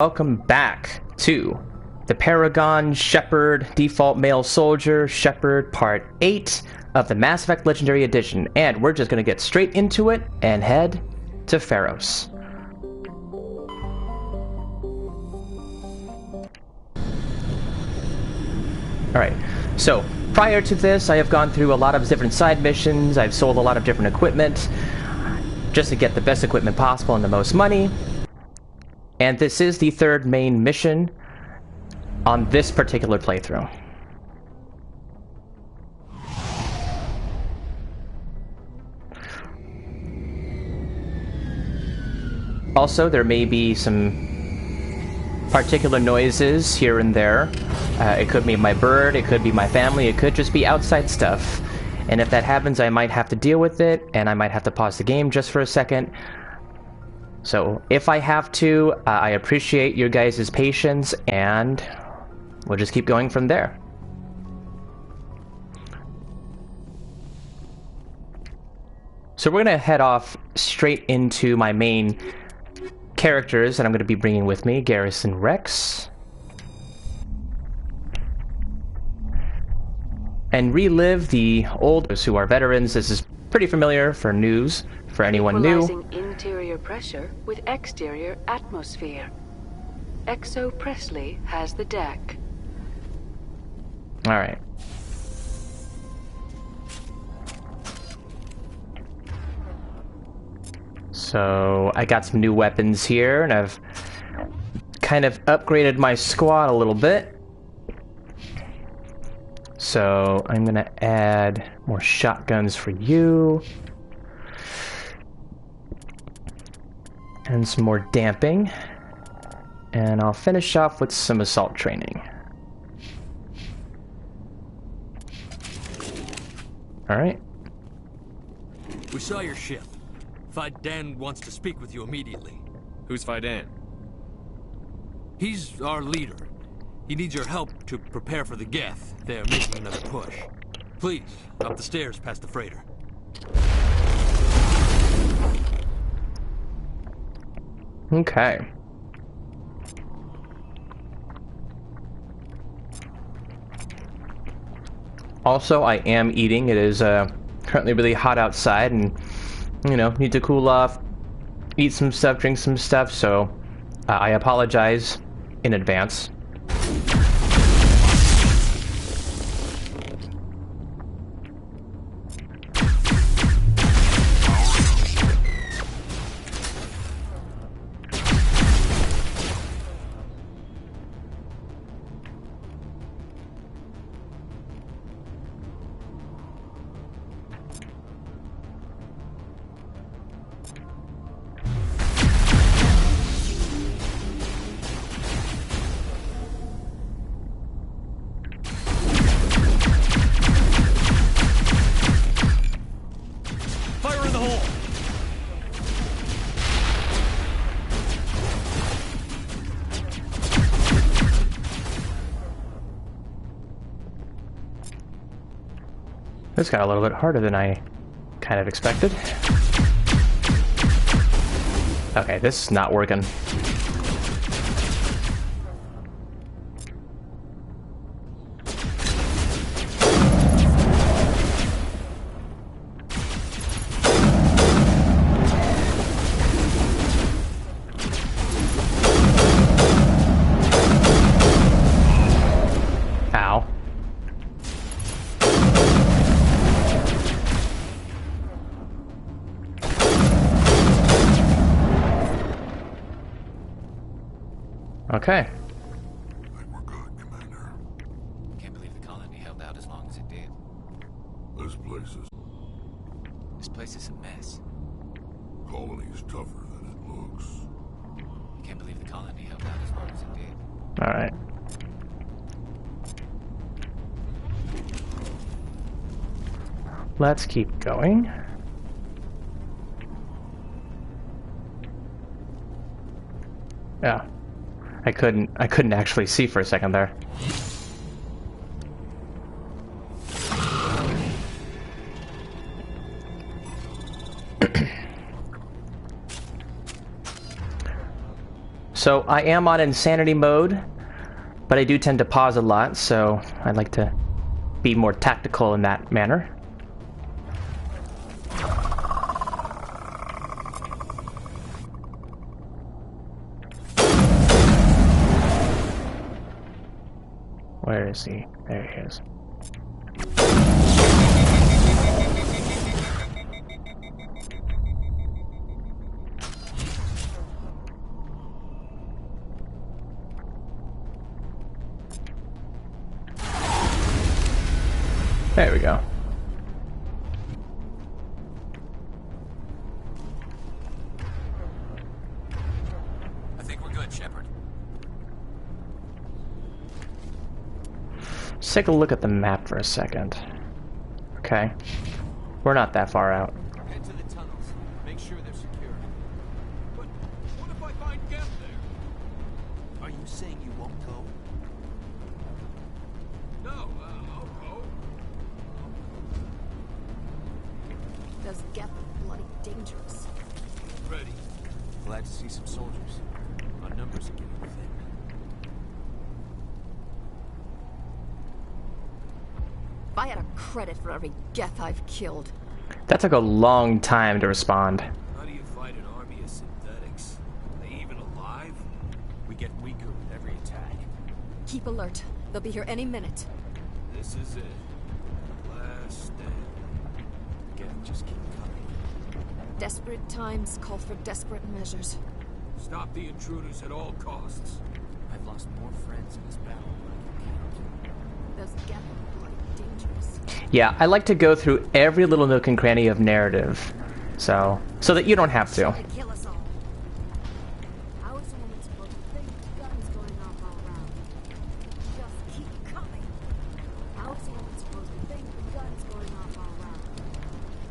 Welcome back to the Paragon Shepherd Default Male Soldier Shepherd Part 8 of the Mass Effect Legendary Edition, and we're just going to get straight into it and head to Feros. Alright, so prior to this I have gone through a lot of different side missions, I've sold a lot of different equipment just to get the best equipment possible and the most money. And this is the third main mission on this particular playthrough. Also, there may be some particular noises here and there. It could be my bird, it could be my family, it could just be outside stuff. And if that happens, I might have to deal with it, and I might have to pause the game just for a second. So, if I have to, I appreciate your guys' patience, and we'll just keep going from there. So we're going to head off straight into my main characters that I'm going to be bringing with me. Garrison Rex. And relive the old who are veterans. This is pretty familiar for news, for anyone new. Equalizing interior pressure with exterior atmosphere. Exo Presley has the deck. Alright. So, I got some new weapons here, and I've kind of upgraded my squad a little bit. So, I'm gonna add more shotguns for you. And some more damping. And I'll finish off with some assault training. Alright. We saw your ship. Fidan wants to speak with you immediately. Who's Fidan? He's our leader. He needs your help to prepare for the Geth. They're making another push. Please, up the stairs past the freighter. Okay. Also, I am eating. It is currently really hot outside, and you know, need to cool off, eat some stuff, drink some stuff, so I apologize in advance. This got a little bit harder than I kind of expected. Okay, this is not working. Ow. Okay. I think we're good, Commander. Can't believe the colony held out as long as it did. This place is a mess. colony's tougher than it looks. Can't believe the colony held out as long as it did. Alright. Let's keep going. Yeah. I couldn't actually see for a second there. So I am on insanity mode, but I do tend to pause a lot, so I'd like to be more tactical in that manner. Where is he? There he is. There we go. I think we're good, Shepard. Let's take a look at the map for a second. Okay. We're not that far out. Head to the tunnels. Make sure they're secure. But what if I find Geth there? Are you saying you won't go? No, I'll go. Those Geth are bloody dangerous. Ready. Glad to see some soldiers. Our numbers are getting thin. If I had a credit for every Geth I've killed. That took a long time to respond. How do you fight an army of synthetics? Are they even alive? We get weaker with every attack. Keep alert. They'll be here any minute. This is it. Last stand. Geth just keep coming. Desperate times call for desperate measures. Stop the intruders at all costs. I've lost more friends in this battle than I can count. Those Geth are bloody dangerous. Yeah, I like to go through every little nook and cranny of narrative, so that you don't have to. They kill us all. How is a woman supposed to think with guns going off all around? Just keep coming. How is a woman supposed to think with guns going off all around?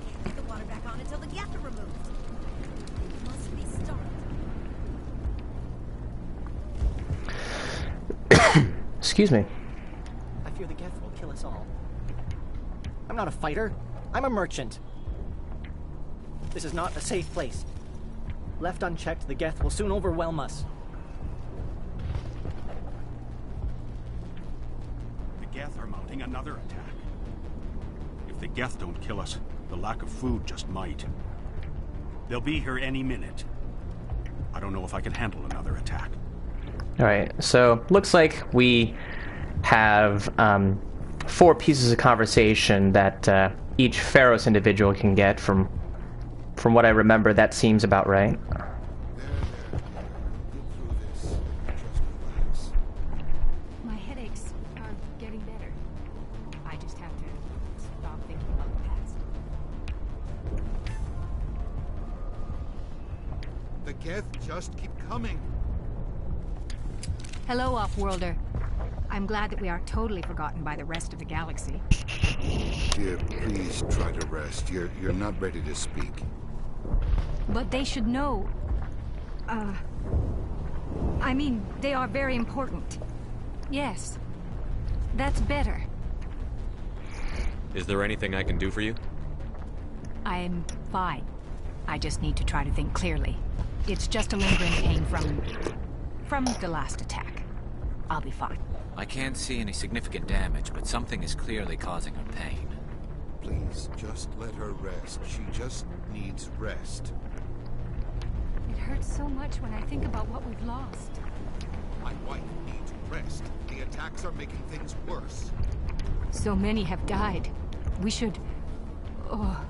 Can't get the water back on until the Geth are removed. It must be stopped. Excuse me. I fear the Geth will kill us all. I'm not a fighter. I'm a merchant. This is not a safe place. Left unchecked, the Geth will soon overwhelm us. The Geth are mounting another attack. If the Geth don't kill us, the lack of food just might. They'll be here any minute. I don't know if I can handle another attack. Alright, so looks like we have 4 pieces of conversation that each Feros individual can get. From what I remember, that seems about right. There. Get through this. Just relax. My headaches are getting better. I just have to stop thinking about the past. The Geth just keep coming. Hello, Off-Worlder. I'm glad that we aren't totally forgotten by the rest of the galaxy. Dear, please try to rest. You're not ready to speak. But they should know. I mean, they are very important. Yes. That's better. Is there anything I can do for you? I'm fine. I just need to try to think clearly. It's just a lingering pain from the last attack. I'll be fine. I can't see any significant damage, but something is clearly causing her pain. Please, just let her rest. She just needs rest. It hurts so much when I think about what we've lost. My wife needs rest. The attacks are making things worse. So many have died. We should... Oh,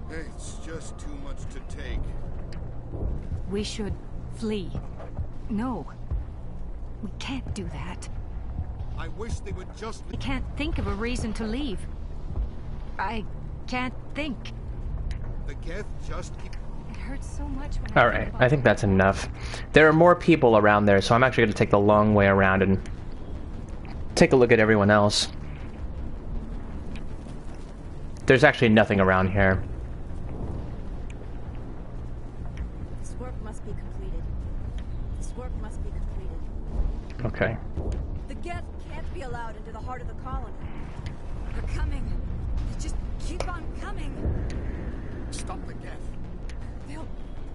It's just too much to take. we should flee. No. We can't do that. I wish they would just... I can't think of a reason to leave. I can't think. The Geth just keep... It hurts so much when I Alright, I think that's enough. There are more people around there, so I'm actually going to take the long way around and take a look at everyone else. There's actually nothing around here. This work must be completed. This work must be completed. Okay. The Geth can't be allowed into the heart of the colony. They're coming. They just keep on coming. Stop the Geth.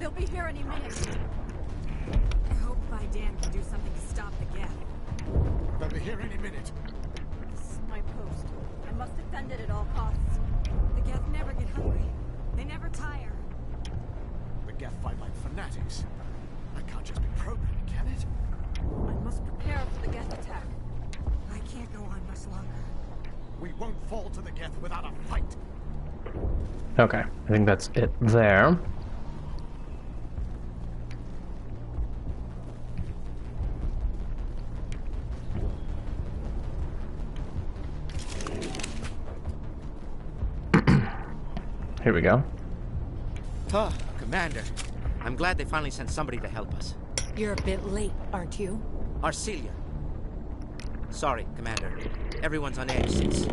They'll be here any minute. I hope Vidan can do something to stop the Geth. They'll be here any minute. This is my post. I must defend it at all costs. The Geth never get hungry. They never tire. The Geth fight like fanatics. That can't just be programming, can it? I must prepare for the Geth attack. I can't go on much longer. We won't fall to the Geth without a fight. Okay, I think that's it there. Here we go. Oh, Commander. I'm glad they finally sent somebody to help us. You're a bit late, aren't you? Arcelia. Sorry, Commander. Everyone's on edge since...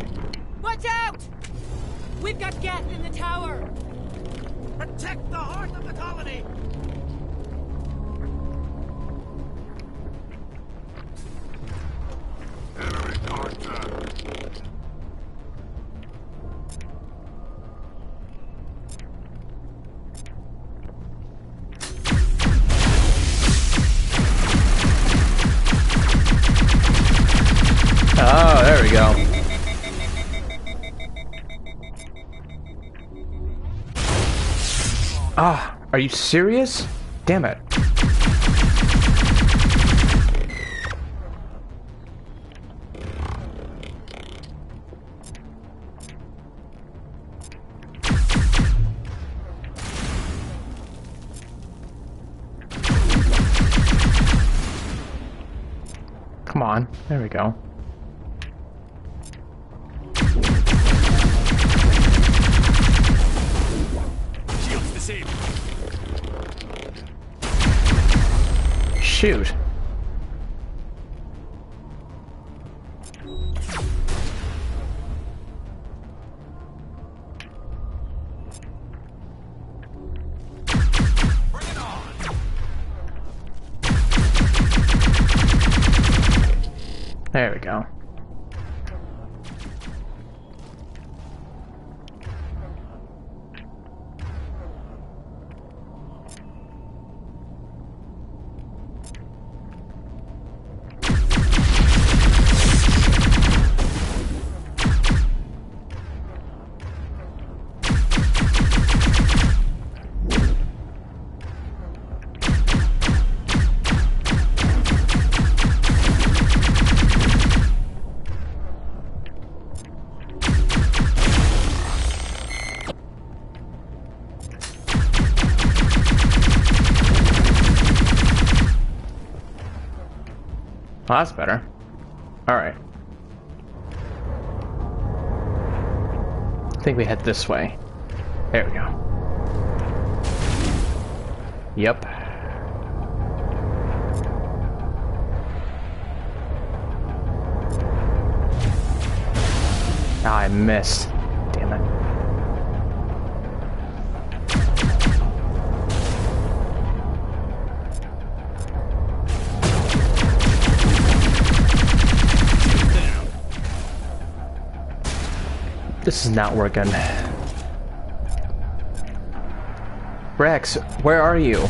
Watch out! We've got Geth in the tower! Protect the heart of the colony! Enemy contact. Oh, there we go. Ah, are you serious? Damn it. Come on, there we go. Shoot. Bring it on. There we go. Well, that's better. Alright. I think we head this way. There we go. Yep. Ah, I missed. Damn it. This is not working. Rex, where are you?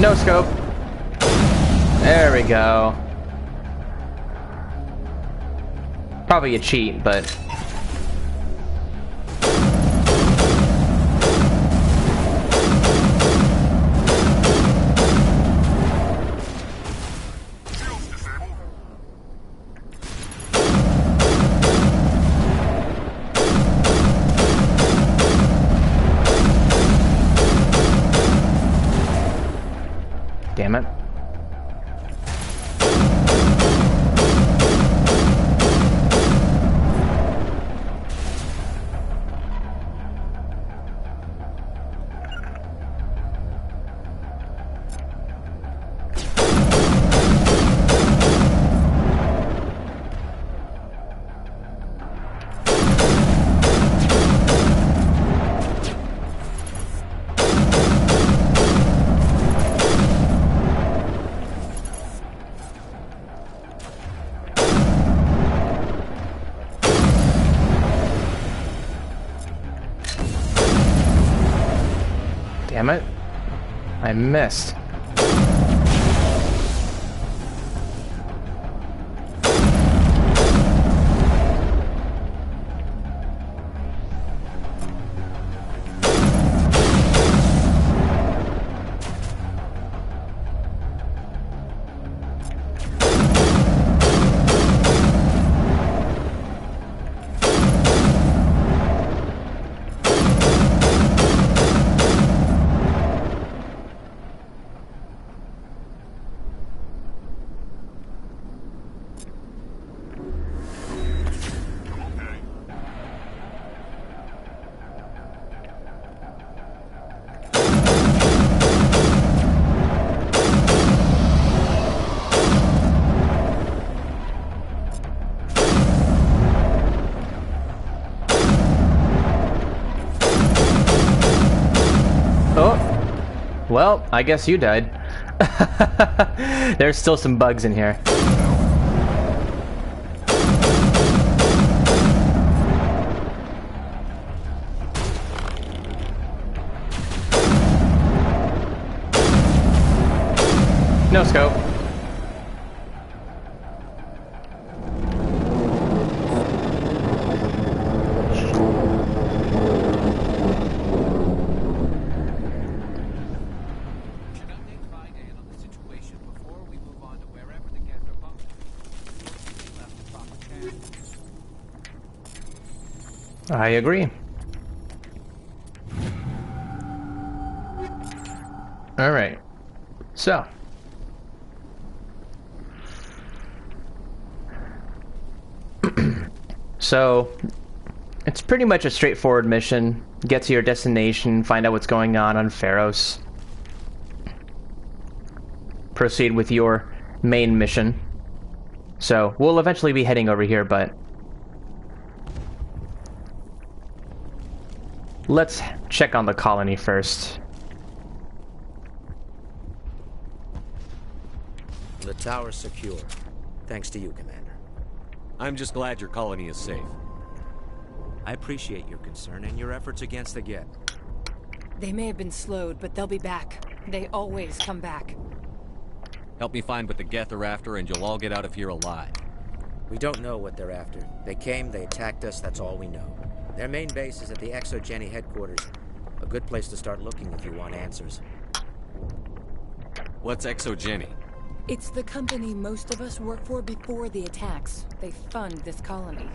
No scope. There we go. Probably a cheat, but... Damn it. Damn it. I missed. Well, I guess you died. There's still some bugs in here. No scope. I agree. All right. So. So, it's pretty much a straightforward mission. Get to your destination, find out what's going on Feros. Proceed with your main mission. So, we'll eventually be heading over here, but let's check on the colony first. The tower's secure. Thanks to you, Commander. I'm just glad your colony is safe. I appreciate your concern and your efforts against the Geth. They may have been slowed, but they'll be back. They always come back. Help me find what the Geth are after, and you'll all get out of here alive. We don't know what they're after. They came, they attacked us, that's all we know. Their main base is at the Exogeny headquarters. A good place to start looking if you want answers. What's Exogeny? It's the company most of us work for before the attacks. They fund this colony.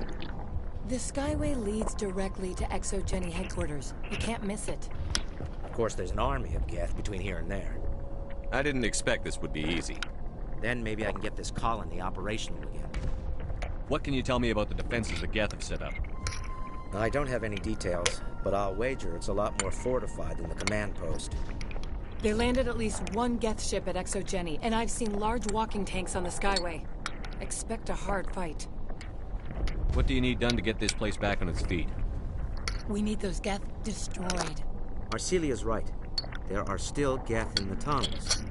The Skyway leads directly to Exogeny headquarters. You can't miss it. Of course, there's an army of Geth between here and there. I didn't expect this would be easy. Then maybe I can get this colony operational again. What can you tell me about the defenses the Geth have set up? I don't have any details, but I'll wager it's a lot more fortified than the command post. They landed at least one Geth ship at Exogeny, and I've seen large walking tanks on the Skyway. Expect a hard fight. What do you need done to get this place back on its feet? We need those Geth destroyed. Arcelia's right. There are still Geth in the tunnels.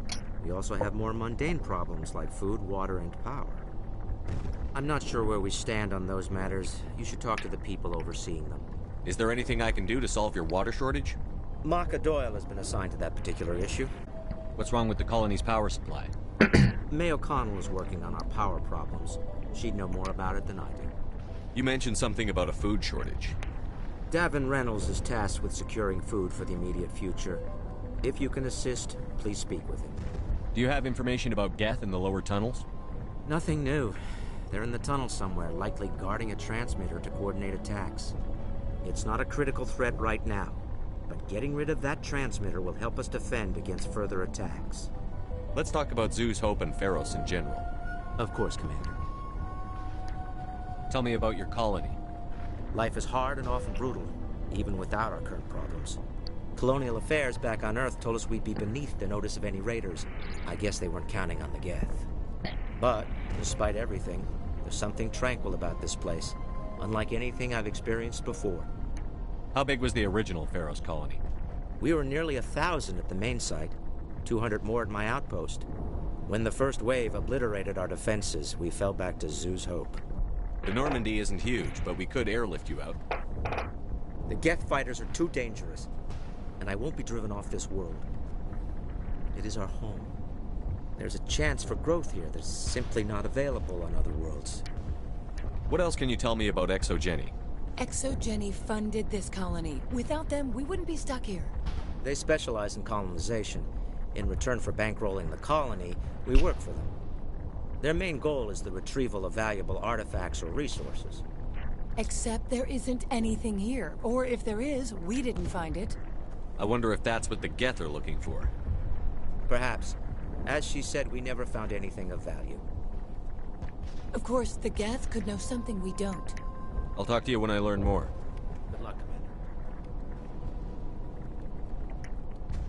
We also have more mundane problems like food, water, and power. I'm not sure where we stand on those matters. You should talk to the people overseeing them. Is there anything I can do to solve your water shortage? Maka Doyle has been assigned to that particular issue. What's wrong with the colony's power supply? May O'Connell is working on our power problems. She'd know more about it than I do. You mentioned something about a food shortage. Davin Reynolds is tasked with securing food for the immediate future. If you can assist, please speak with him. Do you have information about Geth in the lower tunnels? Nothing new. They're in the tunnel somewhere, likely guarding a transmitter to coordinate attacks. It's not a critical threat right now, but getting rid of that transmitter will help us defend against further attacks. Let's talk about Zoo's Hope and Feros in general. Of course, Commander. Tell me about your colony. Life is hard and often brutal, even without our current problems. Colonial affairs back on Earth told us we'd be beneath the notice of any raiders. I guess they weren't counting on the Geth. But, despite everything, there's something tranquil about this place, unlike anything I've experienced before. How big was the original Feros colony? We were nearly 1,000 at the main site, 200 more at my outpost. When the first wave obliterated our defenses, we fell back to Zoo's Hope. The Normandy isn't huge, but we could airlift you out. The Geth fighters are too dangerous, and and I won't be driven off this world. It is our home. There's a chance for growth here that's simply not available on other worlds. What else can you tell me about ExoGeni? ExoGeni funded this colony. Without them, we wouldn't be stuck here. They specialize in colonization. In return for bankrolling the colony, we work for them. Their main goal is the retrieval of valuable artifacts or resources. Except there isn't anything here. Or if there is, we didn't find it. I wonder if that's what the Geth are looking for. Perhaps. As she said, we never found anything of value. Of course, the Geth could know something we don't. I'll talk to you when I learn more. Good luck, Commander.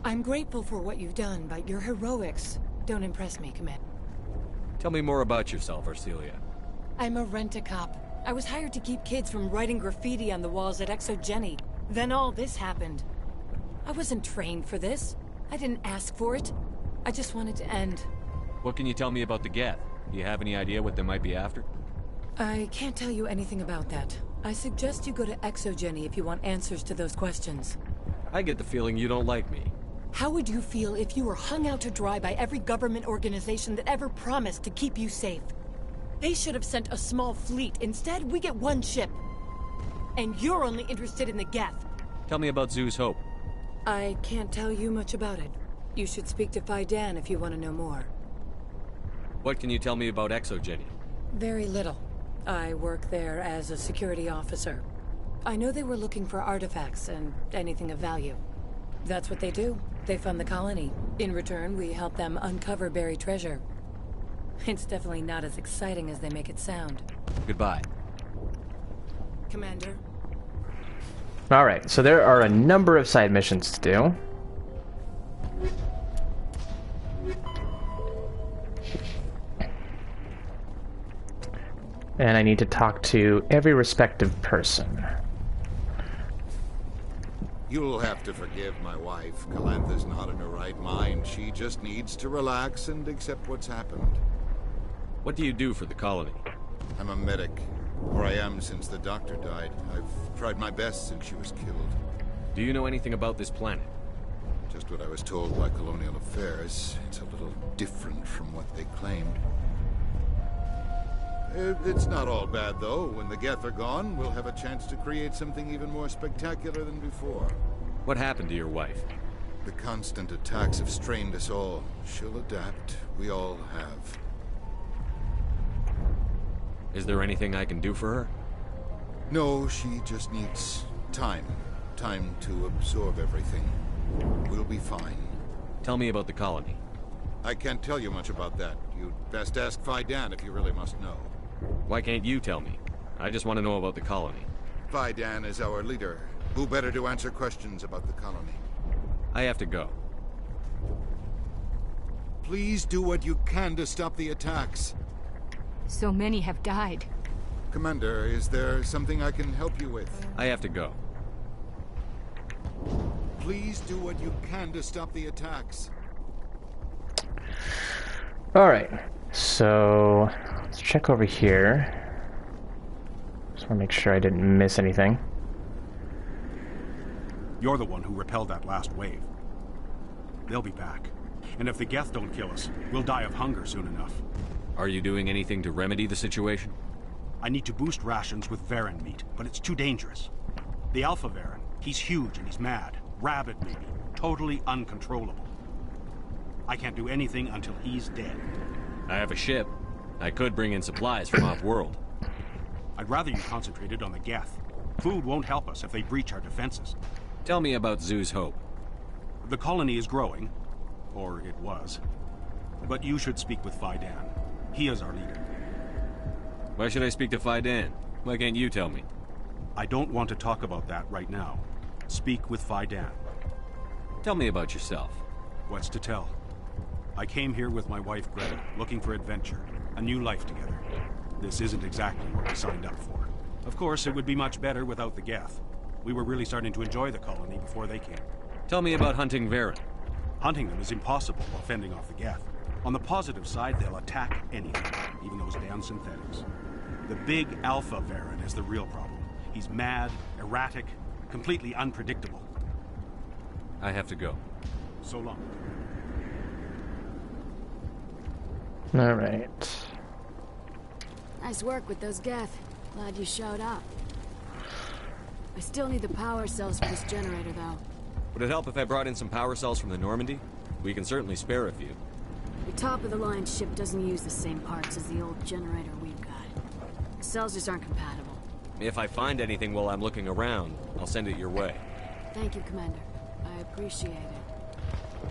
I'm grateful for what you've done, but your heroics don't impress me, Commander. Tell me more about yourself, Arcelia. I'm a rent-a-cop. I was hired to keep kids from writing graffiti on the walls at ExoGeni. Then all this happened. I wasn't trained for this. I didn't ask for it. I just wanted to end. What can you tell me about the Geth? Do you have any idea what they might be after? I can't tell you anything about that. I suggest you go to ExoGeni if you want answers to those questions. I get the feeling you don't like me. How would you feel if you were hung out to dry by every government organization that ever promised to keep you safe? They should have sent a small fleet. Instead, we get one ship. And you're only interested in the Geth. Tell me about Zhu's Hope. I can't tell you much about it. You should speak to Phi Dan if you want to know more. What can you tell me about ExoGeni? Very little. I work there as a security officer. I know they were looking for artifacts and anything of value. That's what they do. They fund the colony. In return, we help them uncover buried treasure. It's definitely not as exciting as they make it sound. Goodbye. Commander. Alright, so there are a number of side missions to do. And I need to talk to every respective person. You'll have to forgive my wife. Calantha's not in her right mind. She just needs to relax and accept what's happened. What do you do for the colony? I'm a medic. Or I am since the doctor died. I've tried my best since she was killed. Do you know anything about this planet? Just what I was told by Colonial Affairs. It's a little different from what they claimed. It's not all bad, though. When the Geth are gone, we'll have a chance to create something even more spectacular than before. What happened to your wife? The constant attacks have strained us all. She'll adapt. We all have. Is there anything I can do for her? No, she just needs time. Time to absorb everything. We'll be fine. Tell me about the colony. I can't tell you much about that. You'd best ask Phi Dan if you really must know. Why can't you tell me? I just want to know about the colony. Phi Dan is our leader. Who better to answer questions about the colony? I have to go. Please do what you can to stop the attacks. So many have died. Commander, is there something I can help you with? I have to go. Please do what you can to stop the attacks. Alright, so let's check over here. Just want to make sure I didn't miss anything. You're the one who repelled that last wave. They'll be back. And if the Geth don't kill us, we'll die of hunger soon enough. Are you doing anything to remedy the situation? I need to boost rations with Varen meat, but it's too dangerous. The Alpha Varen, he's huge and he's mad. Rabid, maybe. Totally uncontrollable. I can't do anything until he's dead. I have a ship. I could bring in supplies from off-world. I'd rather you concentrated on the Geth. Food won't help us if they breach our defenses. Tell me about Zhu's Hope. The colony is growing. Or it was. But you should speak with Phi Dan. He is our leader. Why should I speak to Phi Dan? Why can't you tell me? I don't want to talk about that right now. Speak with Phi Dan. Tell me about yourself. What's to tell? I came here with my wife Greta, looking for adventure, a new life together. This isn't exactly what we signed up for. Of course, it would be much better without the Geth. We were really starting to enjoy the colony before they came. Tell me about hunting Varen. Hunting them is impossible while fending off the Geth. On the positive side, they'll attack anything, even those damn synthetics. The big Alpha Varen is the real problem. He's mad, erratic, completely unpredictable. I have to go. So long. Alright. Nice work with those Geth. Glad you showed up. I still need the power cells for this generator, though. Would it help if I brought in some power cells from the Normandy? We can certainly spare a few. The top-of-the-line ship doesn't use the same parts as the old generator we've got. The cells just aren't compatible. If I find anything while I'm looking around, I'll send it your way. Thank you, Commander. I appreciate it.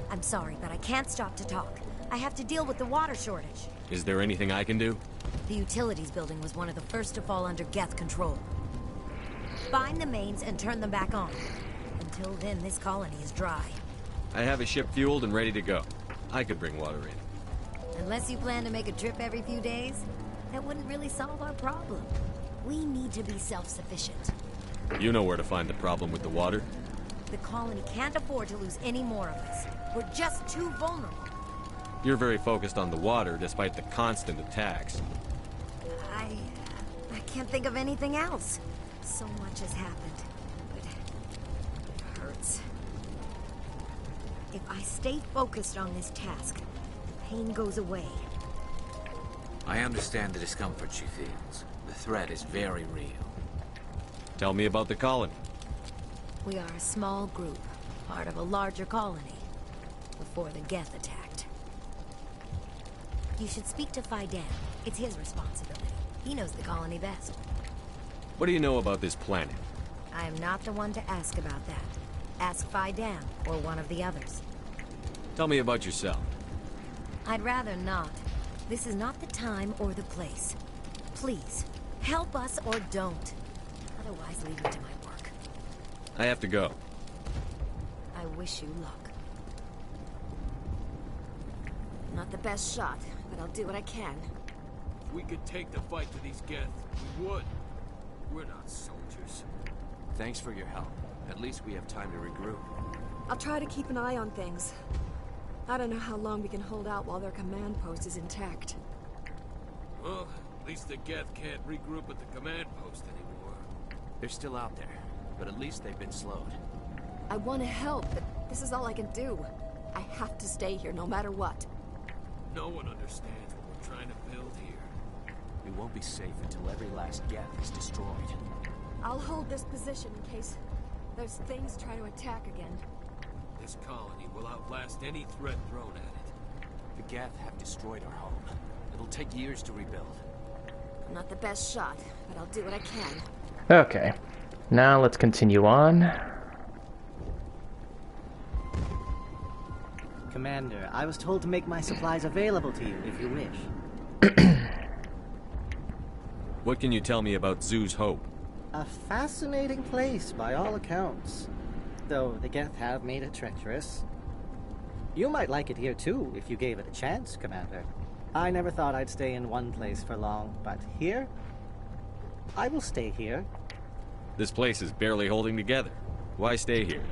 I'm sorry, but I can't stop to talk. I have to deal with the water shortage. Is there anything I can do? The utilities building was one of the first to fall under Geth control. Find the mains and turn them back on. Until then, this colony is dry. I have a ship fueled and ready to go. I could bring water in. Unless you plan to make a trip every few days, that wouldn't really solve our problem. We need to be self-sufficient. You know where to find the problem with the water? The colony can't afford to lose any more of us. We're just too vulnerable. You're very focused on the water, despite the constant attacks. I can't think of anything else. So much has happened. But it hurts. If I stay focused on this task, the pain goes away. I understand the discomfort she feels. The threat is very real. Tell me about the colony. We are a small group, part of a larger colony, before the Geth attacked. You should speak to Faidan. It's his responsibility. He knows the colony best. What do you know about this planet? I am not the one to ask about that. Ask Faidan, or one of the others. Tell me about yourself. I'd rather not. This is not the time or the place. Please, help us or don't. Otherwise, leave me to my work. I have to go. I wish you luck. Not the best shot, but I'll do what I can. If we could take the fight to these Geth, we would. We're not soldiers. Thanks for your help. At least we have time to regroup. I'll try to keep an eye on things. I don't know how long we can hold out while their command post is intact. Well, at least the Geth can't regroup at the command post anymore. They're still out there, but at least they've been slowed. I want to help, but this is all I can do. I have to stay here no matter what. No one understands what we're trying to build here. We won't be safe until every last Geth is destroyed. I'll hold this position in case those things try to attack again. This colony will outlast any threat thrown at it. The Geth have destroyed our home. It'll take years to rebuild. I'm not the best shot, but I'll do what I can. Okay. Now let's continue on. Commander, I was told to make my supplies available to you if you wish. What can you tell me about Zoo's Hope? A fascinating place by all accounts. Though the Geth have made it treacherous. You might like it here too, if you gave it a chance, Commander. I never thought I'd stay in one place for long, but here? I will stay here. This place is barely holding together. Why stay here?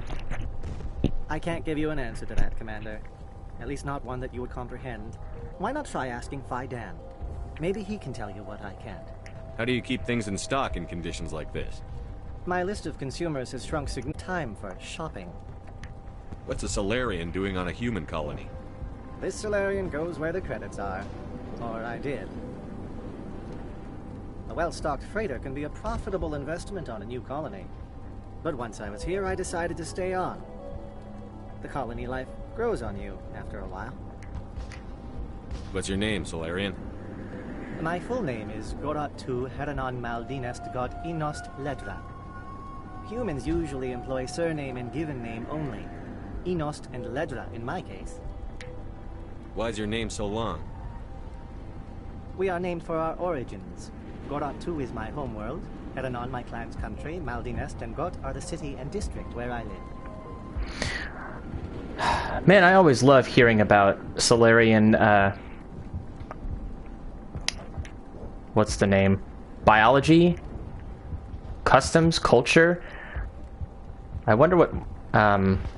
I can't give you an answer to that, Commander. At least not one that you would comprehend. Why not try asking Faidan? Maybe he can tell you what I can't. How do you keep things in stock in conditions like this? My list of consumers has shrunk significantly. Time for shopping. What's a Solarian doing on a human colony? This Solarian goes where the credits are. Or I did. A well-stocked freighter can be a profitable investment on a new colony. But once I was here, I decided to stay on. The colony life grows on you after a while. What's your name, Solarian? My full name is Goratu Heranon Maldinest God Inost Ledra. Humans usually employ surname and given name only. Inost and Ledra in my case. Why's your name so long? We are named for our origins. Goratu is my homeworld, Heranon my clan's country, Maldinest and Got are the city and district where I live. Man, I always love hearing about Solarian, what's the name? Biology? Customs? Culture? I wonder what...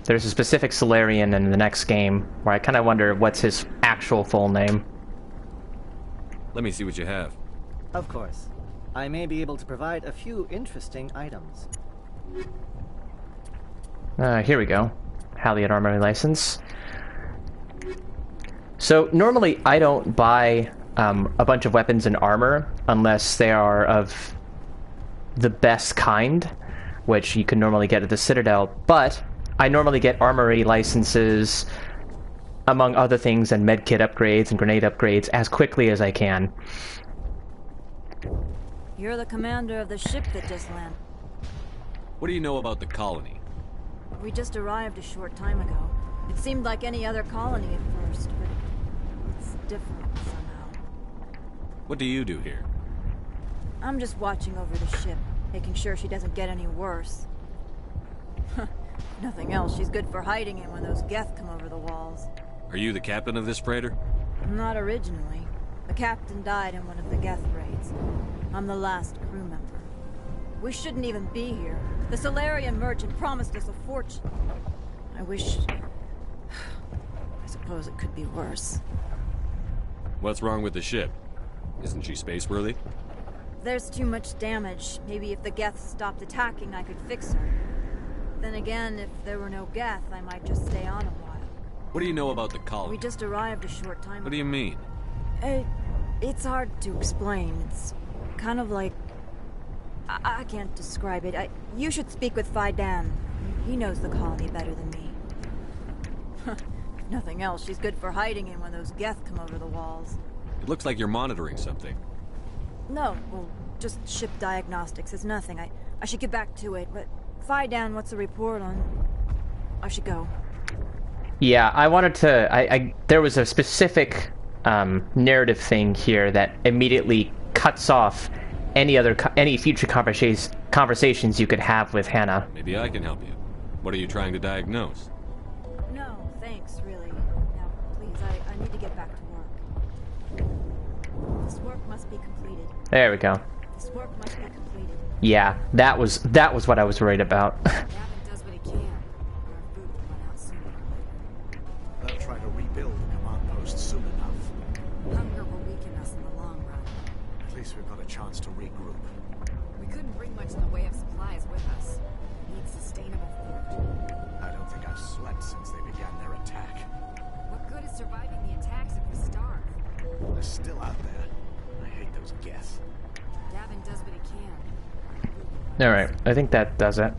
there's a specific Solarian in the next game where I kind of wonder what's his actual full name. Let me see what you have. Of course. I may be able to provide a few interesting items. Here we go. Halliard Armory license. So normally I don't buy a bunch of weapons and armor unless they are of the best kind, which you can normally get at the Citadel, but I normally get armory licenses, among other things, and medkit upgrades and grenade upgrades as quickly as I can. You're the commander of the ship that just landed. What do you know about the colony? We just arrived a short time ago. It seemed like any other colony at first, but it's different somehow. What do you do here? I'm just watching over the ship, making sure she doesn't get any worse. Nothing else, she's good for hiding in when those Geth come over the walls. Are you the captain of this freighter? Not originally. The captain died in one of the Geth raids. I'm the last crew member. We shouldn't even be here. The Solarian merchant promised us a fortune. I wish... I suppose it could be worse. What's wrong with the ship? Isn't she space-worthy? There's too much damage. Maybe if the Geth stopped attacking, I could fix her. Then again, if there were no Geth, I might just stay on a while. What do you know about the colony? We just arrived a short time ago. What do you mean? It's hard to explain. It's kind of like... I can't describe it. You should speak with Fidan. He knows the colony better than me. If nothing else, she's good for hiding in when those Geth come over the walls. It looks like you're monitoring something. No, well, just ship diagnostics. It's nothing. I should get back to it, but... Fidan, what's the report on... I should go. Yeah, I wanted to... there was a specific narrative thing here that immediately cuts off any future conversations you could have with Hannah. Maybe I can help you. What are you trying to diagnose? No, thanks, really. Now, please, I need to get back to work. This work must be completed. There we go. This work must be completed. Yeah, that was what I was worried about. Gavin does what he can. Our food will run out sooner or later. They'll try to rebuild the command post soon enough. Hunger will weaken us in the long run. At least we've got a chance to regroup. We couldn't bring much in the way of supplies with us. We need sustainable food. I don't think I've slept since they began their attack. What good is surviving the attacks if we starve? They're still out there. I hate those Geth. Gavin does what he can. Alright, I think that does it.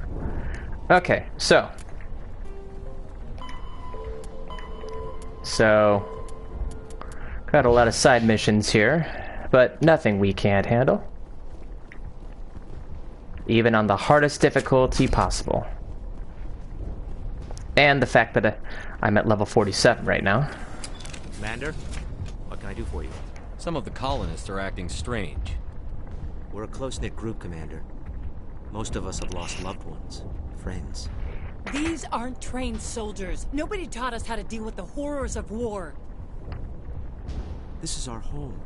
Okay, so... got a lot of side missions here, but nothing we can't handle. Even on the hardest difficulty possible. And the fact that I'm at level 47 right now. Commander, what can I do for you? Some of the colonists are acting strange. We're a close-knit group, Commander. Most of us have lost loved ones, friends. These aren't trained soldiers. Nobody taught us how to deal with the horrors of war. This is our home.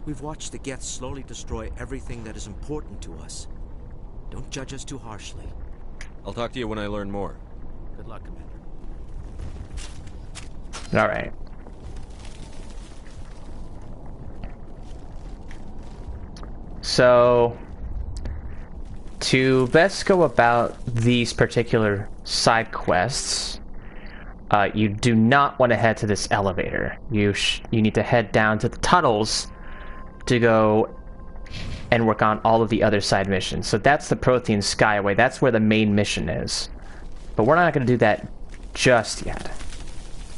We've watched the Geth slowly destroy everything that is important to us. Don't judge us too harshly. I'll talk to you when I learn more. Good luck, Commander. Alright. So... to best go about these particular side quests, you do not want to head to this elevator. You need to head down to the tunnels to go and work on all of the other side missions. So that's the Prothean Skyway. That's where the main mission is. But we're not going to do that just yet.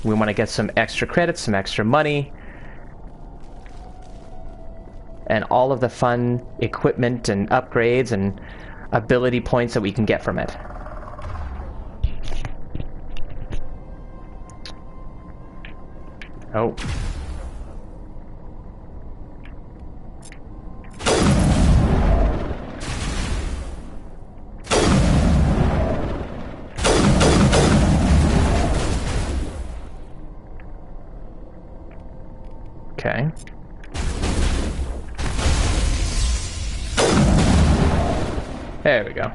We want to get some extra credits, some extra money, and all of the fun equipment and upgrades and ability points that we can get from it. Oh. Okay. There we go.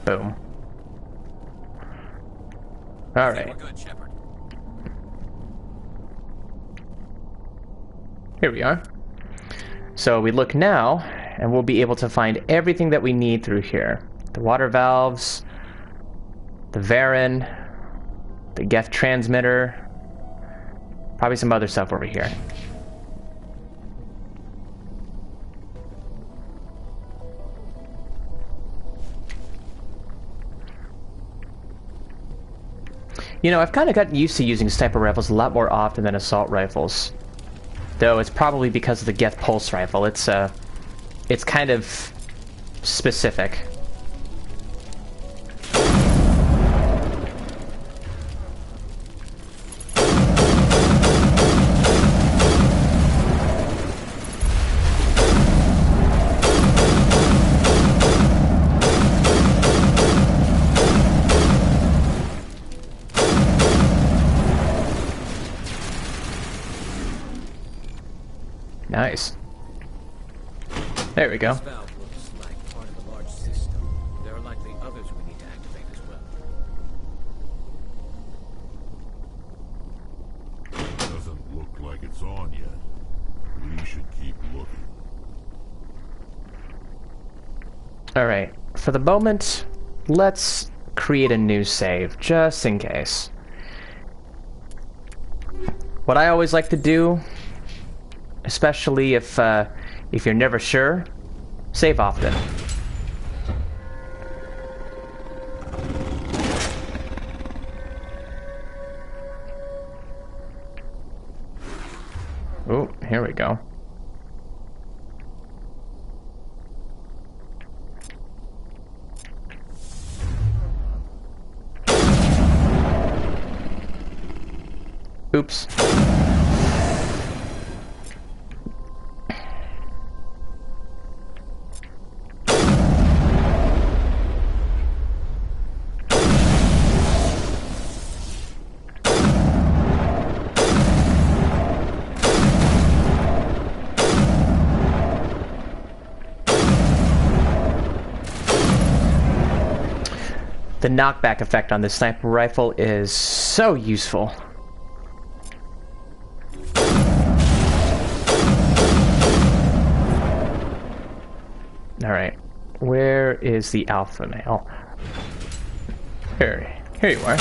Boom. All right. We're good, Shepard. Here we are. So we look now, and we'll be able to find everything that we need through here. The water valves, the Varen, the Geth transmitter, probably some other stuff over here. You know, I've kind of gotten used to using sniper rifles a lot more often than assault rifles. Though it's probably because of the Geth pulse rifle. It's kind of specific. Nice. There we go. This valve looks like part of a large system. There are likely others we need to activate as well. Doesn't look like it's on yet. We should keep looking. Alright, for the moment, let's create a new save, just in case. What I always like to do, especially if you're never sure, save often. Oh, here we go. Oops. The knockback effect on this sniper rifle is so useful. Alright, where is the alpha male? Here you are.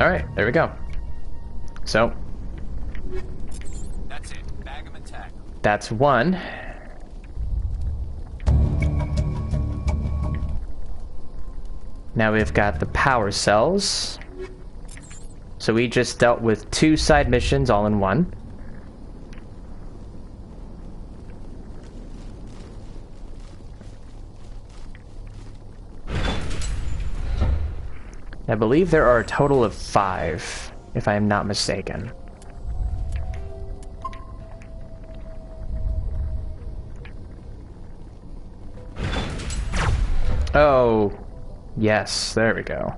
Alright, there we go. So, that's it. Bag 'em and tack 'em. That's one. Now we've got the power cells. So we just dealt with 2 side missions all in one. I believe there are a total of 5, if I am not mistaken. Oh, yes, there we go.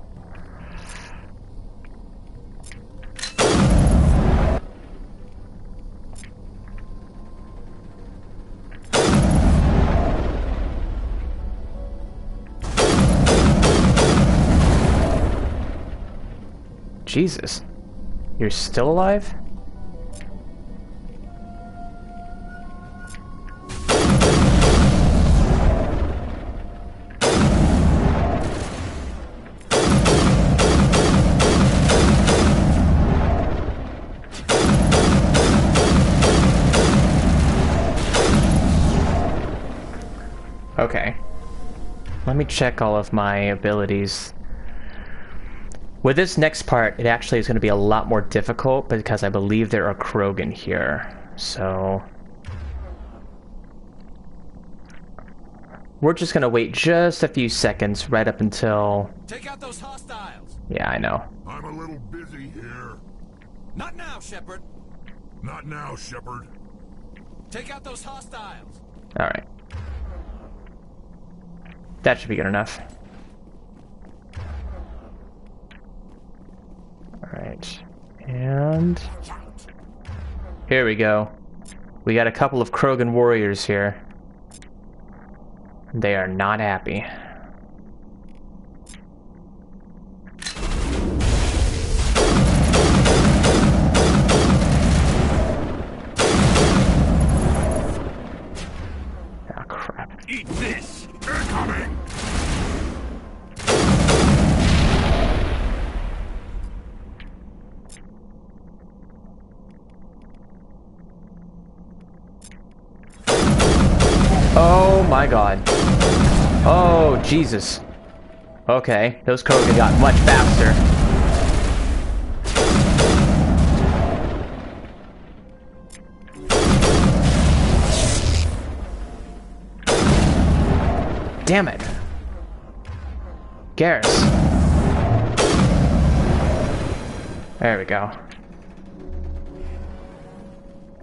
Jesus. You're still alive? Okay. Let me check all of my abilities. With this next part, it actually is going to be a lot more difficult because I believe there are Krogan here. So we're just going to wait just a few seconds right up until... Take out those hostiles! Yeah, I know. I'm a little busy here. Not now, Shepard! Not now, Shepard. Take out those hostiles! Alright. That should be good enough. Alright. And... here we go. We got a couple of Krogan warriors here. They are not happy. Oh, crap. Eat this! They're coming! Oh my god. Oh, Jesus. Okay, those Krogan got much faster. Damn it. Garrus. There we go.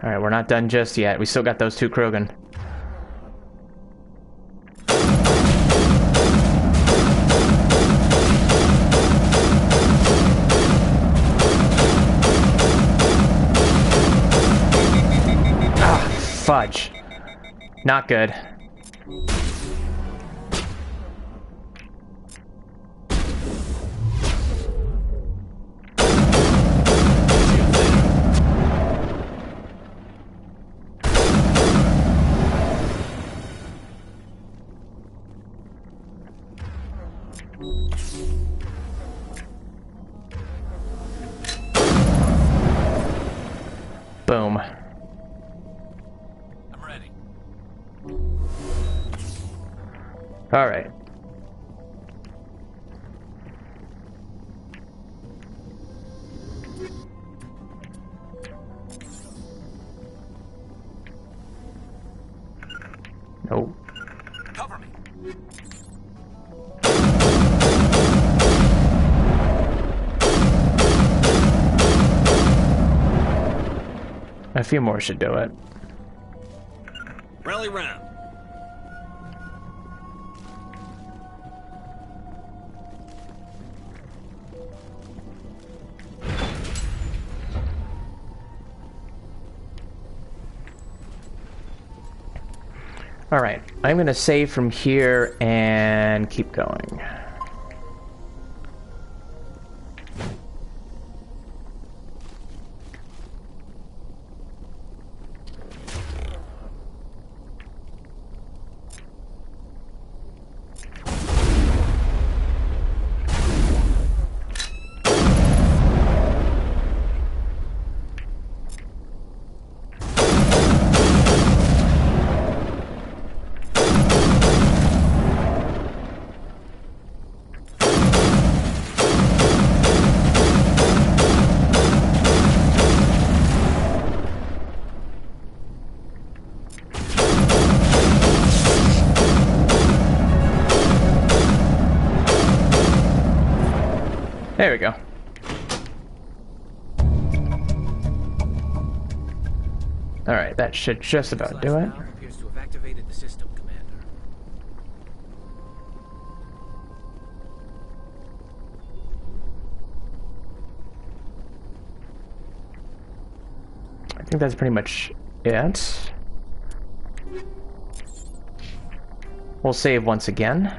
Alright, we're not done just yet. We still got those 2 Krogan. Fudge. Not good. Boom. All right. Nope. Cover me. A few more should do it. Rally round. Alright, I'm going to save from here and keep going. There we go. Alright, that should just about do it. Appears to have activated the system, Commander. I think that's pretty much it. We'll save once again.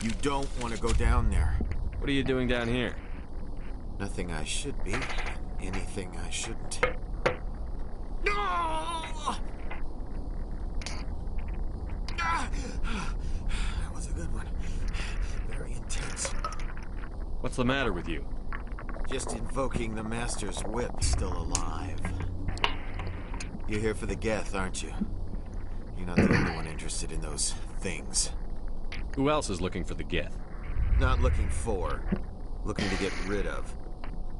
You don't want to go down there. What are you doing down here? Nothing I should be. Anything I shouldn't. No! That was a good one. Very intense. What's the matter with you? Just invoking the Master's whip, still alive. You're here for the Geth, aren't you? You're not the only one interested in those things. Who else is looking for the Geth? Not looking for. Looking to get rid of.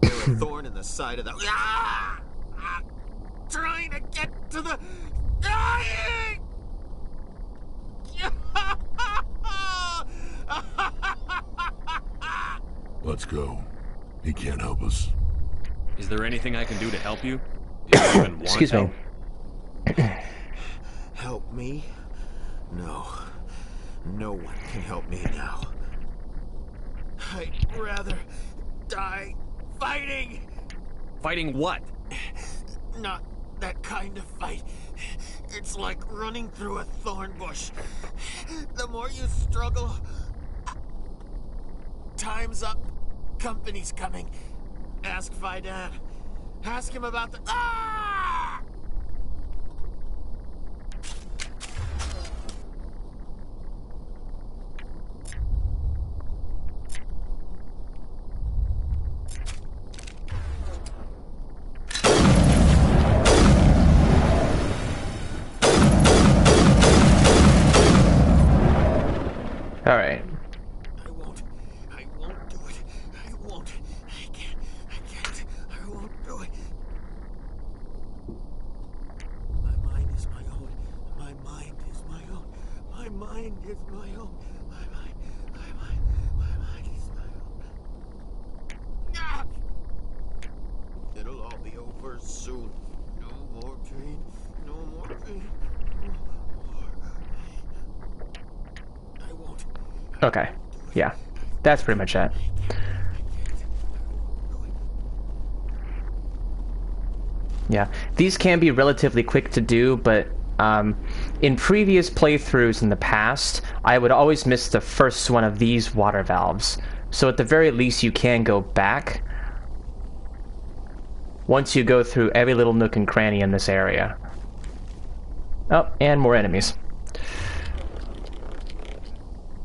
They're a thorn in the side of the... Trying to get to the... Dying! Let's go. He can't help us. Is there anything I can do to help you? Do you even want Excuse me. Help me? No. No one can help me now. I'd rather die fighting! Fighting what? Not that kind of fight. It's like running through a thorn bush. The more you struggle... Time's up. Company's coming. Ask Faidan. Ask him about the... Ah! All right. I won't do it. I won't. I can't. I won't do it. My mind is my own. My mind is my own. My mind is my own. My mind is my own. Ah! It'll all be over soon. No more pain. No more pain. I won't. Okay. Yeah. That's pretty much it. Yeah. These can be relatively quick to do, but in previous playthroughs in the past, I would always miss the first one of these water valves. So at the very least, you can go back once you go through every little nook and cranny in this area. Oh, and more enemies.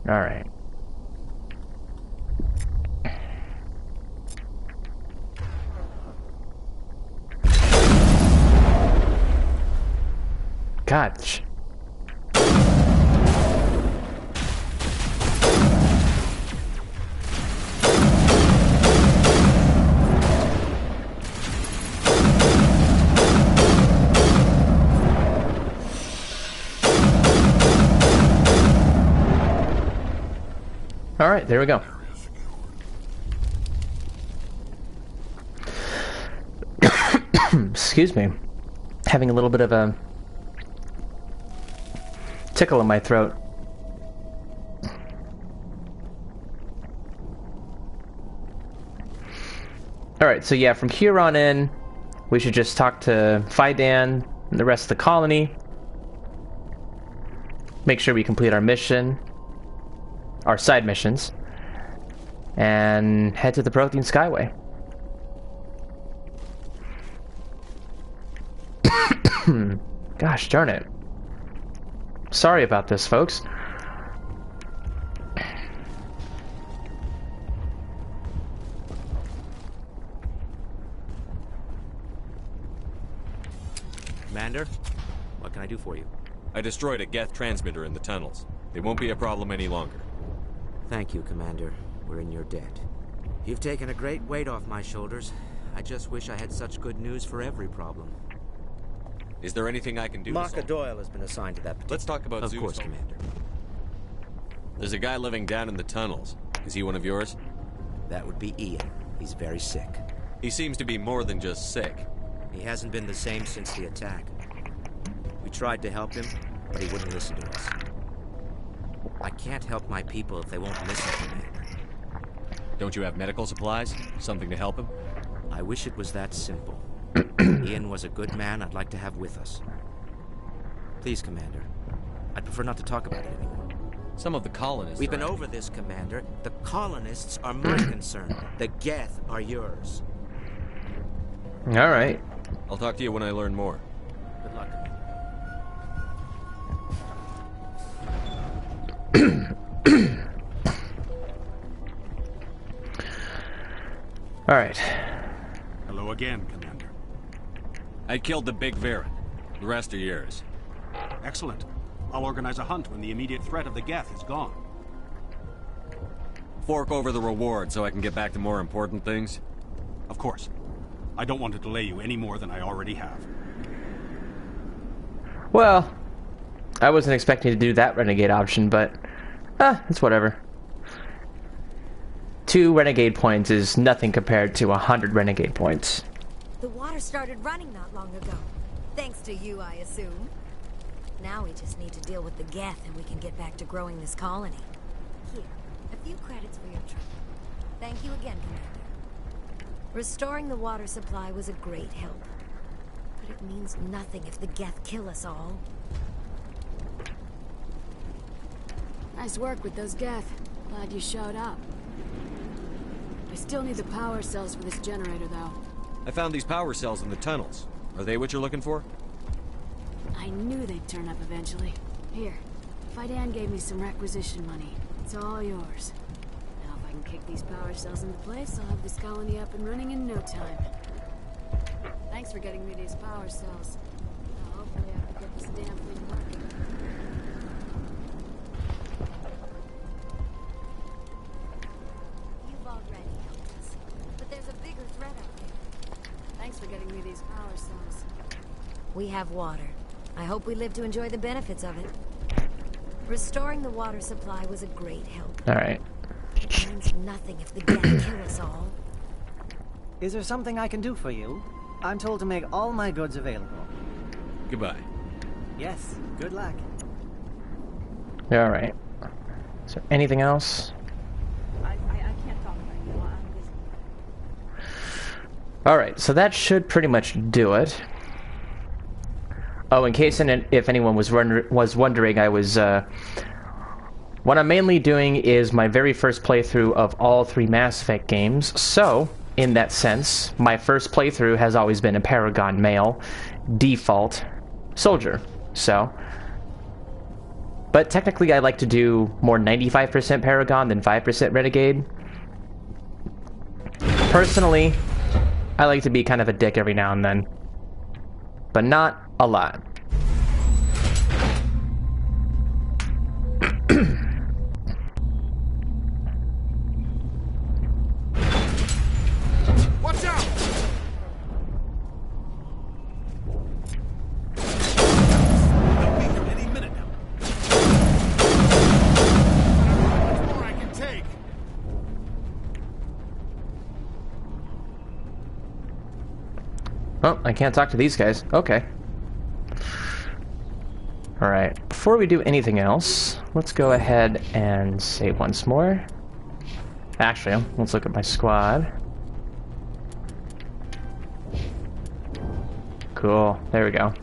Alright. God. Alright, there we go. Excuse me. Having a little bit of a tickle in my throat. Alright, so yeah, from here on in, we should just talk to Faidan and the rest of the colony. Make sure we complete our mission. Our side missions. And head to the Prothean Skyway. Gosh darn it. Sorry about this, folks. Commander, what can I do for you? I destroyed a Geth transmitter in the tunnels. They won't be a problem any longer. Thank you, Commander. We're in your debt. You've taken a great weight off my shoulders. I just wish I had such good news for every problem. Is there anything I can do? Marka Doyle has been assigned to that particular... Let's talk about Of course, Commander. There's a guy living down in the tunnels. Is he one of yours? That would be Ian. He's very sick. He seems to be more than just sick. He hasn't been the same since the attack. We tried to help him, but he wouldn't listen to us. I can't help my people if they won't listen to me. Don't you have medical supplies? Something to help him? I wish it was that simple. Ian was a good man I'd like to have with us. Please, Commander. I'd prefer not to talk about it anymore. Some of the colonists... We've been over this, Commander. The colonists are my concern. The Geth are yours. Alright. I'll talk to you when I learn more. Good luck, Commander. Alright. Hello again, Commander. I killed the big Varen. The rest are yours. Excellent. I'll organize a hunt when the immediate threat of the Geth is gone. Fork over the reward so I can get back to more important things? Of course. I don't want to delay you any more than I already have. Well, I wasn't expecting to do that renegade option, but it's whatever. 2 renegade points is nothing compared to 100 renegade points. The water started running not long ago. Thanks to you, I assume. Now we just need to deal with the Geth and we can get back to growing this colony. Here, a few credits for your trouble. Thank you again, Commander. Restoring the water supply was a great help. But it means nothing if the Geth kill us all. Nice work with those Geth. Glad you showed up. I still need the power cells for this generator, though. I found these power cells in the tunnels. Are they what you're looking for? I knew they'd turn up eventually. Here, Fidan gave me some requisition money. It's all yours. Now if I can kick these power cells into place, I'll have this colony up and running in no time. Thanks for getting me these power cells. Now hopefully I can get this damn thing working. You've already helped us, but there's a bigger threat out there. Thanks for getting me these power cells. We have water. I hope we live to enjoy the benefits of it. Restoring the water supply was a great help. Alright. It means nothing if the Geth kill us all. Is there something I can do for you? I'm told to make all my goods available. Goodbye. Yes, good luck. Alright. Is there anything else? I can't talk right now. I'm busy. Alright, so that should pretty much do it. Oh, in case if anyone was wondering, I was what I'm mainly doing is my very first playthrough of all 3 Mass Effect games. So, in that sense, my first playthrough has always been a Paragon male, default soldier. So, but technically I like to do more 95% Paragon than 5% Renegade. Personally, I like to be kind of a dick every now and then, but not a lot. Watch out! They'll be here any minute now. How much more I can take? Oh, I can't talk to these guys. Okay. Alright, before we do anything else, let's go ahead and save once more. Actually, let's look at my squad. Cool, there we go.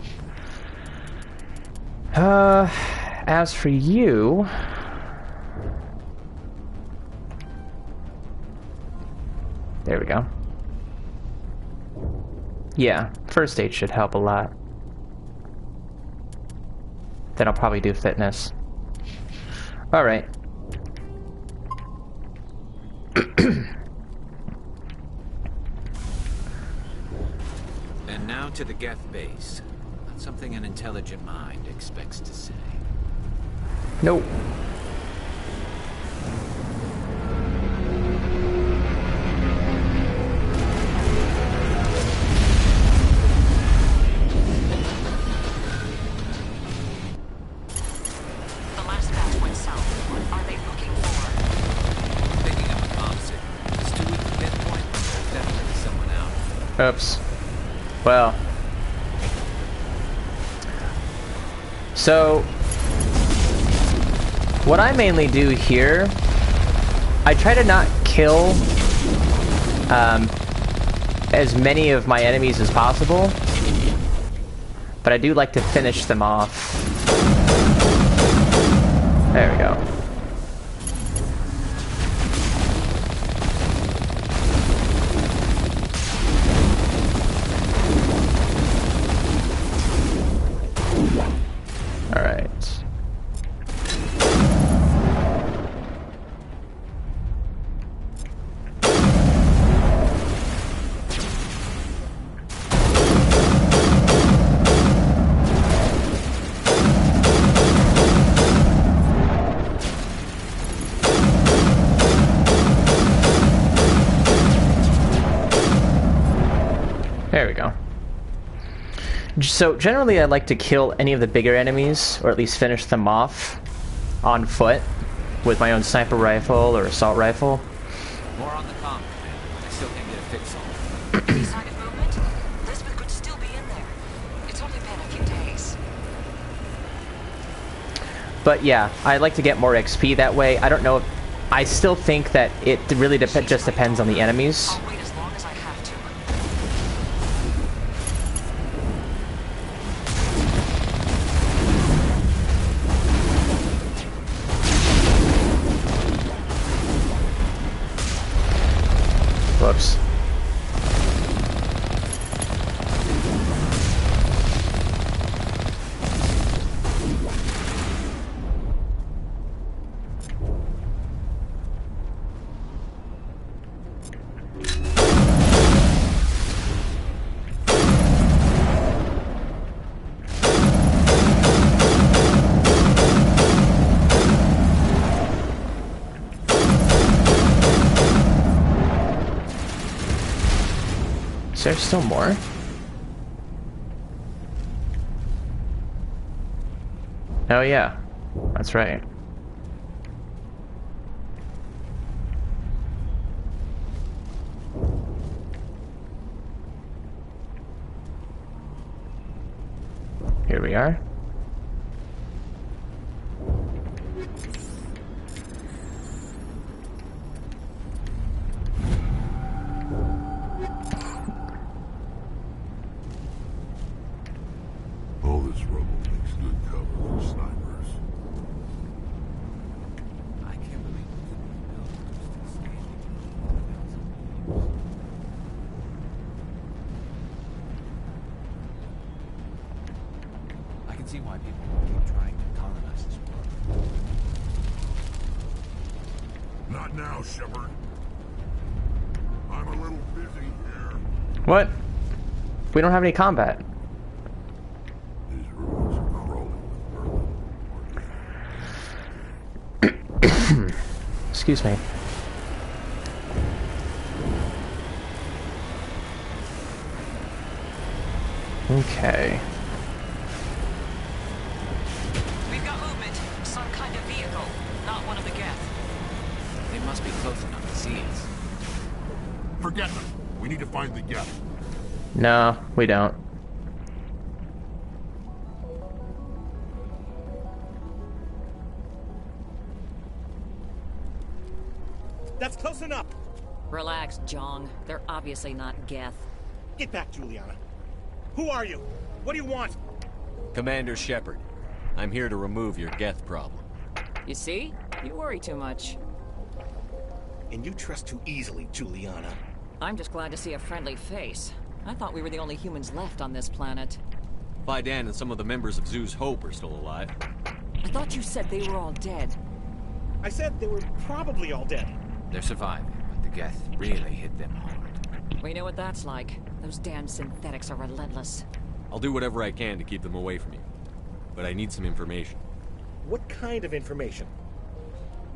As for you... There we go. Yeah, first aid should help a lot. Then I'll probably do fitness. Alright. And now to the Geth base. Not something an intelligent mind expects to say. Nope. Oops. Well. So, what I mainly do here, I try to not kill as many of my enemies as possible, but I do like to finish them off. There we go. There we go. So generally I like to kill any of the bigger enemies, or at least finish them off on foot with my own sniper rifle or assault rifle. More on the comm, man. I still can't get a fix on it. Any sign of movement? Lisbeth could still be in there. It's only been a few days. But yeah, I like to get more XP that way. I don't know if... I still think that it really just depends on the enemies. I'll wait as long as I have to. Is there still more? Oh yeah, that's right. Here we are. All this rubble makes good cover for snipers. I can't believe I can see why people keep trying to colonize this world. Not now, Shepard. I'm a little busy here. What? We don't have any combat. These ruins are crawling with vermin. Excuse me. Okay. We've got movement. Some kind of vehicle. Not one of the Geth. They must be close enough to see us. Forget them. We need to find the Geth. No, we don't. That's close enough. Relax, Jong. They're obviously not Geth. Get back, Juliana. Who are you? What do you want? Commander Shepard. I'm here to remove your Geth problem. You see? You worry too much. And you trust too easily, Juliana. I'm just glad to see a friendly face. I thought we were the only humans left on this planet. Fidan and some of the members of Zoo's Hope are still alive. I thought you said they were all dead. I said they were probably all dead. They're surviving, but the Geth really hit them hard. We know what that's like. Those damn synthetics are relentless. I'll do whatever I can to keep them away from you. But I need some information. What kind of information?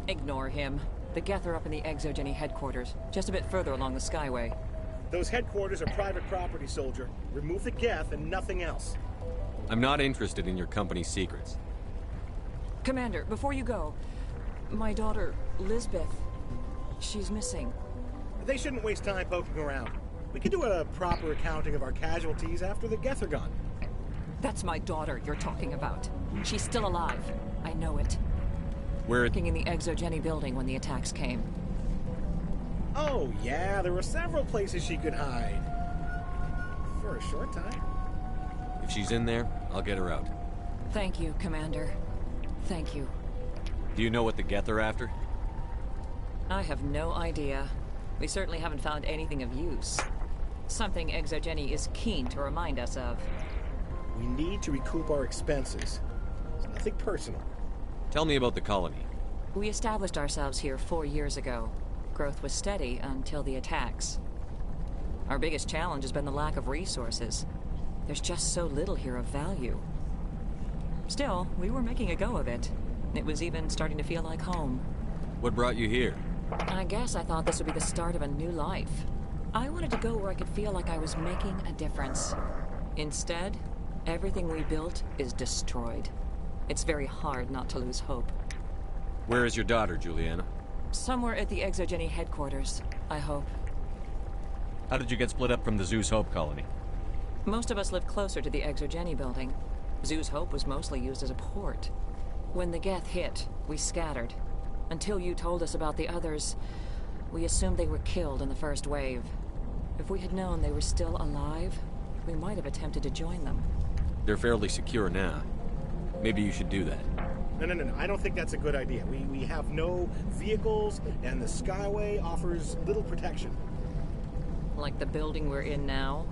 Ignore him. The Geth are up in the Exogeny headquarters, just a bit further along the Skyway. Those headquarters are private property, soldier. Remove the Geth and nothing else. I'm not interested in your company's secrets. Commander, before you go, my daughter, Lisbeth, she's missing. They shouldn't waste time poking around. We can do a proper accounting of our casualties after the Geth are gone. That's my daughter you're talking about. She's still alive. I know it. We're working in the Exogeny building when the attacks came. Oh, yeah, there were several places she could hide. For a short time. If she's in there, I'll get her out. Thank you, Commander. Thank you. Do you know what the Geth are after? I have no idea. We certainly haven't found anything of use. Something Exogeny is keen to remind us of. We need to recoup our expenses. It's nothing personal. Tell me about the colony. We established ourselves here 4 years ago. Growth was steady until the attacks. Our biggest challenge has been the lack of resources. There's just so little here of value. Still, we were making a go of it. It was even starting to feel like home. What brought you here? I guess I thought this would be the start of a new life. I wanted to go where I could feel like I was making a difference. Instead, everything we built is destroyed. It's very hard not to lose hope. Where is your daughter, Juliana? Somewhere at the Exogeny headquarters, I hope. How did you get split up from the Zeus Hope colony? Most of us lived closer to the Exogeny building. Zeus Hope was mostly used as a port. When the Geth hit, we scattered. Until you told us about the others, we assumed they were killed in the first wave. If we had known they were still alive, we might have attempted to join them. They're fairly secure now. Maybe you should do that. No. I don't think that's a good idea. We have no vehicles, and the Skyway offers little protection. Like the building we're in now?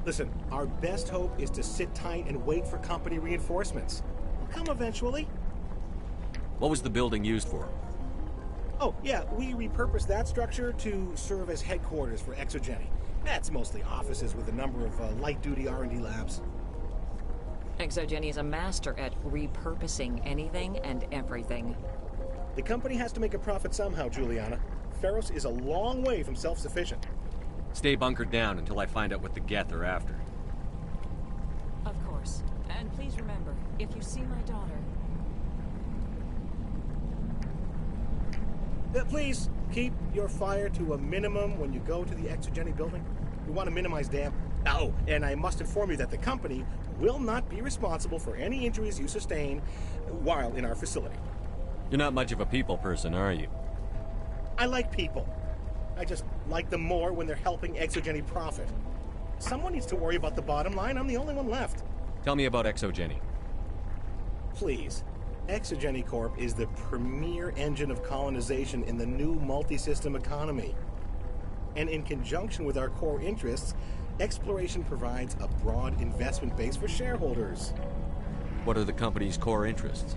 Listen, our best hope is to sit tight and wait for company reinforcements. They'll come eventually. What was the building used for? Oh, yeah, we repurposed that structure to serve as headquarters for Exogeny. That's mostly offices with a number of light-duty R&D labs. Exogeny is a master at repurposing anything and everything. The company has to make a profit somehow, Juliana. Feros is a long way from self-sufficient. Stay bunkered down until I find out what the Geth are after. Of course. And please remember, if you see my daughter... Please, keep your fire to a minimum when you go to the Exogeny building. We want to minimize damage. Oh, and I must inform you that the company will not be responsible for any injuries you sustain while in our facility. You're not much of a people person, are you? I like people. I just like them more when they're helping Exogeny profit. Someone needs to worry about the bottom line. I'm the only one left. Tell me about Exogeny. Please. Exogeny Corp is the premier engine of colonization in the new multi-system economy. And in conjunction with our core interests, exploration provides a broad investment base for shareholders. What are the company's core interests?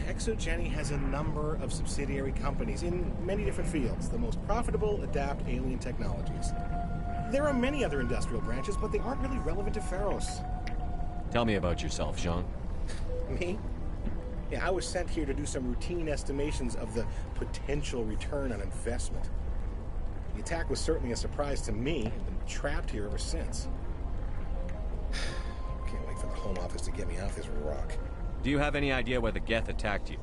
Exogeny has a number of subsidiary companies in many different fields. The most profitable adapt alien technologies. There are many other industrial branches, but they aren't really relevant to Feros. Tell me about yourself, Jean. Me? Yeah, I was sent here to do some routine estimations of the potential return on investment. The attack was certainly a surprise to me. I've been trapped here ever since. Can't wait for the Home Office to get me off this rock. Do you have any idea why the Geth attacked you?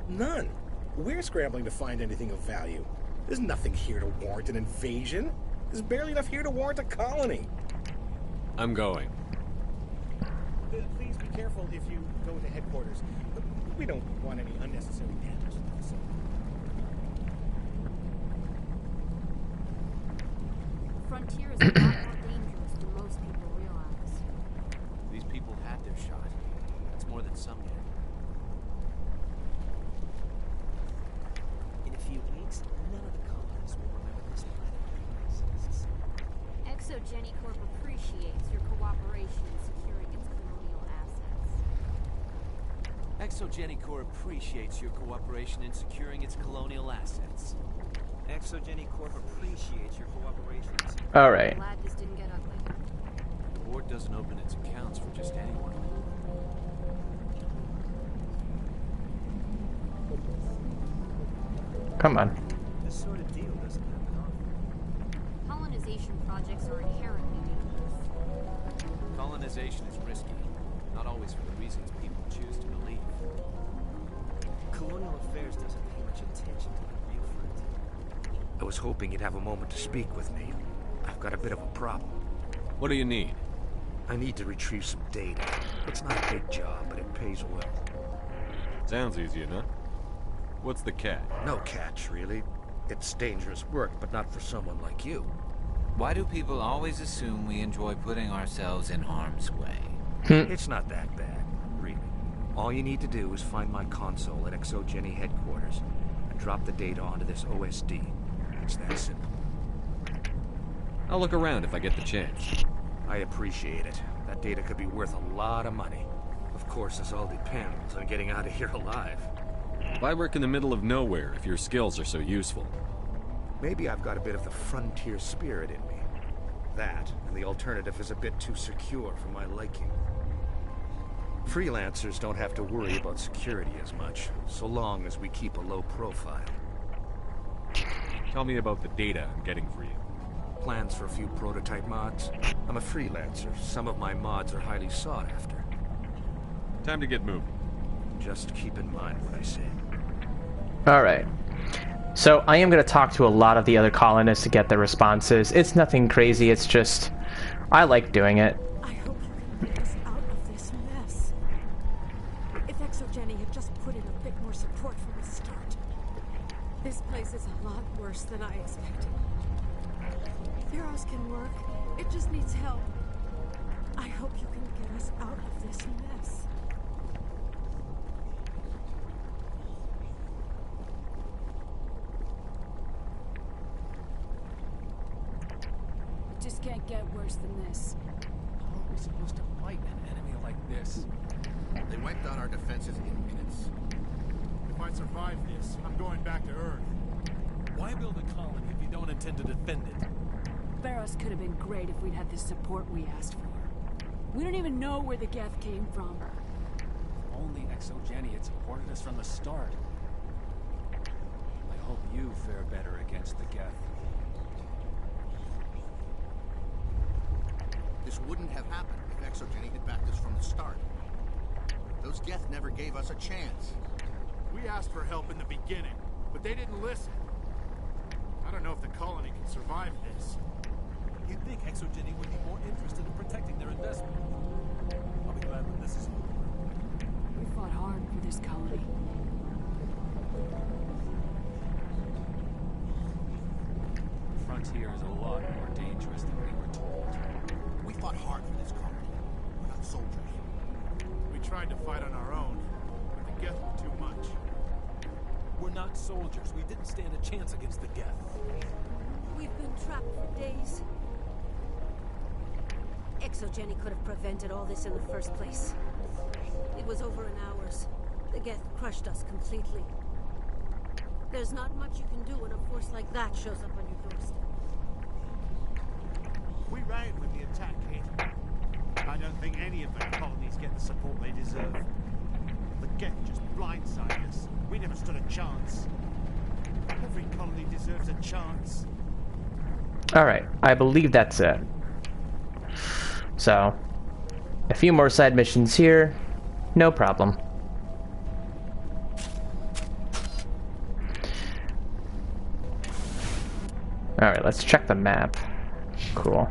None. We're scrambling to find anything of value. There's nothing here to warrant an invasion. There's barely enough here to warrant a colony. I'm going. Please be careful if you go to headquarters. We don't want any unnecessary damage to the facility. The frontier is a lot more dangerous than most people realize. These people had their shot. That's more than some get. In a few weeks, none of the colonists will remember this planet exists. Exogeny Corp appreciates your cooperation in securing its colonial assets. Exogeny Corp appreciates your cooperation in securing its colonial assets. Exogeny Corp appreciates your cooperation in securing... All right. Glad this didn't get ugly. The board doesn't open its accounts for just anyone. Come on. This sort of deal doesn't happen often. Colonization projects are inherently dangerous. Colonization is risky, not always for the reasons people choose to believe. Colonial Affairs doesn't pay much attention to the real front. I was hoping you'd have a moment to speak with me. I've got a bit of a problem. What do you need? I need to retrieve some data. It's not a big job, but it pays well. Sounds easy enough. What's the catch? No catch, really. It's dangerous work, but not for someone like you. Why do people always assume we enjoy putting ourselves in harm's way? It's not that bad, really. All you need to do is find my console at Exogeny headquarters and drop the data onto this OSD. It's that simple. I'll look around if I get the chance. I appreciate it. That data could be worth a lot of money. Of course, this all depends on getting out of here alive. Why work in the middle of nowhere if your skills are so useful? Maybe I've got a bit of the frontier spirit in me. That, and the alternative is a bit too secure for my liking. Freelancers don't have to worry about security as much, so long as we keep a low profile. Tell me about the data I'm getting for you. Plans for a few prototype mods. I'm a freelancer. Some of my mods are highly sought after. Time to get moving. Just keep in mind what I say. Alright. So I am going to talk to a lot of the other colonists to get their responses. It's nothing crazy, it's just... I like doing it. I hope you can get us out of this mess. If Exogeny had just put in a bit more support from the start. This place is a lot worse than I expected. Feros can work. It just needs help. I hope you can get us out of this mess. It just can't get worse than this. How are we supposed to fight an enemy like this? They wiped out our defenses in minutes. If I survive this, I'm going back to Earth. Why build a colony if you don't intend to defend it? Feros could have been great if we'd had the support we asked for. We don't even know where the Geth came from. If only Exogeny had supported us from the start. I hope you fare better against the Geth. This wouldn't have happened if Exogeny had backed us from the start. Those Geth never gave us a chance. We asked for help in the beginning, but they didn't listen. I don't know if the colony can survive this. You'd think Exogeny would be more interested in protecting their investment. I'll be glad when this is over. We fought hard for this colony. The frontier is a lot more dangerous than we were told. We fought hard for this colony. We're not soldiers. We tried to fight on our own, but the Geth were too much. We're not soldiers. We didn't stand a chance against the Geth. We've been trapped for days. Exogeny could have prevented all this in the first place. It was over in hours. The Geth crushed us completely. There's not much you can do when a force like that shows up on your doorstep. We ran when the attack hit. I don't think any of the colonies get the support they deserve. The Geth just blindsided us. We never stood a chance. Every colony deserves a chance. Alright, I believe that's it. So, a few more side missions here, no problem. Alright, let's check the map. Cool.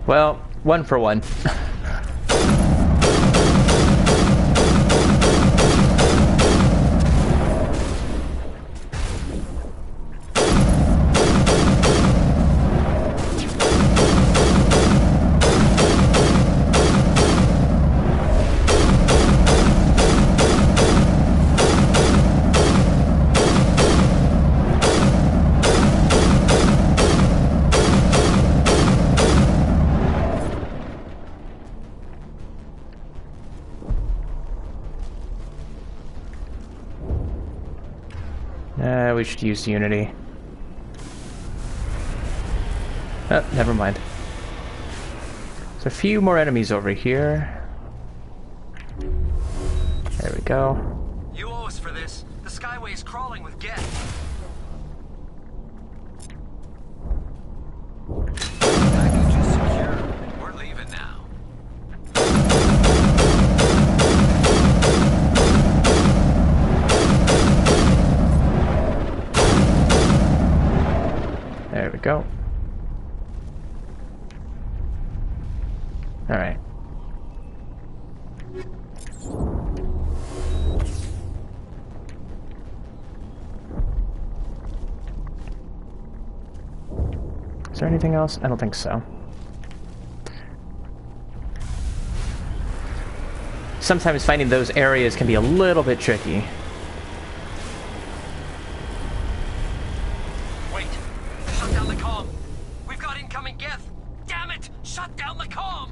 Well, 1 for 1. We should use Unity. Oh, never mind. There's a few more enemies over here. There we go. You owe us for this. The Skyway is crawling with Geth. Package is secure. We're leaving now. There we go. All right. Is there anything else? I don't think so. Sometimes finding those areas can be a little bit tricky. Wait! Shut down the comm! We've got incoming Geth! Damn it! Shut down the comm!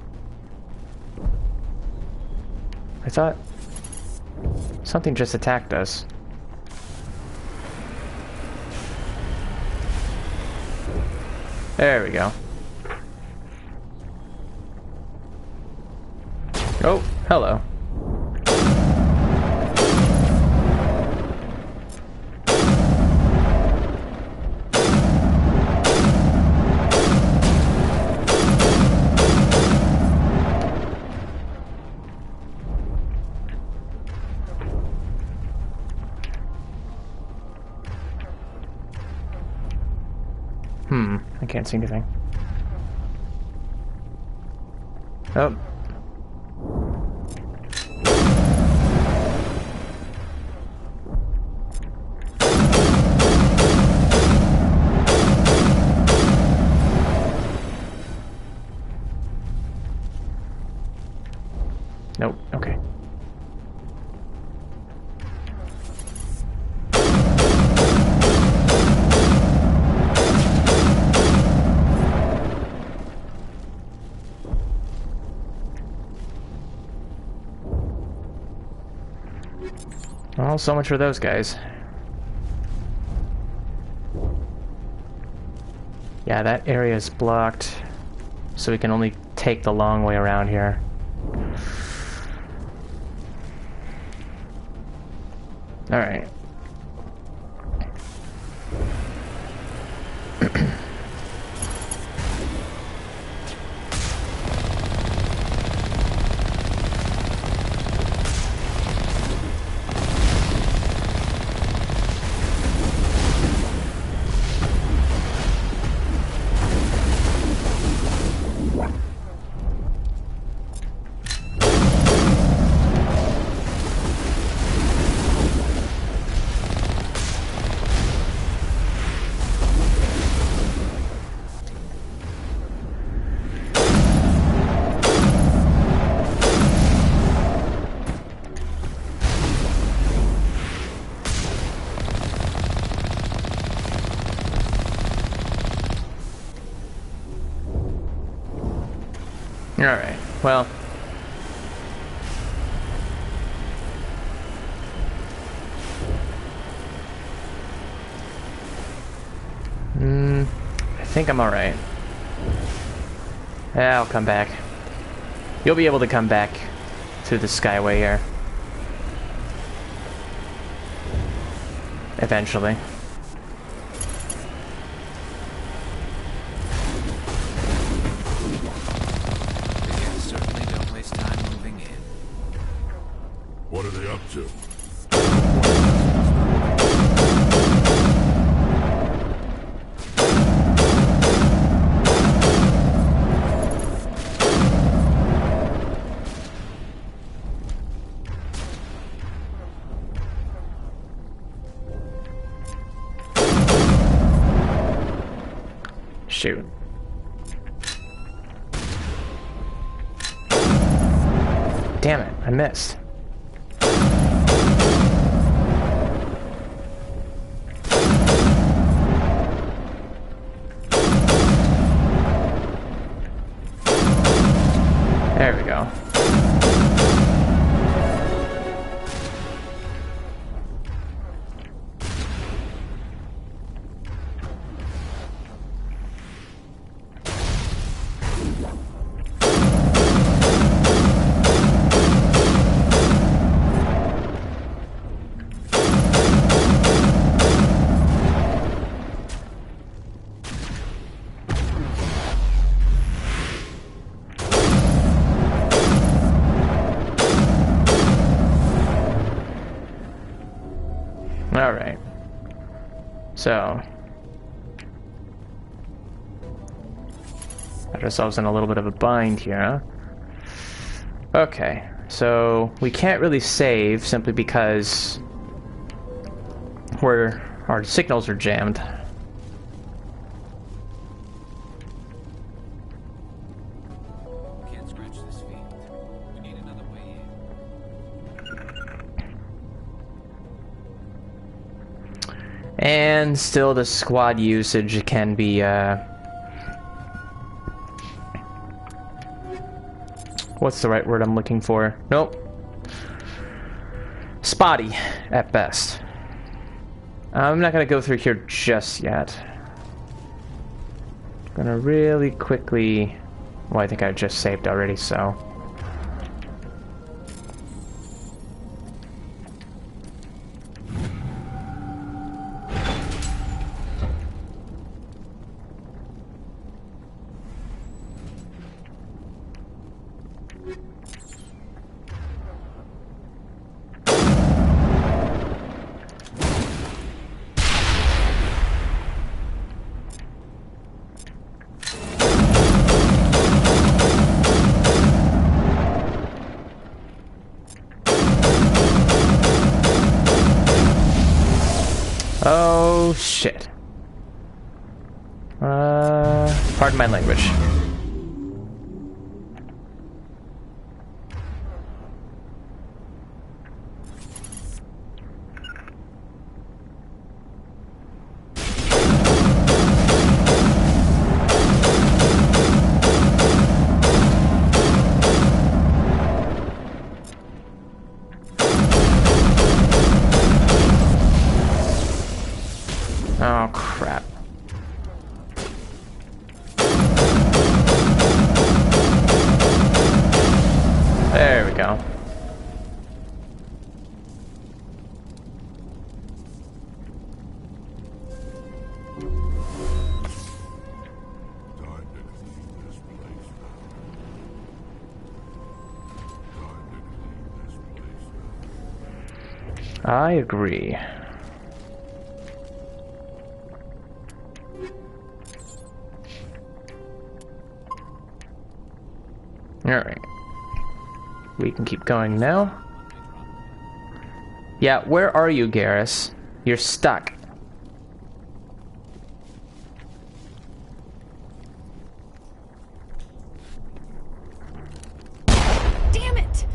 I thought something just attacked us. There we go. Oh, hello. I can't see anything. Oh. Nope. Okay. Well, so much for those guys. Yeah, that area is blocked, so we can only take the long way around here. Alright. Alright, well. I think I'm alright. Yeah, I'll come back. You'll be able to come back through the Skyway here. Eventually. What are they up to? Shoot. Damn it, I missed. There we go. Alright. So. Got ourselves in a little bit of a bind here, huh? Okay. So, we can't really save simply because our signals are jammed. Can't scratch this feed. We need another way in. And still the squad usage can be, what's the right word I'm looking for? Nope. Spotty, at best. I'm not gonna go through here just yet. I'm gonna really quickly... Well, I think I just saved already, so... Oh, shit. Pardon my language. go. I agree. Alright. We can keep going now. Yeah, where are you, Garrus? You're stuck. Damn it!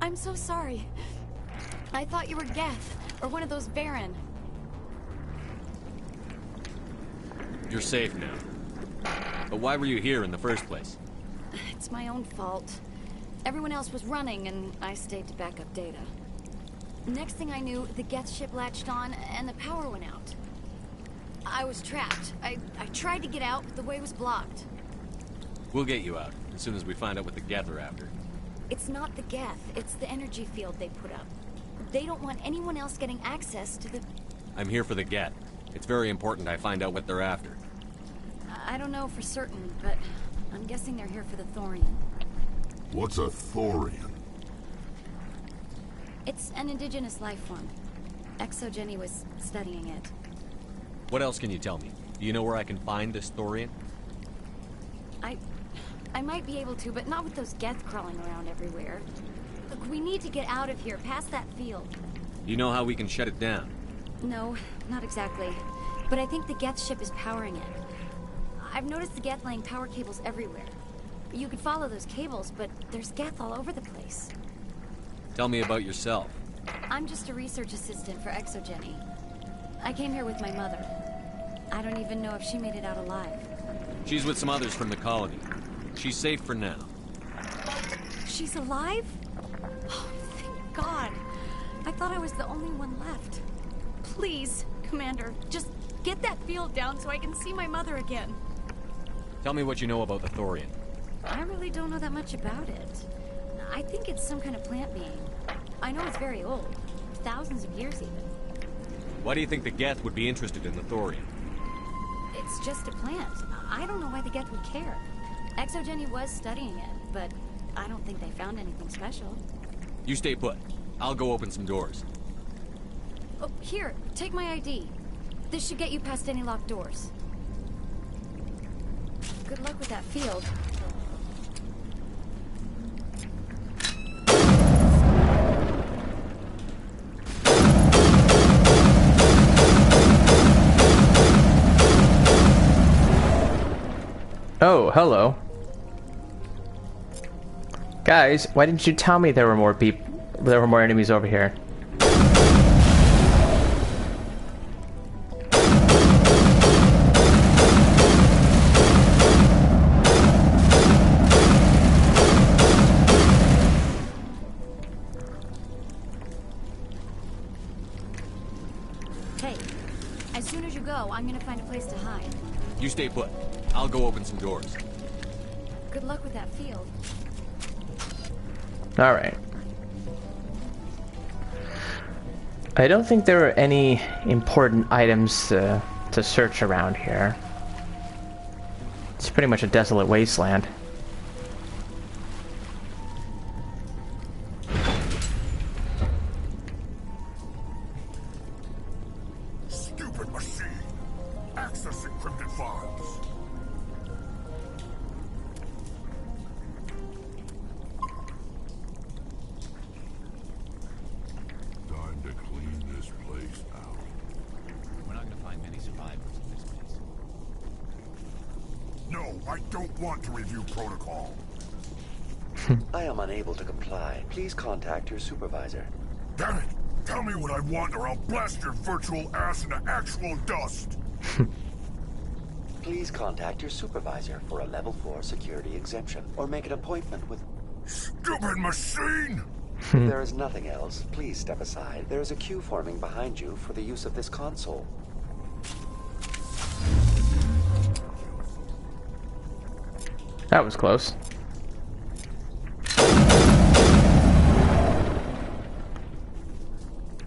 I'm so sorry. I thought you were Geth, or one of those Baron. You're safe now. But why were you here in the first place? It's my own fault. Everyone else was running, and I stayed to back up data. Next thing I knew, the Geth ship latched on, and the power went out. I was trapped. I tried to get out, but the way was blocked. We'll get you out, as soon as we find out what the Geth are after. It's not the Geth, it's the energy field they put up. They don't want anyone else getting access to the... I'm here for the Geth. It's very important I find out what they're after. I don't know for certain, but I'm guessing they're here for the thorium. What's a thorium? It's an indigenous life form. Exogeny was studying it. What else can you tell me? Do you know where I can find this thorium? I might be able to, but not with those Geth crawling around everywhere. Look, we need to get out of here, past that field. You know how we can shut it down? No, not exactly. But I think the Geth ship is powering it. I've noticed the Geth laying power cables everywhere. You could follow those cables, but there's Geth all over the place. Tell me about yourself. I'm just a research assistant for Exogeny. I came here with my mother. I don't even know if she made it out alive. She's with some others from the colony. She's safe for now. She's alive? Oh, thank God. I thought I was the only one left. Please, Commander, just get that field down so I can see my mother again. Tell me what you know about the thorium. I really don't know that much about it. I think it's some kind of plant being. I know it's very old. Thousands of years even. Why do you think the Geth would be interested in the thorium? It's just a plant. I don't know why the Geth would care. Exogeny was studying it, but I don't think they found anything special. You stay put. I'll go open some doors. Oh, here, take my ID. This should get you past any locked doors. Good luck with that field. Oh, hello. Guys, why didn't you tell me there were more enemies over here? Hey, as soon as you go, I'm gonna find a place to hide. You stay put. I'll go open some doors. Good luck with that field. Alright. I don't think there are any important items to search around here. It's pretty much a desolate wasteland. Stupid machine! Access encrypted files! Time to clean this place out. We're not going to find many survivors in this place. No, I don't want to review protocol. I am unable to comply. Please contact your supervisor. Damn it! Tell me what I want or I'll blast your virtual ass into actual dust! Please contact your supervisor for a level 4 security exemption, or make an appointment with... Stupid machine! If there is nothing else, please step aside. There is a queue forming behind you for the use of this console. That was close.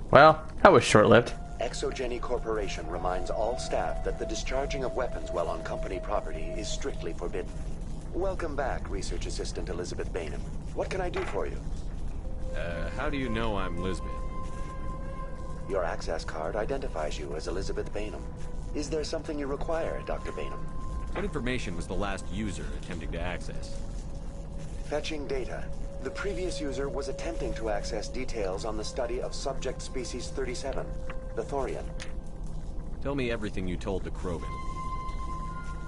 Well, that was short-lived. Exogeny Corporation reminds all staff that the discharging of weapons while on company property is strictly forbidden. Welcome back, Research Assistant Elizabeth Bainham. What can I do for you? How do you know I'm Lisbeth? Your access card identifies you as Elizabeth Bainham. Is there something you require, Dr. Bainham? What information was the last user attempting to access? Fetching data. The previous user was attempting to access details on the study of subject species 37, the Thorian. Tell me everything you told the Krogan.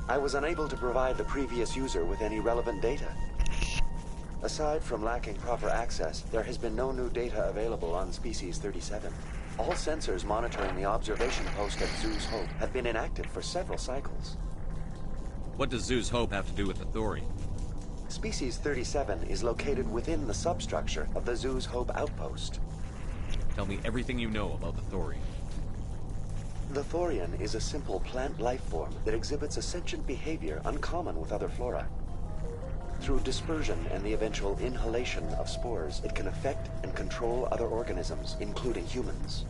I was unable to provide the previous user with any relevant data. Aside from lacking proper access, there has been no new data available on species 37. All sensors monitoring the observation post at Zoo's Hope have been inactive for several cycles. What does Zoo's Hope have to do with the Thorian? Species 37 is located within the substructure of the Zoo's Hope outpost. Tell me everything you know about the Thorian. The Thorian is a simple plant life form that exhibits a sentient behavior uncommon with other flora. Through dispersion and the eventual inhalation of spores, it can affect and control other organisms, including humans.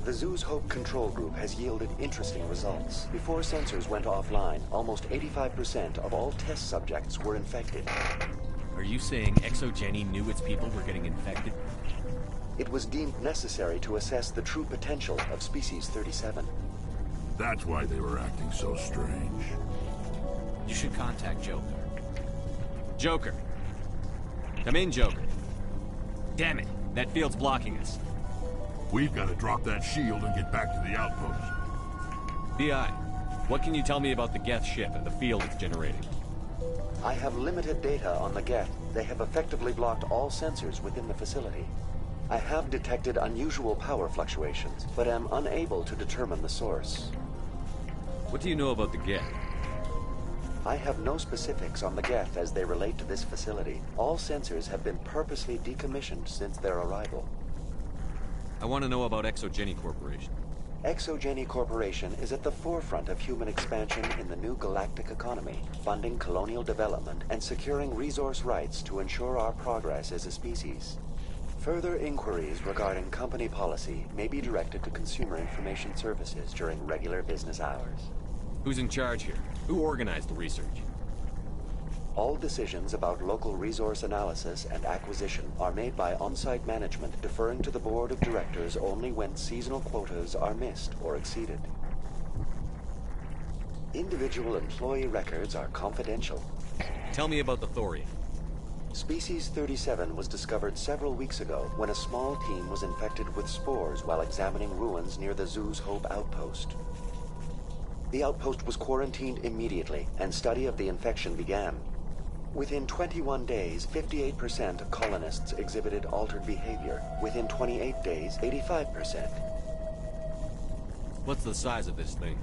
The Zoo's Hope control group has yielded interesting results. Before sensors went offline, almost 85% of all test subjects were infected. Are you saying Exogeny knew its people were getting infected? It was deemed necessary to assess the true potential of species 37. That's why they were acting so strange. You should contact Joker. Joker! Come in, Joker. Damn it, that field's blocking us. We've got to drop that shield and get back to the outpost. B.I., what can you tell me about the Geth ship and the field it's generating? I have limited data on the Geth. They have effectively blocked all sensors within the facility. I have detected unusual power fluctuations, but am unable to determine the source. What do you know about the Geth? I have no specifics on the Geth as they relate to this facility. All sensors have been purposely decommissioned since their arrival. I want to know about Exogeny Corporation. Exogeny Corporation is at the forefront of human expansion in the new galactic economy, funding colonial development and securing resource rights to ensure our progress as a species. Further inquiries regarding company policy may be directed to Consumer Information Services during regular business hours. Who's in charge here? Who organized the research? All decisions about local resource analysis and acquisition are made by on-site management, deferring to the board of directors only when seasonal quotas are missed or exceeded. Individual employee records are confidential. Tell me about the Thorian. Species 37 was discovered several weeks ago when a small team was infected with spores while examining ruins near the Zoo's Hope outpost. The outpost was quarantined immediately, and study of the infection began. Within 21 days, 58% of colonists exhibited altered behavior. Within 28 days, 85%. What's the size of this thing?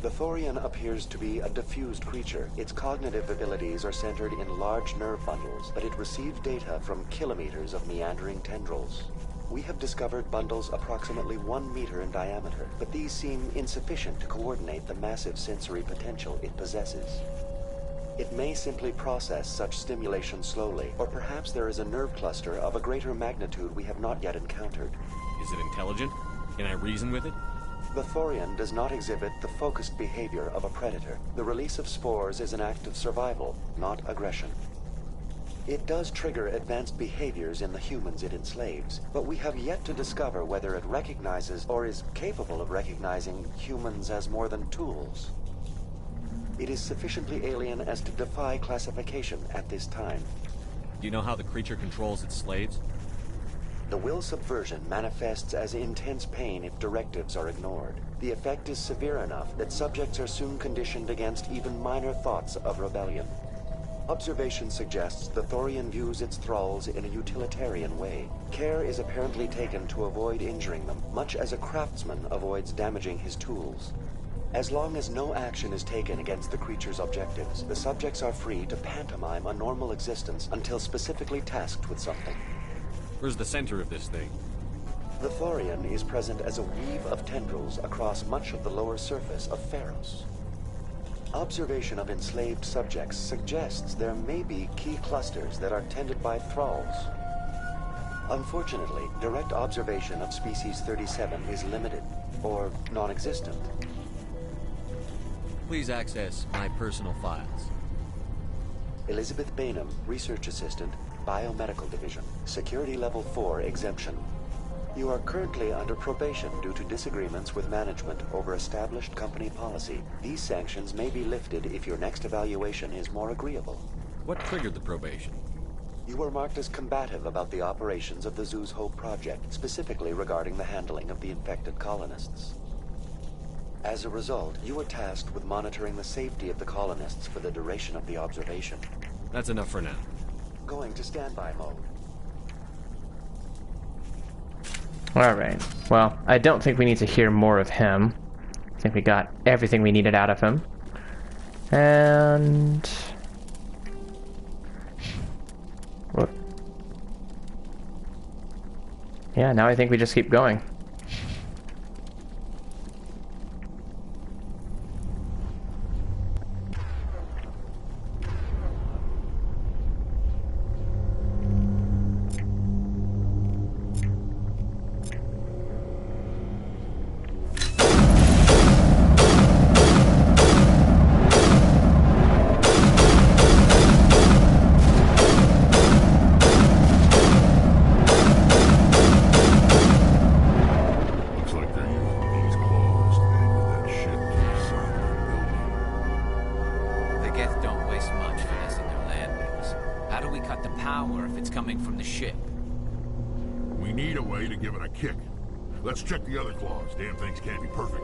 The Thorian appears to be a diffused creature. Its cognitive abilities are centered in large nerve bundles, but it receives data from kilometers of meandering tendrils. We have discovered bundles approximately 1 meter in diameter, but these seem insufficient to coordinate the massive sensory potential it possesses. It may simply process such stimulation slowly, or perhaps there is a nerve cluster of a greater magnitude we have not yet encountered. Is it intelligent? Can I reason with it? The Thorian does not exhibit the focused behavior of a predator. The release of spores is an act of survival, not aggression. It does trigger advanced behaviors in the humans it enslaves, but we have yet to discover whether it recognizes or is capable of recognizing humans as more than tools. It is sufficiently alien as to defy classification at this time. Do you know how the creature controls its slaves? The will subversion manifests as intense pain if directives are ignored. The effect is severe enough that subjects are soon conditioned against even minor thoughts of rebellion. Observation suggests the Thorian views its thralls in a utilitarian way. Care is apparently taken to avoid injuring them, much as a craftsman avoids damaging his tools. As long as no action is taken against the creature's objectives, the subjects are free to pantomime a normal existence until specifically tasked with something. Where's the center of this thing? The Thorian is present as a weave of tendrils across much of the lower surface of Feros. Observation of enslaved subjects suggests there may be key clusters that are tended by thralls. Unfortunately, direct observation of species 37 is limited, or non-existent. Please access my personal files. Elizabeth Bainham, Research Assistant, Biomedical Division, Security Level 4 exemption. You are currently under probation due to disagreements with management over established company policy. These sanctions may be lifted if your next evaluation is more agreeable. What triggered the probation? You were marked as combative about the operations of the Zoo's Hope project, specifically regarding the handling of the infected colonists. As a result, you were tasked with monitoring the safety of the colonists for the duration of the observation. That's enough for now. Going to standby mode. Alright, well, I don't think we need to hear more of him. I think we got everything we needed out of him. And... Whoop. Yeah, now I think we just keep going. Let's check the other claws. Damn things can't be perfect.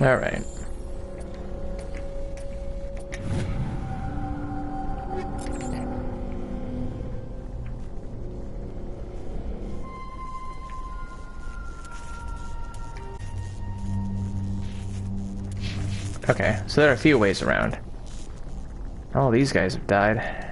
All right. Okay, so there are a few ways around. All these guys have died.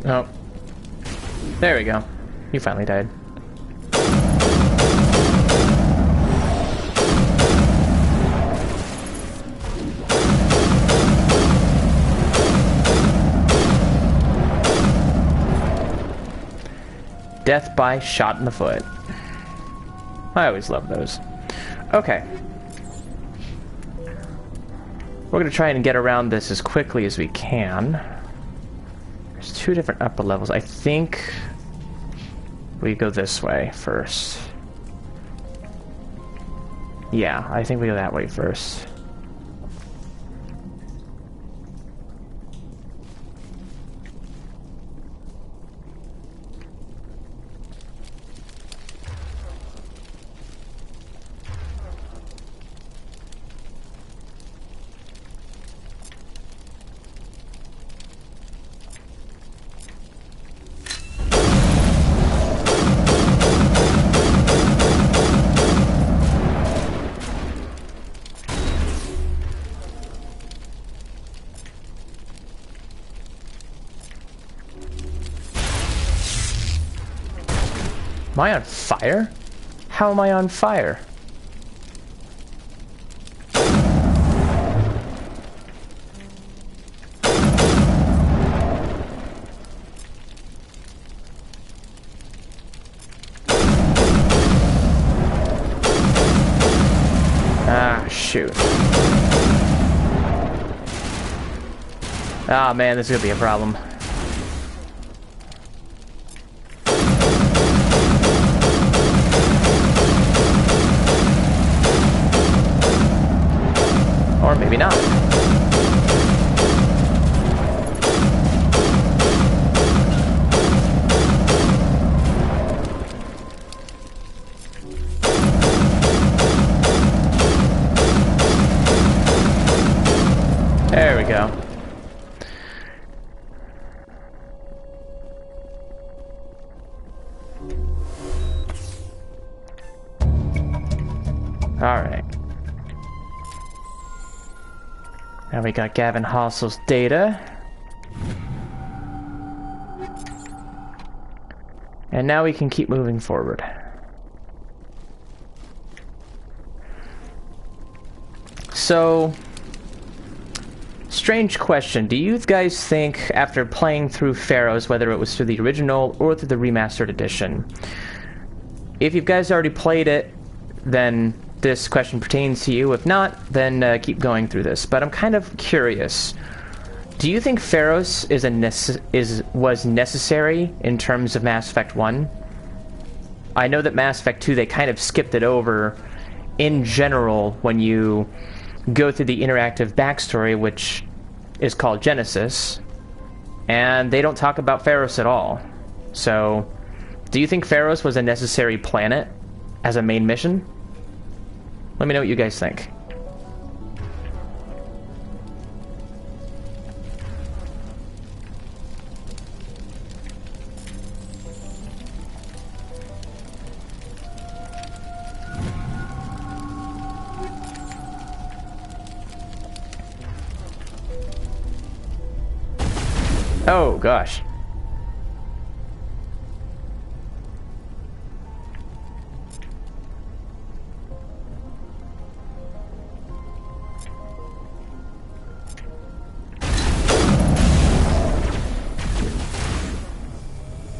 Oh. There we go. You finally died. Death by shot in the foot. I always love those. Okay. We're gonna try and get around this as quickly as we can. There's two different upper levels. I think we go this way first. Yeah, I think we go that way first. Am I on fire? How am I on fire? Ah, shoot. Ah, man, this is gonna be a problem. maybe not. There we go. Alright. Now we got Gavin Hossel's data. And now we can keep moving forward. So, strange question. Do you guys think, after playing through Feros, whether it was through the original or through the remastered edition, if you guys already played it, then this question pertains to you. If not, then keep going through this. But I'm kind of curious. Do you think Feros was necessary in terms of Mass Effect 1? I know that Mass Effect 2, they kind of skipped it over in general when you go through the interactive backstory, which is called Genesis, and they don't talk about Feros at all. So, do you think Feros was a necessary planet as a main mission? Let me know what you guys think. Oh, gosh.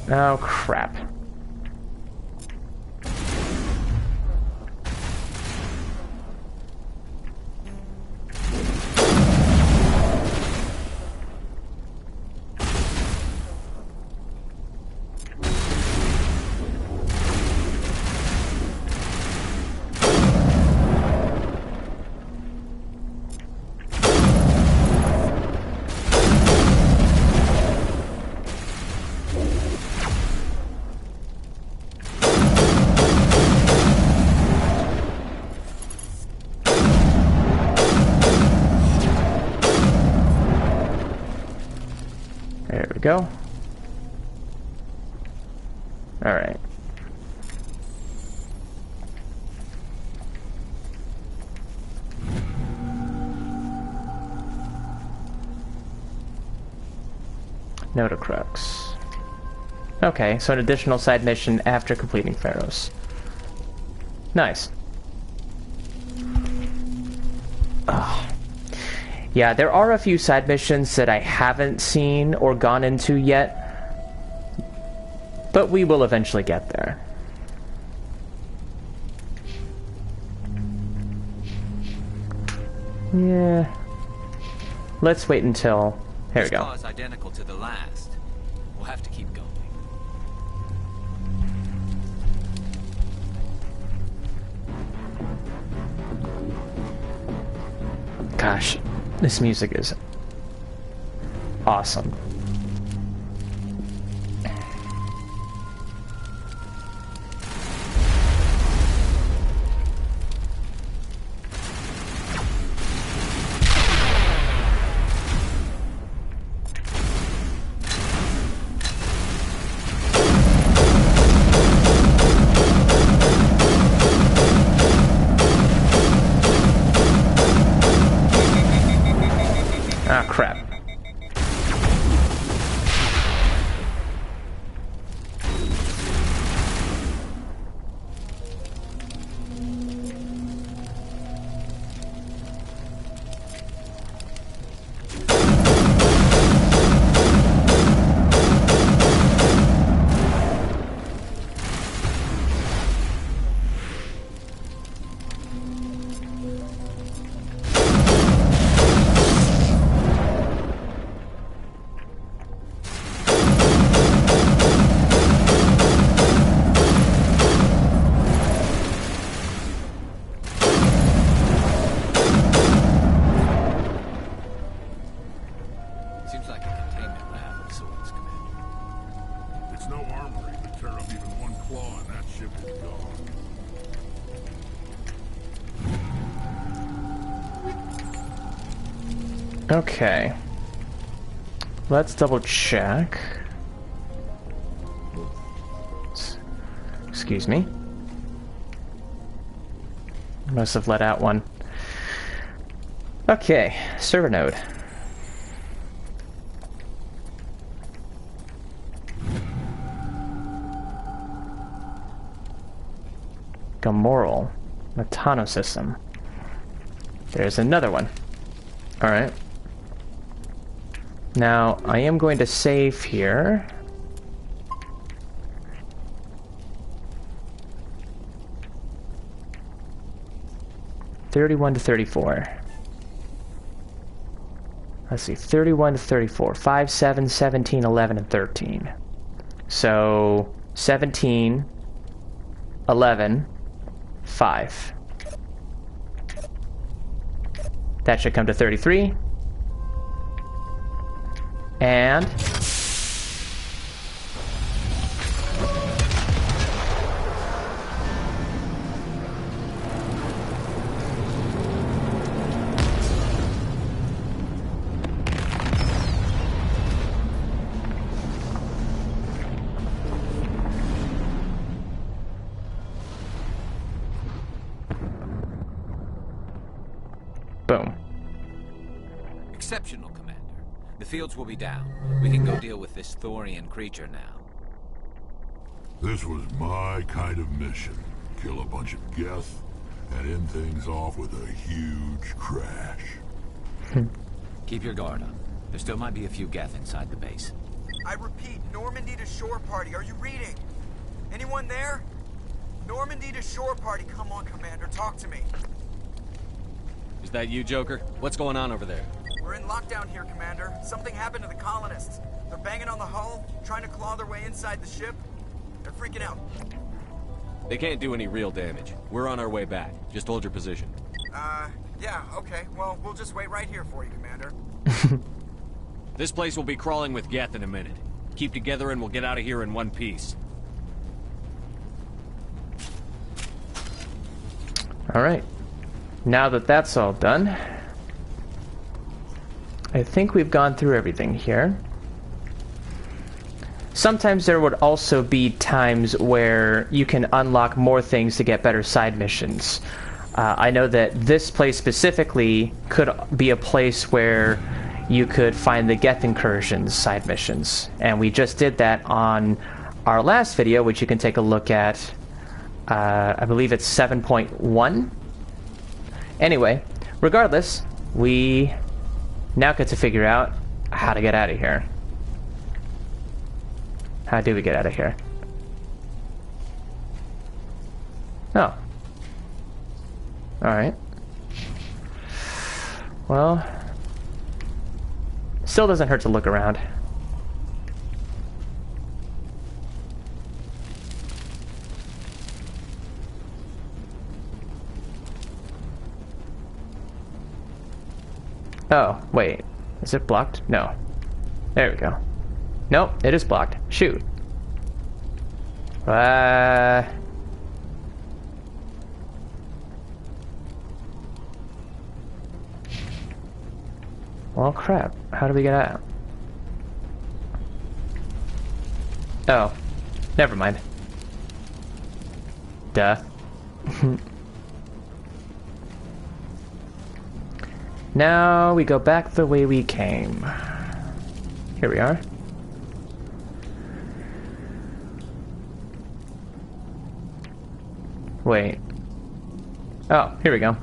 Oh, crap. There we go. All right. Notocrux. Okay, so an additional side mission after completing Feros. Nice. Oh. Yeah, there are a few side missions that I haven't seen or gone into yet, but we will eventually get there. Yeah. Let's wait until... Here we go. This car is identical to the last. We'll have to keep going. Gosh, this music is awesome. Ah, crap. Okay. Let's double check. Excuse me. Must have let out one. Okay, server node. Moral Matano system. There's another one. Alright. Now, I am going to save here. (31 to 34). Let's see, 31 to 34. 5, 7, 17, 11, and 13. So, 17, 11, 5. That should come to 33. And boom. Exceptional, Commander. The fields will be down. We can go deal with this Thorian creature now. This was my kind of mission. Kill a bunch of Geth and end things off with a huge crash. Keep your guard up. There still might be a few Geth inside the base. I repeat, Normandy to shore party. Are you reading? Anyone there? Normandy to shore party. Come on, Commander. Talk to me. Is that you, Joker? What's going on over there? We're in lockdown here, Commander. Something happened to the colonists. They're banging on the hull, trying to claw their way inside the ship. They're freaking out. They can't do any real damage. We're on our way back. Just hold your position. Yeah, okay. Well, we'll just wait right here for you, Commander. This place will be crawling with Geth in a minute. Keep together and we'll get out of here in one piece. Alright. Now that that's all done, I think we've gone through everything here. Sometimes there would also be times where you can unlock more things to get better side missions. I know that this place specifically could be a place where you could find the Geth Incursions side missions. And we just did that on our last video, which you can take a look at. I believe it's 7.1. Anyway, regardless, we now get to figure out how to get out of here. How do we get out of here? Oh. Alright. Well, still doesn't hurt to look around. Oh, wait. Is it blocked? No. There we go. Nope, it is blocked. Shoot. Well, crap. How do we get out? Oh. Never mind. Duh. Now we go back the way we came. Here we are. Wait. Oh, here we go.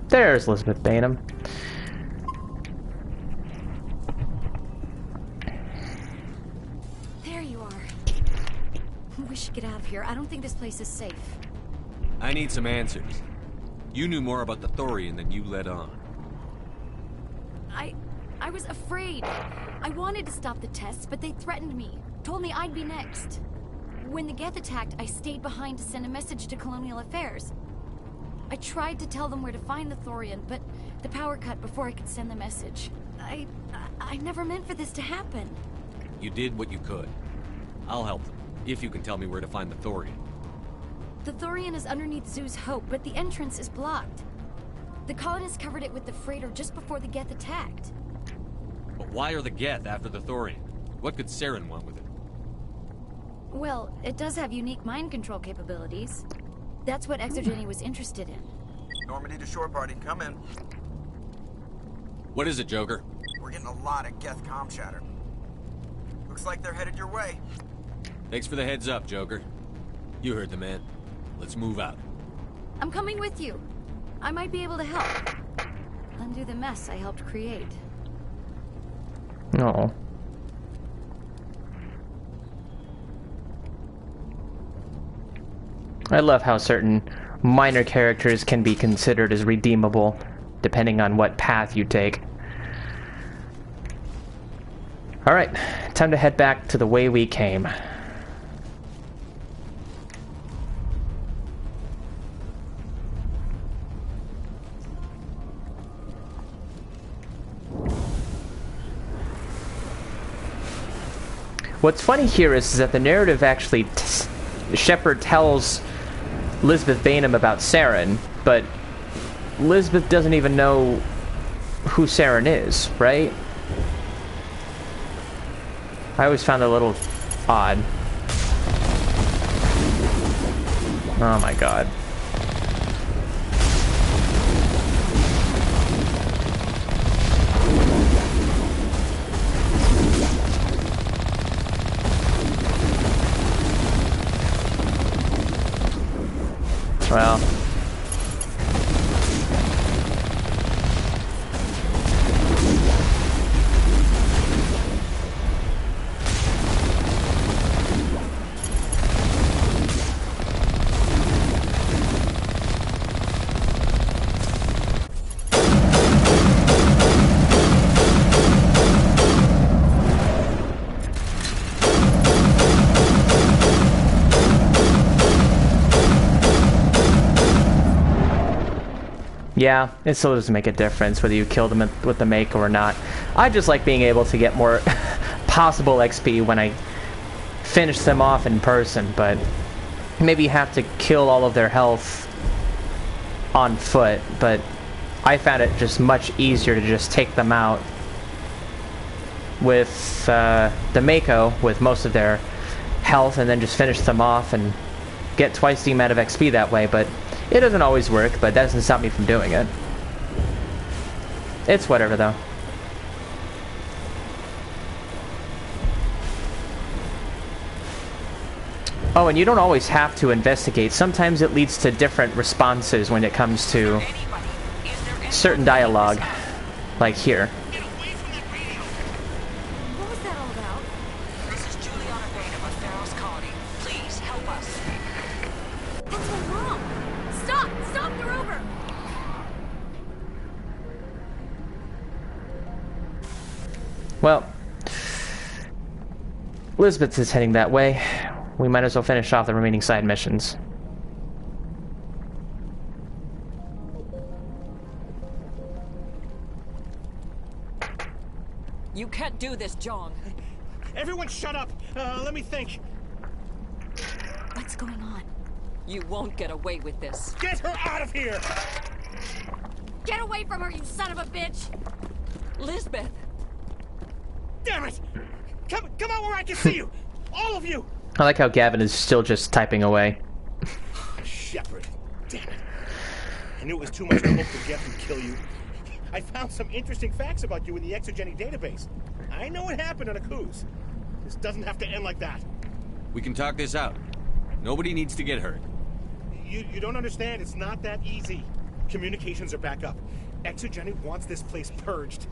There's Elizabeth Bainham. There you are. We should get out of here. I don't think this place is safe. I need some answers. You knew more about the Thorian than you let on. I was afraid. I wanted to stop the tests, but they threatened me. Told me I'd be next. When the Geth attacked, I stayed behind to send a message to Colonial Affairs. I tried to tell them where to find the Thorian, but the power cut before I could send the message. I never meant for this to happen. You did what you could. I'll help them, if you can tell me where to find the Thorian. The Thorian is underneath Zoo's Hope, but the entrance is blocked. The colonists covered it with the freighter just before the Geth attacked. But why are the Geth after the Thorian? What could Saren want with it? Well, it does have unique mind control capabilities. That's what Exogeny was interested in. Normandy to shore party, come in. What is it, Joker? We're getting a lot of Geth comm chatter. Looks like they're headed your way. Thanks for the heads up, Joker. You heard the man. Let's move out. I'm coming with you. I might be able to help. Undo the mess I helped create. No. I love how certain minor characters can be considered as redeemable, depending on what path you take. Alright, time to head back to the way we came. What's funny here is that the narrative actually... Shepard tells Lisbeth Bainham about Saren, but Lisbeth doesn't even know who Saren is, right? I always found it a little odd. Oh my god. Well. Yeah, it still doesn't make a difference whether you kill them with the make or not. I just like being able to get more possible XP when I finish them off in person, but maybe you have to kill all of their health on foot, but I found it just much easier to just take them out with the Mako, with most of their health, and then just finish them off and get twice the amount of XP that way, but it doesn't always work, but that doesn't stop me from doing it. It's whatever, though. Oh, and you don't always have to investigate. Sometimes it leads to different responses when it comes to certain dialogue, like here. What was that all about? This is Juliana Bainham of Feros Colony. Please help us. That's what's wrong. Stop! Stop the rover! Well, Lisbeth is heading that way. We might as well finish off the remaining side missions. You can't do this, John. Everyone shut up! Let me think. What's going on? You won't get away with this. Get her out of here! Get away from her, you son of a bitch! Lisbeth! Damn it! Come out where I can see you! All of you! I like how Gavin is still just typing away. Shepard, damn it. I knew it was too much to hope to get and kill you. I found some interesting facts about you in the Exogeny database. I know what happened on Akuz. This doesn't have to end like that. We can talk this out. Nobody needs to get hurt. You don't understand. It's not that easy. Communications are back up. Exogeny wants this place purged.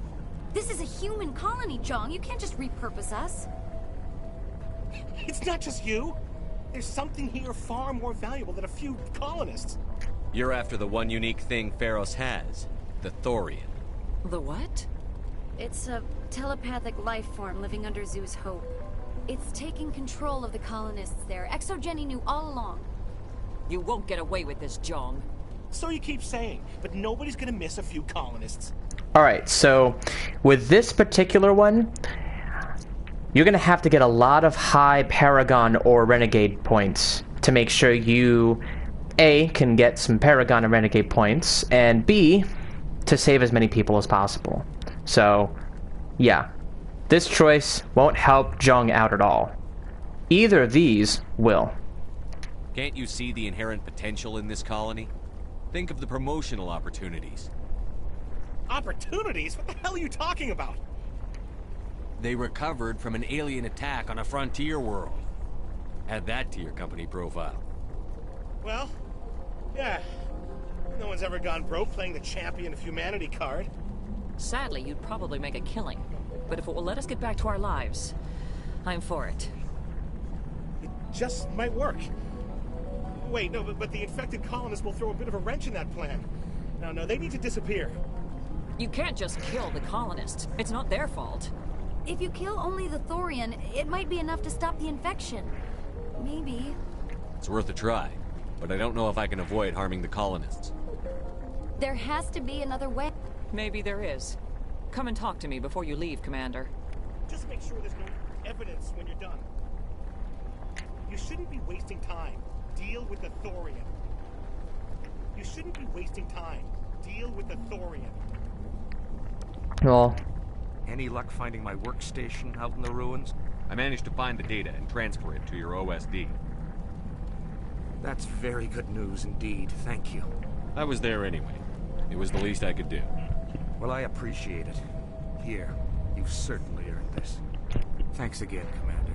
This is a human colony, Jong. You can't just repurpose us. It's not just you. There's something here far more valuable than a few colonists. You're after the one unique thing Feros has. The Thorian. The what? It's a telepathic life form living under Zeus' Hope. It's taking control of the colonists there. Exogeny knew all along. You won't get away with this, John. So you keep saying, but nobody's gonna miss a few colonists. Alright, so with this particular one, you're going to have to get a lot of high Paragon or Renegade points to make sure you, A, can get some Paragon and Renegade points, and B, to save as many people as possible. So, yeah. This choice won't help Jung out at all. Either of these will. Can't you see the inherent potential in this colony? Think of the promotional opportunities. Opportunities? What the hell are you talking about? They recovered from an alien attack on a frontier world. Add that to your company profile. Well, yeah. No one's ever gone broke playing the champion of humanity card. Sadly, you'd probably make a killing. But if it will let us get back to our lives, I'm for it. It just might work. Wait, no, but the infected colonists will throw a bit of a wrench in that plan. No, they need to disappear. You can't just kill the colonists. It's not their fault. If you kill only the Thorian, it might be enough to stop the infection. Maybe. It's worth a try, but I don't know if I can avoid harming the colonists. There has to be another way. Maybe there is. Come and talk to me before you leave, Commander. Just make sure there's no evidence when you're done. You shouldn't be wasting time. Deal with the Thorian. You shouldn't be wasting time. Deal with the Thorian. Well... Any luck finding my workstation out in the ruins? I managed to find the data and transfer it to your OSD. That's very good news indeed, thank you. I was there anyway. It was the least I could do. Well, I appreciate it. Here, you've certainly earned this. Thanks again, Commander.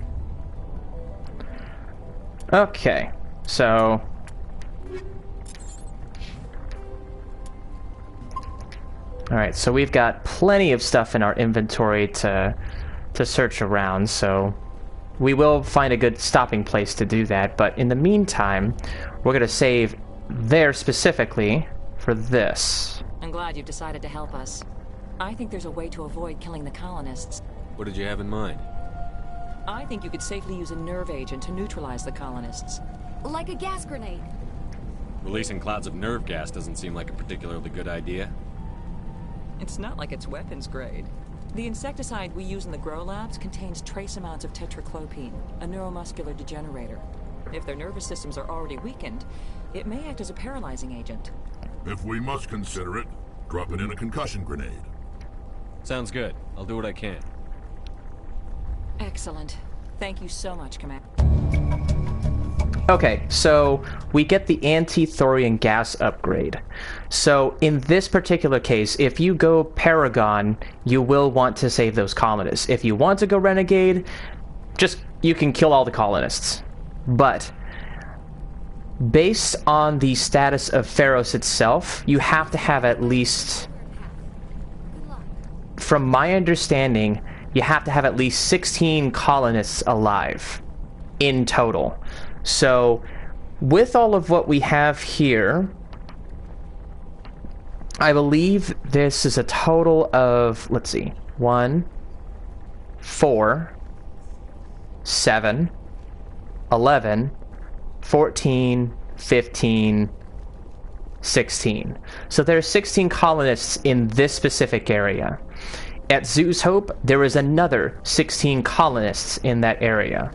Okay, so... Alright, so we've got plenty of stuff in our inventory to search around, so we will find a good stopping place to do that, but in the meantime, we're going to save there specifically for this. I'm glad you've decided to help us. I think there's a way to avoid killing the colonists. What did you have in mind? I think you could safely use a nerve agent to neutralize the colonists. Like a gas grenade. Releasing clouds of nerve gas doesn't seem like a particularly good idea. It's not like it's weapons grade. The insecticide we use in the grow labs contains trace amounts of tetraclopine, a neuromuscular degenerator. If their nervous systems are already weakened, it may act as a paralyzing agent. If we must consider it, drop it in a concussion grenade. Sounds good. I'll do what I can. Excellent. Thank you so much, Commander. Okay, so we get the anti-thorium gas upgrade. So in this particular case, if you go Paragon, you will want to save those colonists. If you want to go Renegade, you can kill all the colonists. But based on the status of Feros itself, you have to have at least, from my understanding, you have to have at least 16 colonists alive in total. So, with all of what we have here, I believe this is a total of, let's see, 1, 4, 7, 11, 14, 15, 16. So there are 16 colonists in this specific area. At Zeus Hope, there is another 16 colonists in that area.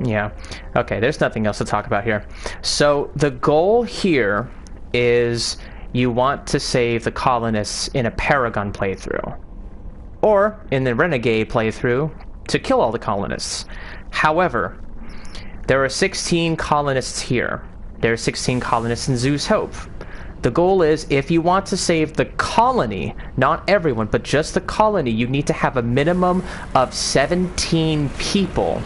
Yeah. Okay, there's nothing else to talk about here. So the goal here is you want to save the colonists in a Paragon playthrough. Or in the Renegade playthrough to kill all the colonists. However, there are 16 colonists here. There are 16 colonists in Zeus Hope. The goal is, if you want to save the colony, not everyone, but just the colony, you need to have a minimum of 17 people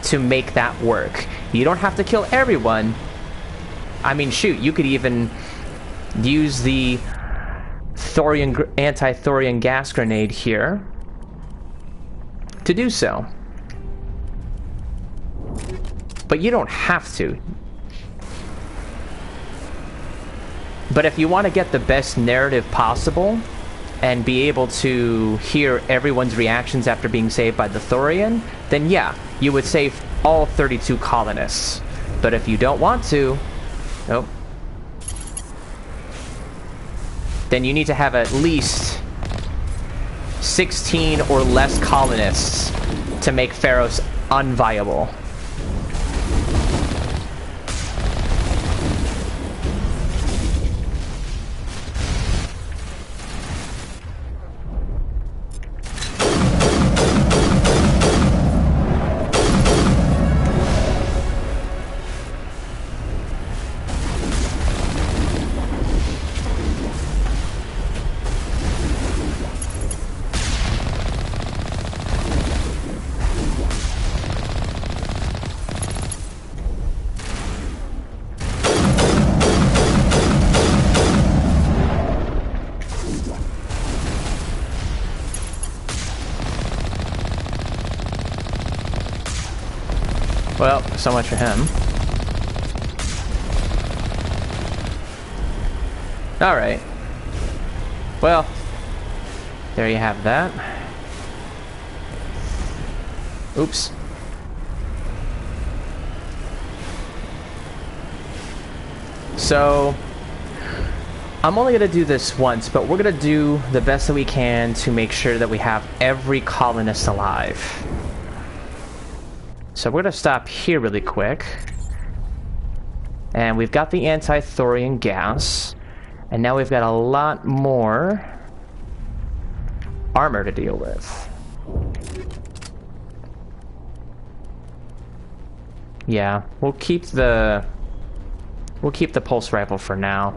to make that work. You don't have to kill everyone. I mean, shoot, you could even use the anti-thorium gas grenade here to do so. But you don't have to. But if you want to get the best narrative possible, and be able to hear everyone's reactions after being saved by the Thorian, then yeah, you would save all 32 colonists. But if you don't want to, nope, then you need to have at least 16 or less colonists to make Feros unviable. Well, so much for him. Alright. Well, there you have that. Oops. So, I'm only going to do this once, but we're going to do the best that we can to make sure that we have every colonist alive. So we're going to stop here really quick. And we've got the anti-thorium gas. And now we've got a lot more armor to deal with. Yeah, we'll keep the pulse rifle for now.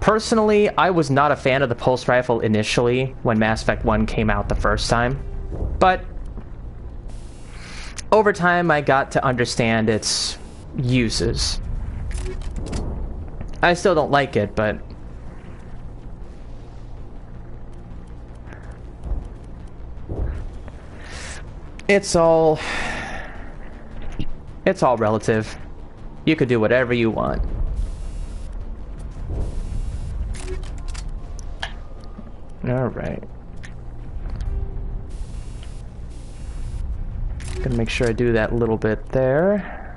Personally, I was not a fan of the pulse rifle initially when Mass Effect 1 came out the first time. But over time, I got to understand its uses. I still don't like it, but it's all relative. You could do whatever you want. All right. Gonna make sure I do that little bit there.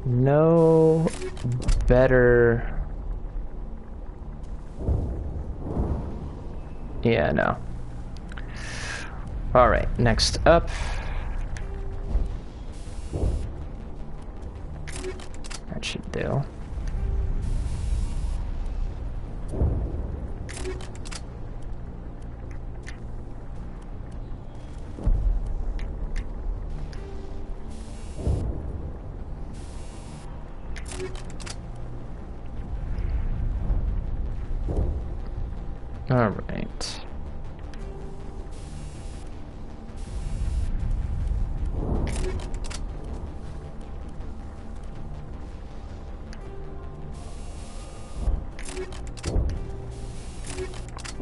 No better. Yeah, no. All right, next up. That should do. All right.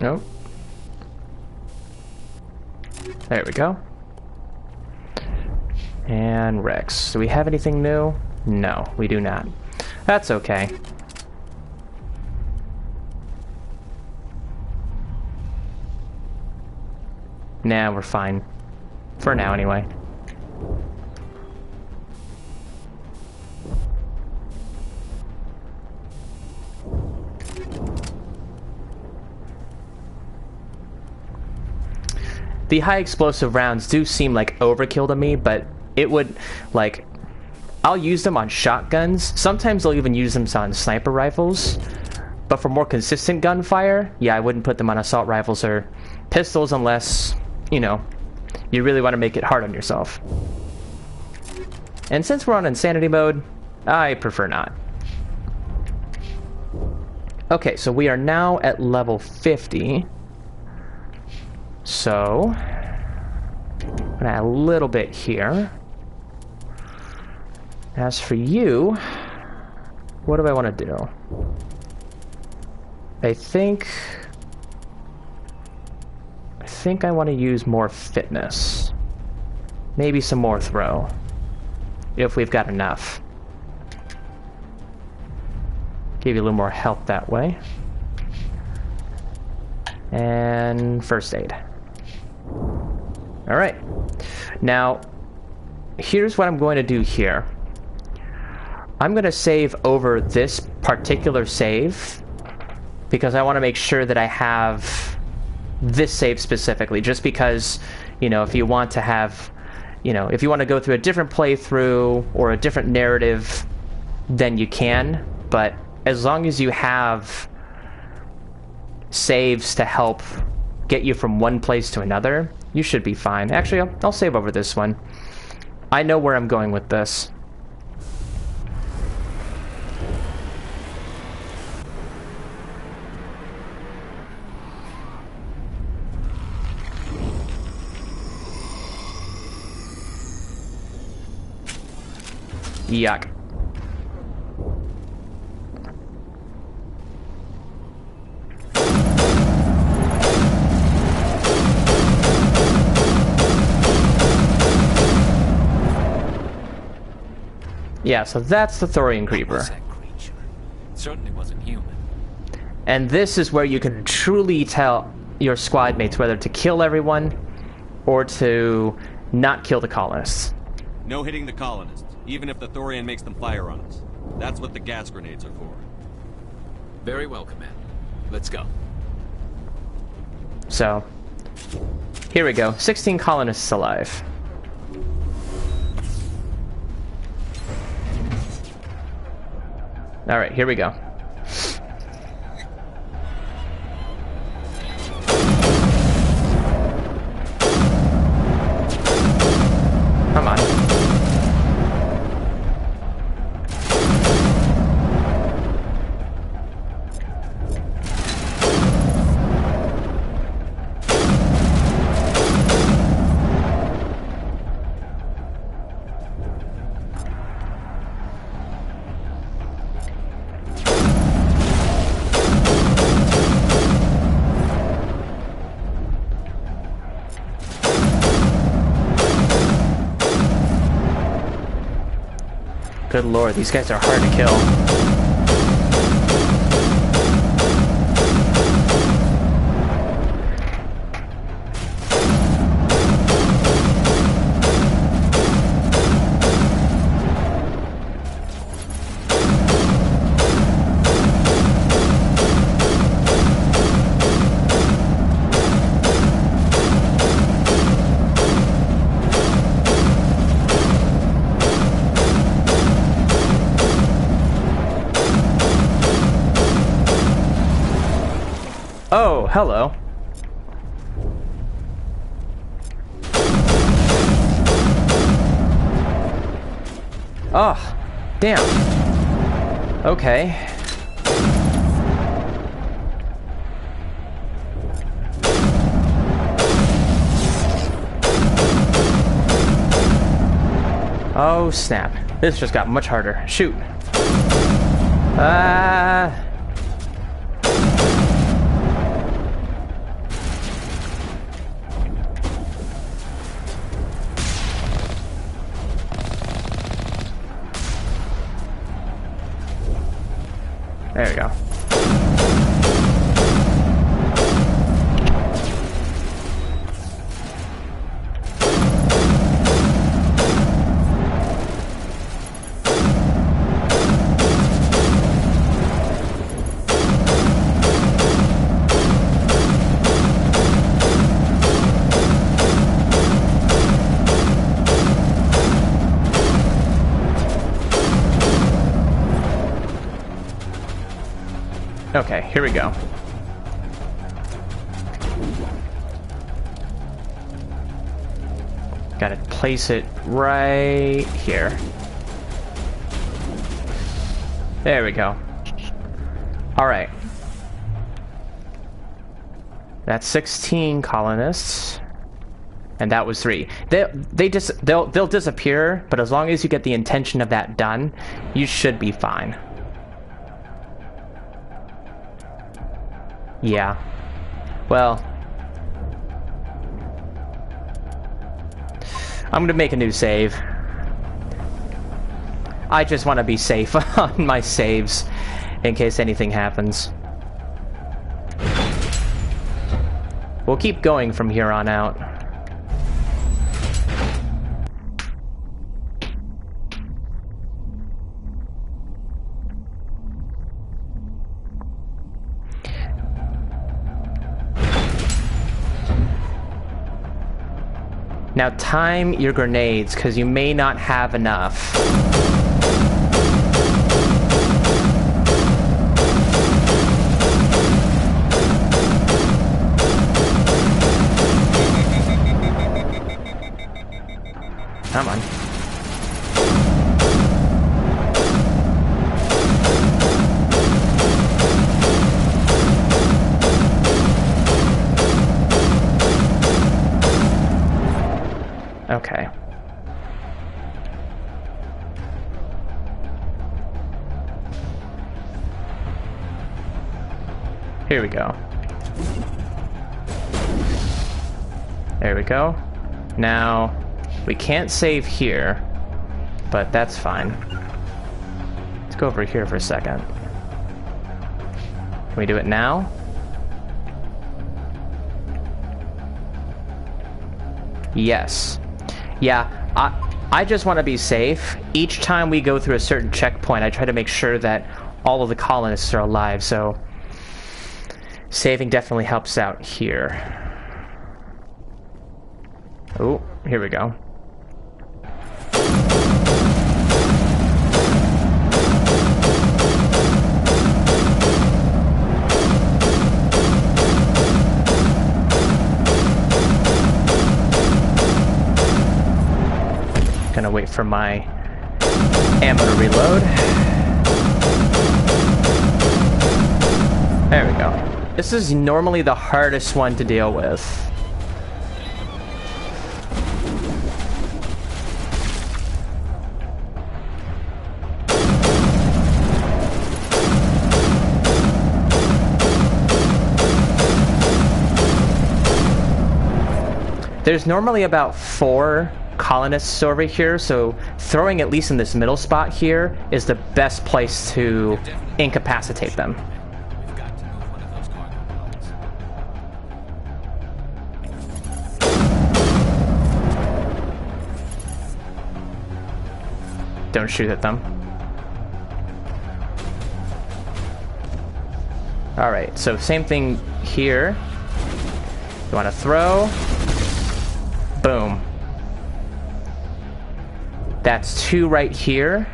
Nope. There we go. And Rex. Do we have anything new? No, we do not. That's okay. Nah, we're fine. For now, anyway. The high explosive rounds do seem like overkill to me, but it would, like, I'll use them on shotguns. Sometimes I'll even use them on sniper rifles. But for more consistent gunfire, yeah, I wouldn't put them on assault rifles or pistols unless, you know, you really want to make it hard on yourself. And since we're on insanity mode, I prefer not. Okay, so we are now at level 50. So, I'm gonna add a little bit here. As for you, what do I want to do? I think I want to use more fitness. Maybe some more throw. If we've got enough. Give you a little more help that way. And first aid. Alright. Now, here's what I'm going to do here. I'm going to save over this particular save because I want to make sure that I have this save specifically, just because, you know, if you want to have, you know, if you want to go through a different playthrough or a different narrative, then you can, but as long as you have saves to help get you from one place to another, you should be fine. Actually, I'll save over this one. I know where I'm going with this. Yuck. Yeah, so that's the Thorian Creeper. What was that creature? It certainly wasn't human. And this is where you can truly tell your squad mates whether to kill everyone or to not kill the colonists. No hitting the colonists, even if the Thorian makes them fire on us. That's what the gas grenades are for. Very well, Commander. Let's go. So, here we go. 16 colonists alive. Alright, here we go. Come on. Good lord, these guys are hard to kill. Oh, hello. Oh, damn. Okay. Oh, snap. This just got much harder. Shoot. There we go. Okay, here we go. Gotta place it right here. There we go. Alright. That's 16 colonists. And that was 3. They'll disappear, but as long as you get the intention of that done, you should be fine. Yeah. Well, I'm gonna make a new save. I just want to be safe on my saves. in case anything happens. We'll keep going from here on out. Now time your grenades, because you may not have enough. Come on. Okay. Here we go. There we go. Now, we can't save here, but that's fine. Let's go over here for a second. Can we do it now? Yes. Yeah, I just want to be safe. Each time we go through a certain checkpoint, I try to make sure that all of the colonists are alive, so saving definitely helps out here. Oh, here we go. Gonna wait for my ammo to reload. There we go. This is normally the hardest one to deal with. There's normally about 4 colonists over here, so throwing at least in this middle spot here is the best place to incapacitate them. Don't shoot at them. Alright, so same thing here. You want to throw. Boom. That's 2 right here.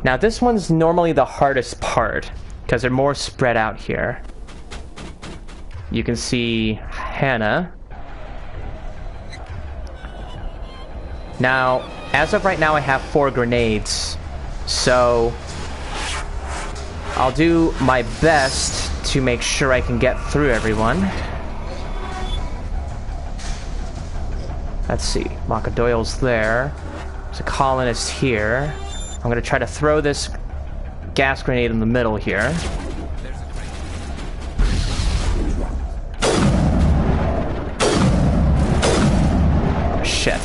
Now this one's normally the hardest part, because they're more spread out here. You can see Hannah. Now, as of right now, I have 4 grenades, so I'll do my best to make sure I can get through everyone. Let's see, Maka Doyle's there. There's a colonist here. I'm gonna try to throw this gas grenade in the middle here. Oh, shit.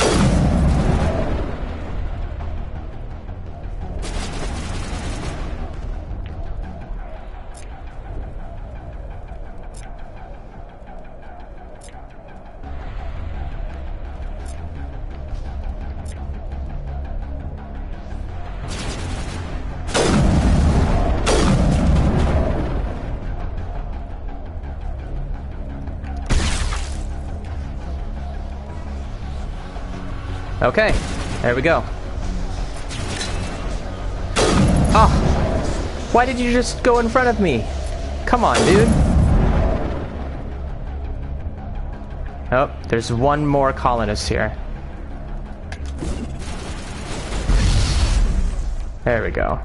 Okay, there we go. Oh, why did you just go in front of me? Come on, dude. Oh, there's one more colonist here. There we go.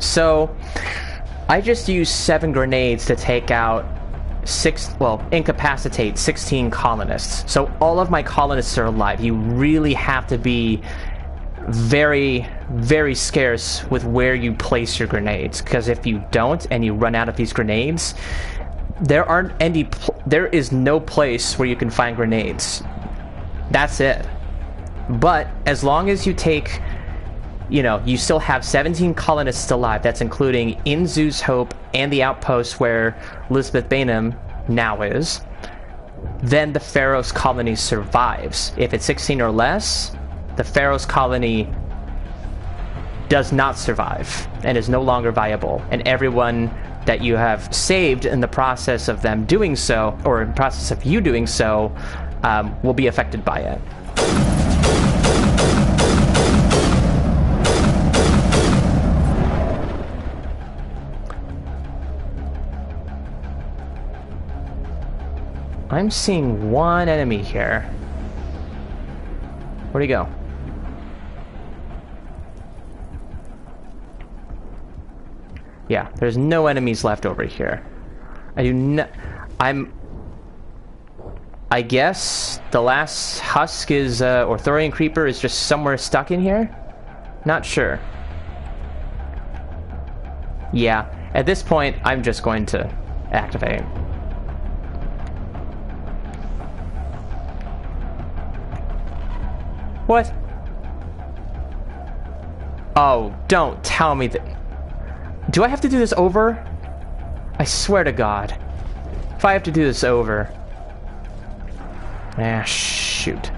So, I just used 7 grenades to take out incapacitate 16 colonists. So all of my colonists are alive. You really have to be very, very scarce with where you place your grenades, because if you don't and you run out of these grenades, there is no place where you can find grenades. That's it. But as long as you take, you know, you still have 17 colonists alive. That's including in Zeus Hope and the outpost where Elizabeth Bainham now is. Then the Feros colony survives. If it's 16 or less, the Feros colony does not survive and is no longer viable. And everyone that you have saved in the process of them doing so, or in the process of you doing so, will be affected by it. I'm seeing one enemy here. Where'd he go? Yeah, there's no enemies left over here. I guess the last husk is, or Thorian Creeper is just somewhere stuck in here? Not sure. Yeah, at this point, I'm just going to activate. What? Oh, don't tell me that... Do I have to do this over? I swear to God. If I have to do this over... Ah, shoot.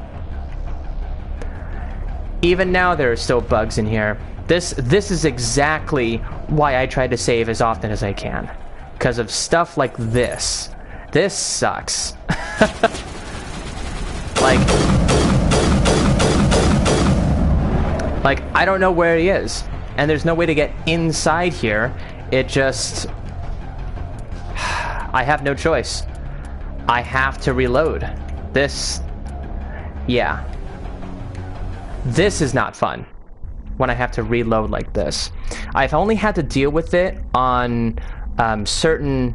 Even now there are still bugs in here. This is exactly why I try to save as often as I can. Because of stuff like this. This sucks. Like, I don't know where he is. And there's no way to get inside here. It just... I have no choice. I have to reload. This... Yeah. This is not fun. When I have to reload like this. I've only had to deal with it on certain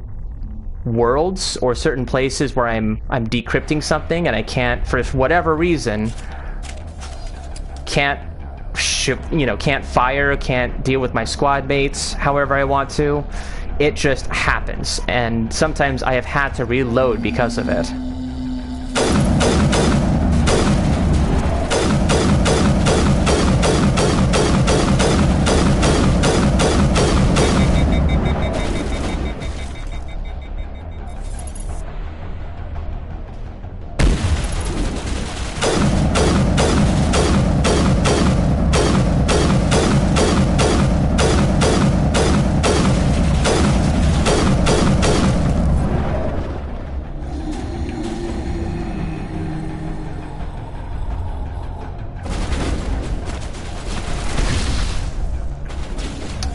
worlds or certain places where I'm decrypting something and I can't, for whatever reason, can't fire, can't deal with my squad mates however I want to. It just happens, and sometimes I have had to reload because of it.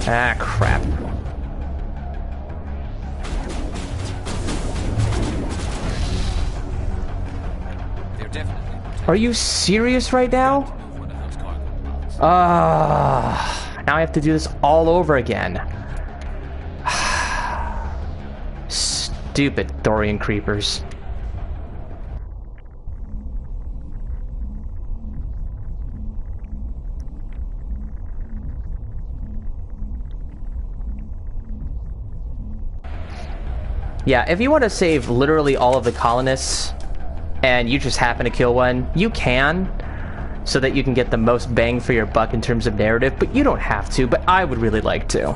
Ah, crap. They're definitely... Are you serious right now? Now I have to do this all over again. Stupid Thorian creepers. Yeah, if you want to save literally all of the colonists, and you just happen to kill one, you can, so that you can get the most bang for your buck in terms of narrative, but you don't have to, but I would really like to.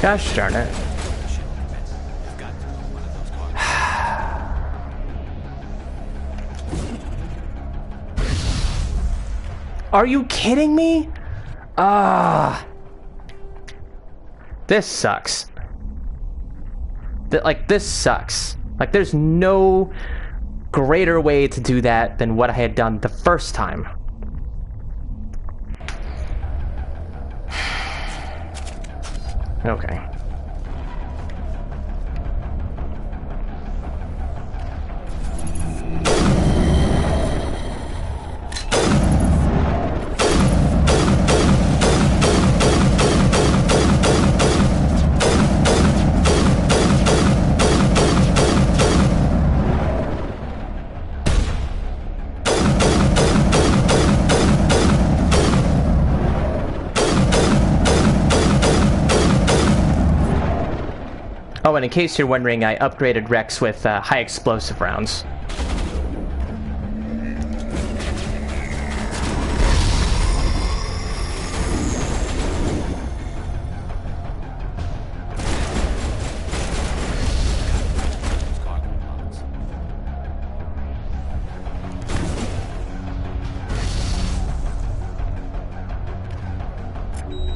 Gosh darn it. Are you kidding me? Ah. This sucks. This sucks. Like, there's no greater way to do that than what I had done the first time. Okay. Oh, and in case you're wondering, I upgraded Rex with high explosive rounds.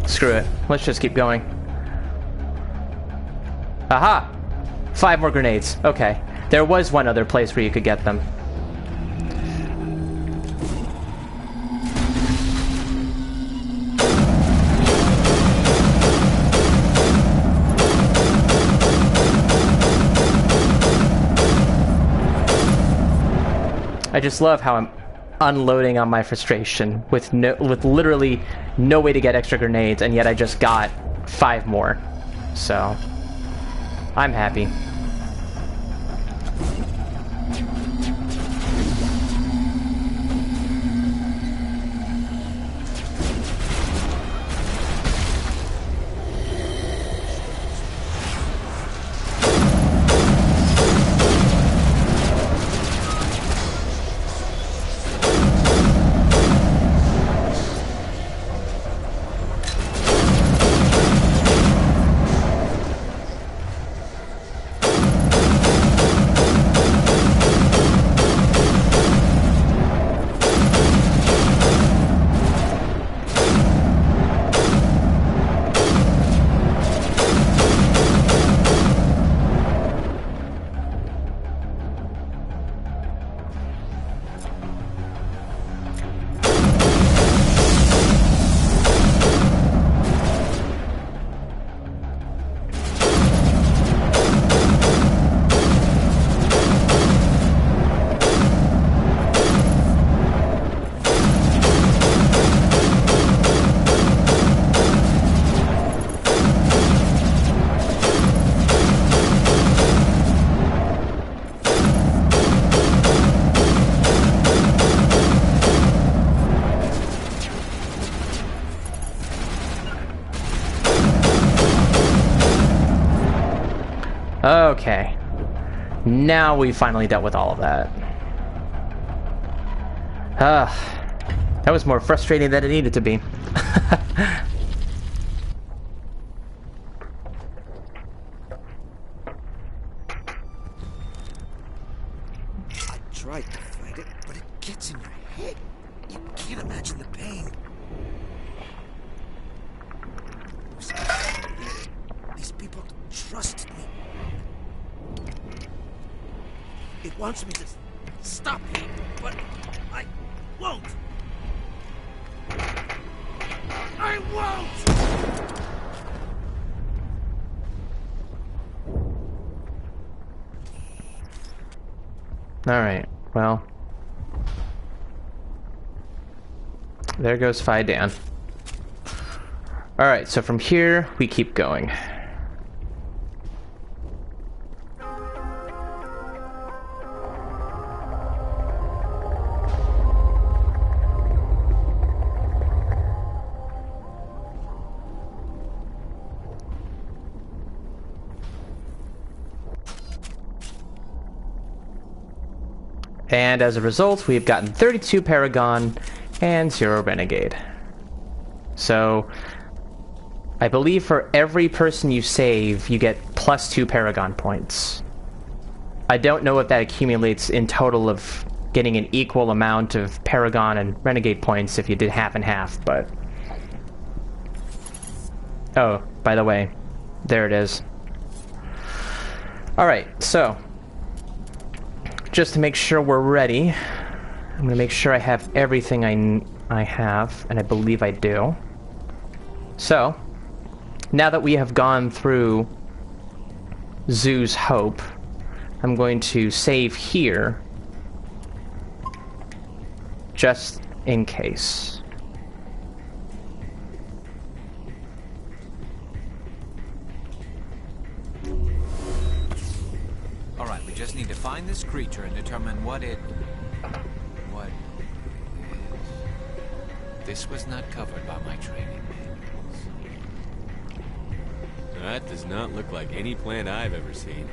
Screw it. Let's just keep going. Aha! 5 more grenades. Okay. There was one other place where you could get them. I just love how I'm unloading on my frustration with literally no way to get extra grenades, and yet I just got 5 more. So I'm happy. Okay. Now we finally dealt with all of that. That was more frustrating than it needed to be. I tried to fight it, but it gets in your head. You can't imagine the pain. These people trusted me. It wants me to stop you, but I won't. I won't! Alright, well. There goes Phi Dan. Alright, so from here, we keep going. And as a result, we've gotten 32 Paragon and 0 Renegade. So, I believe for every person you save, you get +2 Paragon points. I don't know if that accumulates in total of getting an equal amount of Paragon and Renegade points if you did half and half, but... Oh, by the way, there it is. Alright, so... just to make sure we're ready, I'm going to make sure I have everything I have, and I believe I do. So, now that we have gone through Zoo's Hope, I'm going to save here, just in case. Alright, we just need to find this creature and determine what is. This was not covered by my training manuals. That does not look like any plant I've ever seen.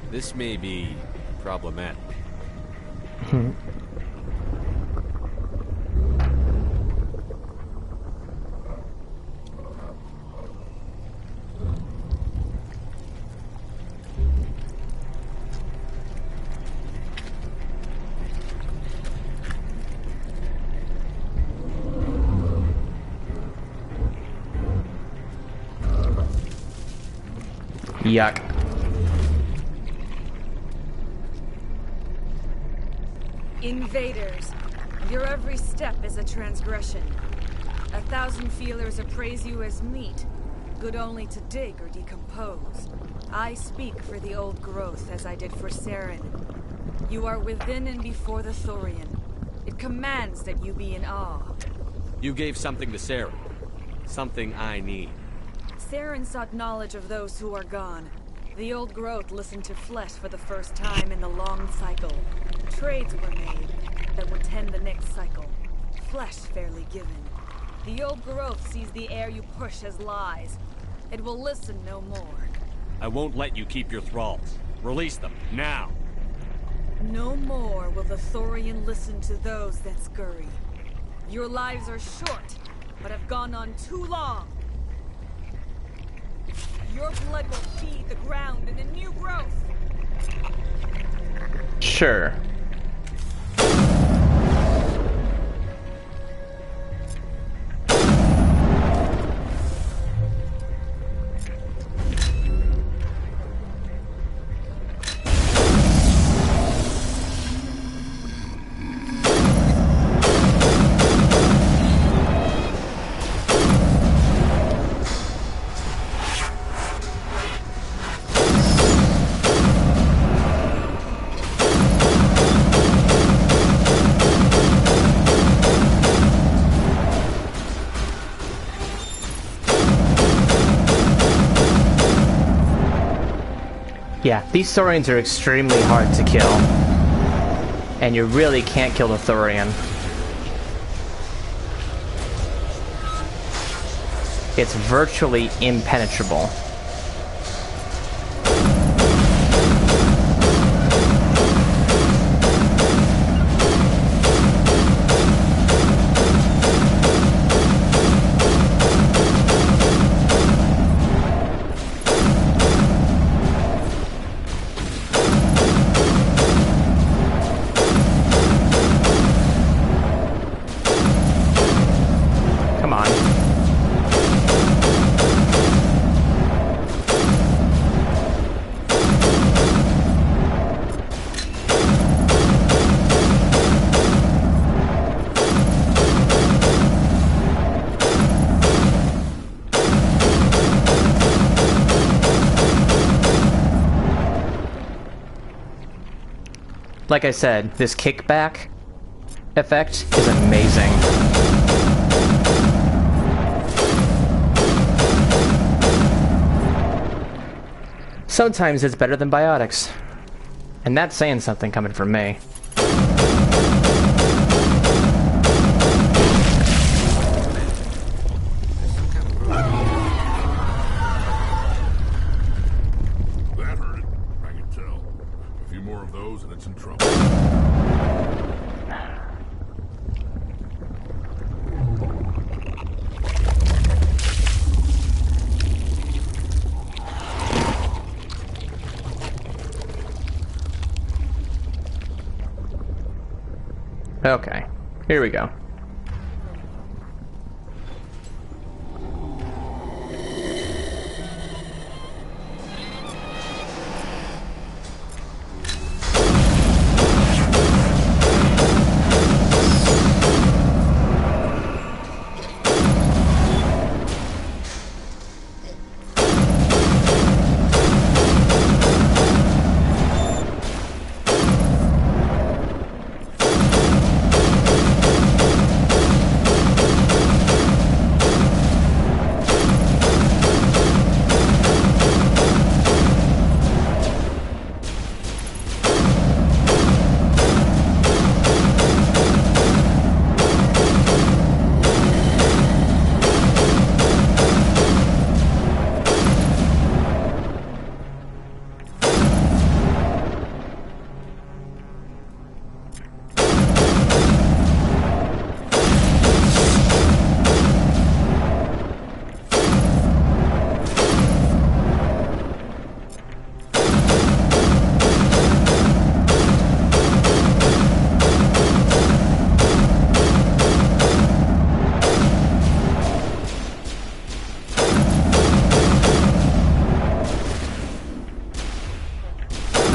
This may be problematic. Yuck. Invaders, your every step is a transgression. 1,000 feelers appraise you as meat, good only to dig or decompose. I speak for the old growth as I did for Saren. You are within and before the Thorian. It commands that you be in awe. You gave something to Sarah. Something I need. Saren sought knowledge of those who are gone. The old growth listened to flesh for the first time in the long cycle. Trades were made that would tend the next cycle. Flesh fairly given. The old growth sees the air you push as lies. It will listen no more. I won't let you keep your thralls. Release them, now! No more will the Thorian listen to those that scurry. Your lives are short, but have gone on too long. Your blood will feed the ground in a new growth. Sure. Yeah, these Thorians are extremely hard to kill. And you really can't kill the Thorian. It's virtually impenetrable. Like I said, this kickback effect is amazing. Sometimes it's better than biotics. And that's saying something coming from me. That hurt it. I can tell. A few more of those and it's in trouble. Okay, here we go.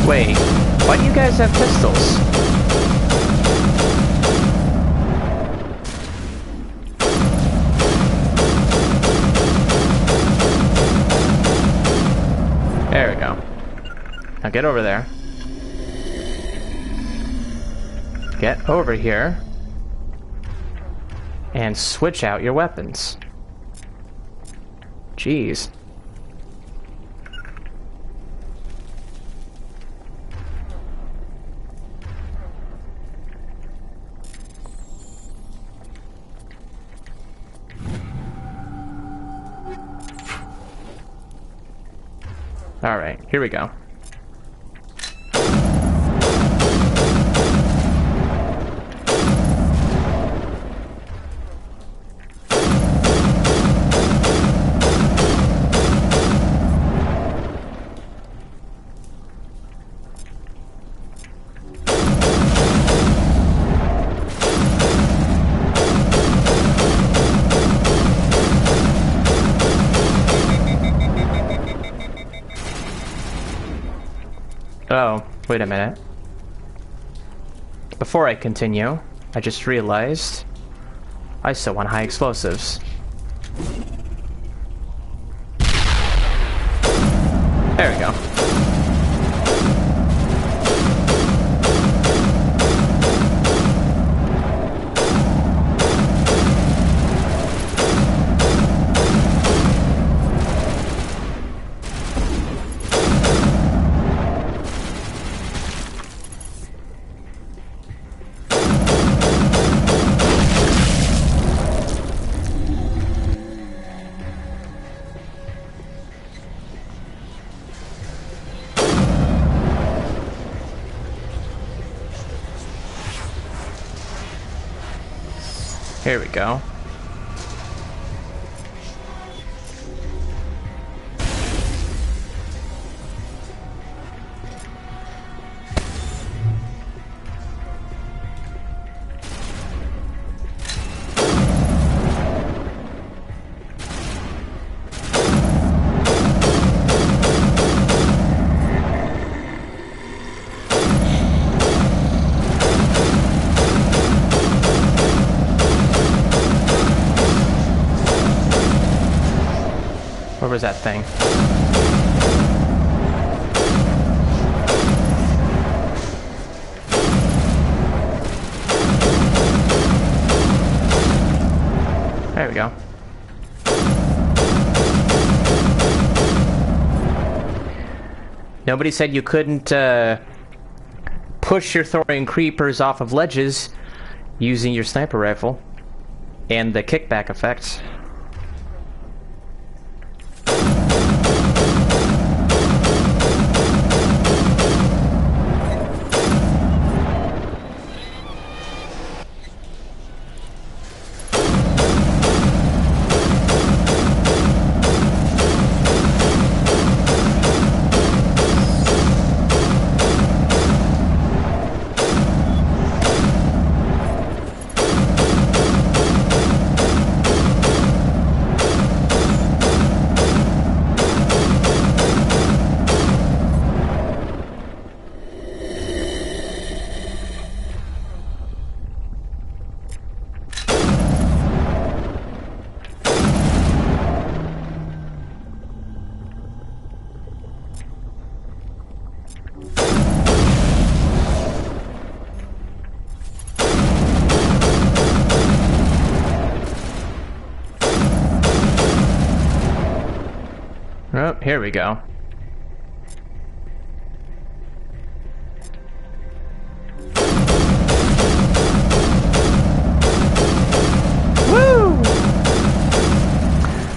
Wait, why do you guys have pistols? There we go. Now get over there. Get over here. And switch out your weapons. Jeez. Alright, here we go. Oh, wait a minute. Before I continue, I just realized I still want high explosives. There we go. Here we go. Where was that thing? There we go. Nobody said you couldn't push your Thorian creepers off of ledges using your sniper rifle and the kickback effect. Oh, here we go. Woo!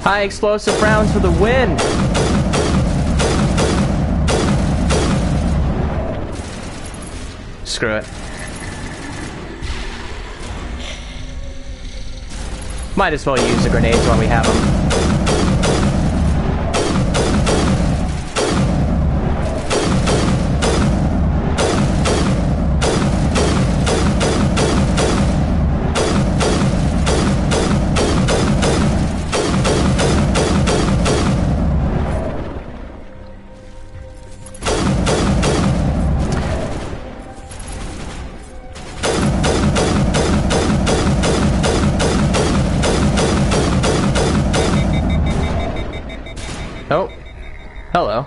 High explosive rounds for the win! Screw it. Might as well use the grenades while we have them. Oh, hello.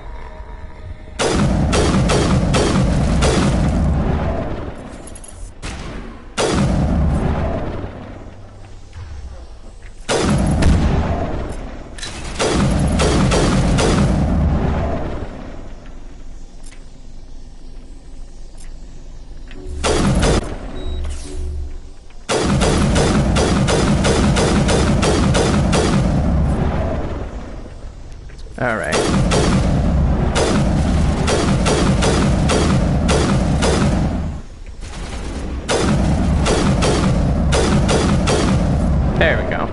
All right. There we go.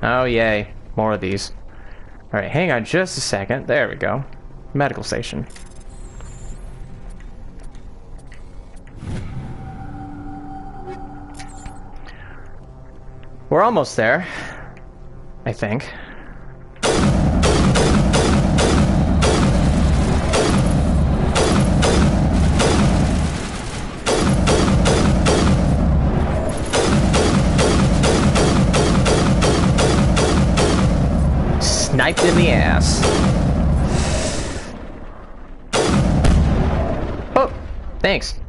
Oh, yay. More of these. All right, hang on just a second. There we go. Medical station. We're almost there, I think. Sniped in the ass. Oh, thanks.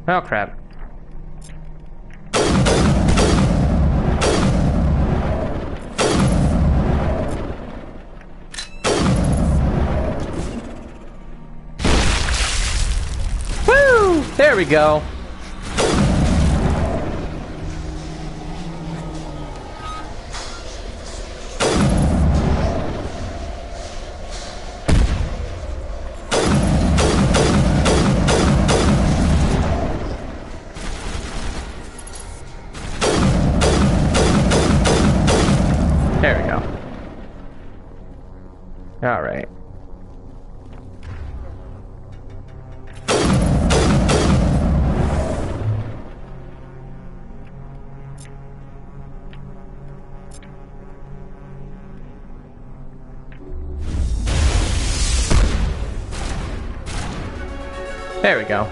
Oh, crap. Woo! There we go. There we go. All right. There we go.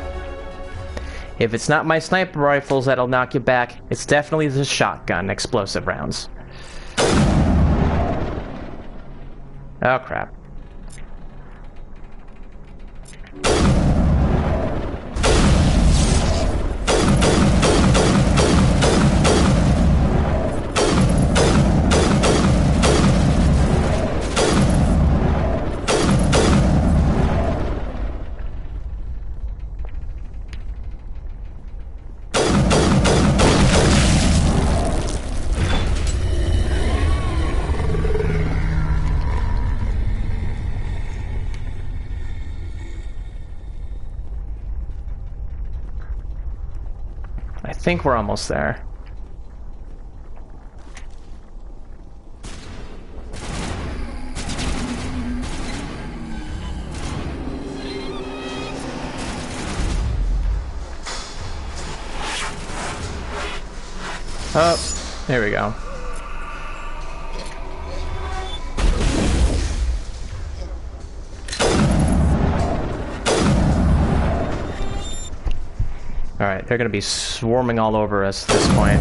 If it's not my sniper rifles that'll knock you back, it's definitely the shotgun explosive rounds. Oh, crap. I think we're almost there. Oh, there we go. Alright, they're gonna be swarming all over us at this point.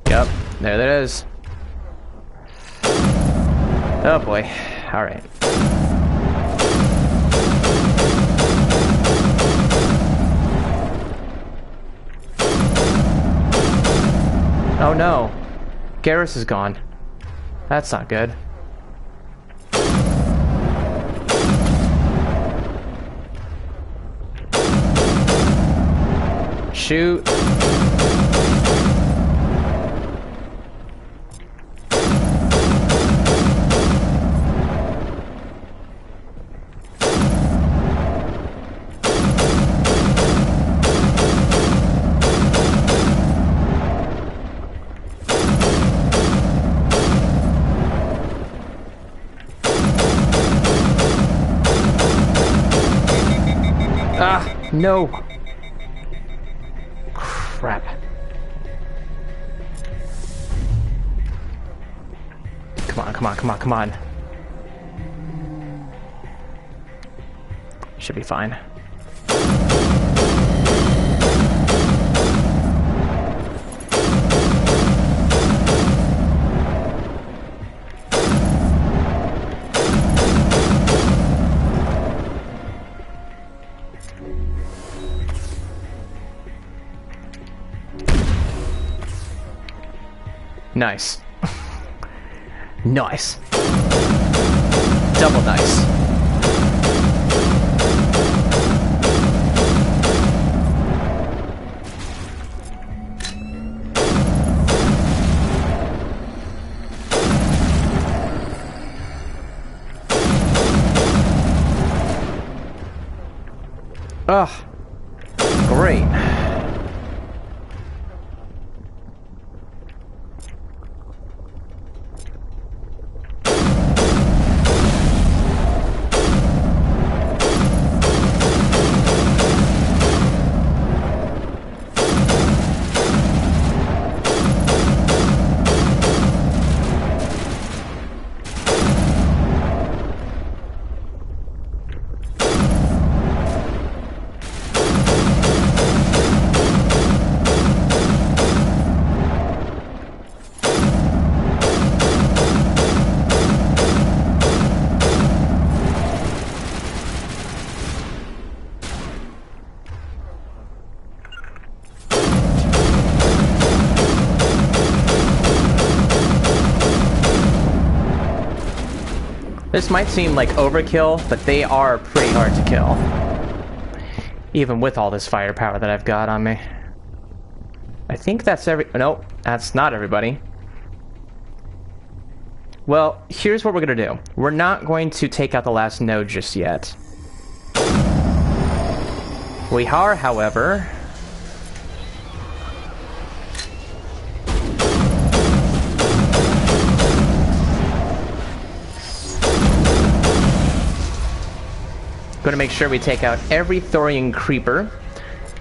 Yep, there that is. Oh boy. Alright. Oh no. Garrus is gone. That's not good. Shoot. Ah, no. Crap. Come on, come on, come on, come on. Should be fine. Nice. Nice. Double nice. Ugh. Great. This might seem like overkill, but they are pretty hard to kill. Even with all this firepower that I've got on me. I think that's nope, that's not everybody. Well, here's what we're gonna do. We're not going to take out the last node just yet. We are, however... going to make sure we take out every Thorian creeper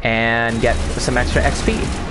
and get some extra XP.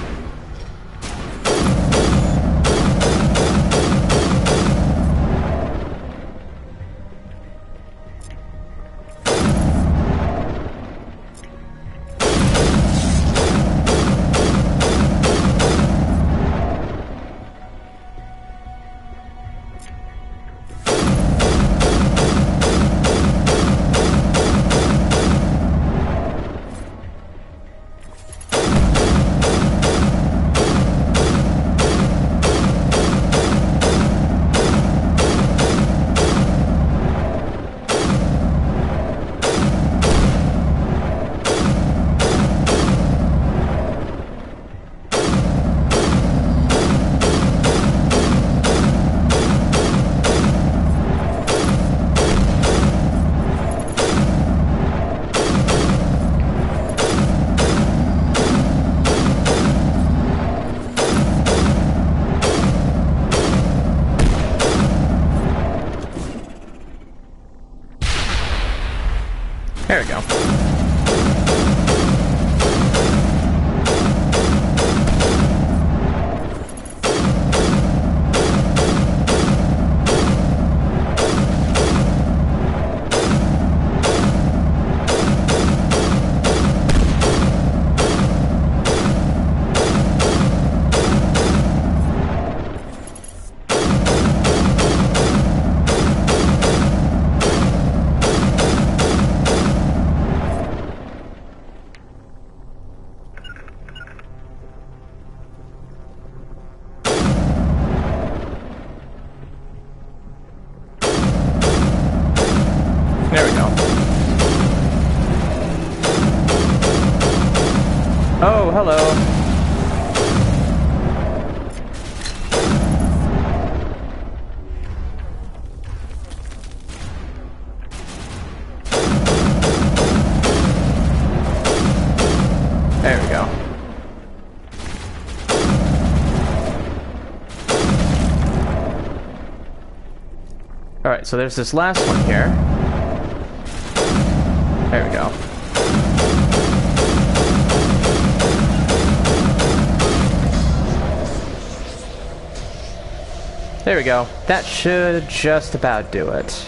There we go. There we go. Oh, hello. There we go. Alright, so there's this last one here. There we go. There we go. That should just about do it.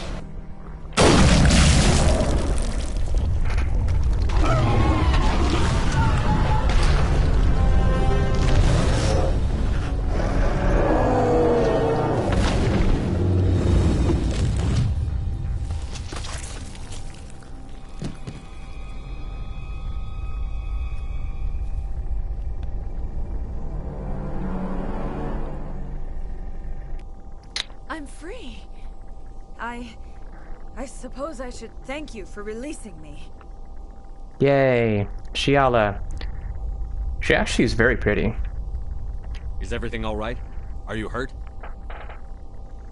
I'm free. I suppose I should thank you for releasing me. Yay. Shiala. She actually is very pretty. Is everything alright? Are you hurt?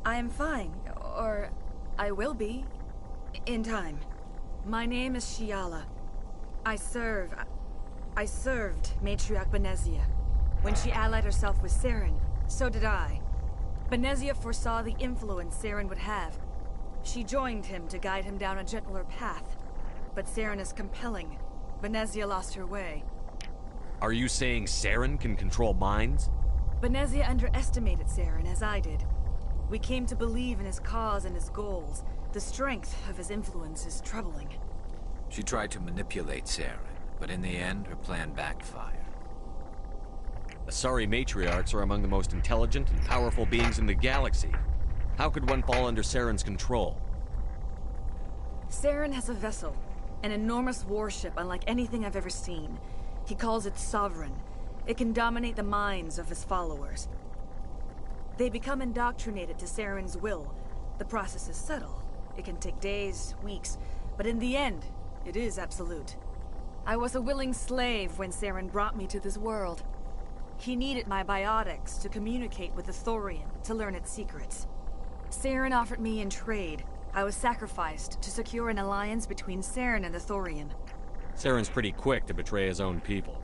I am fine, or I will be, in time. My name is Shiala. I served Matriarch Benezia. When she allied herself with Saren, so did I. Benezia foresaw the influence Saren would have. She joined him to guide him down a gentler path. But Saren is compelling. Benezia lost her way. Are you saying Saren can control minds? Benezia underestimated Saren, as I did. We came to believe in his cause and his goals. The strength of his influence is troubling. She tried to manipulate Saren, but in the end, her plan backfired. Asari matriarchs are among the most intelligent and powerful beings in the galaxy. How could one fall under Saren's control? Saren has a vessel, an enormous warship unlike anything I've ever seen. He calls it Sovereign. It can dominate the minds of his followers. They become indoctrinated to Saren's will. The process is subtle. It can take days, weeks, but in the end, it is absolute. I was a willing slave when Saren brought me to this world. He needed my biotics to communicate with the Thorian, to learn its secrets. Saren offered me in trade. I was sacrificed to secure an alliance between Saren and the Thorian. Saren's pretty quick to betray his own people.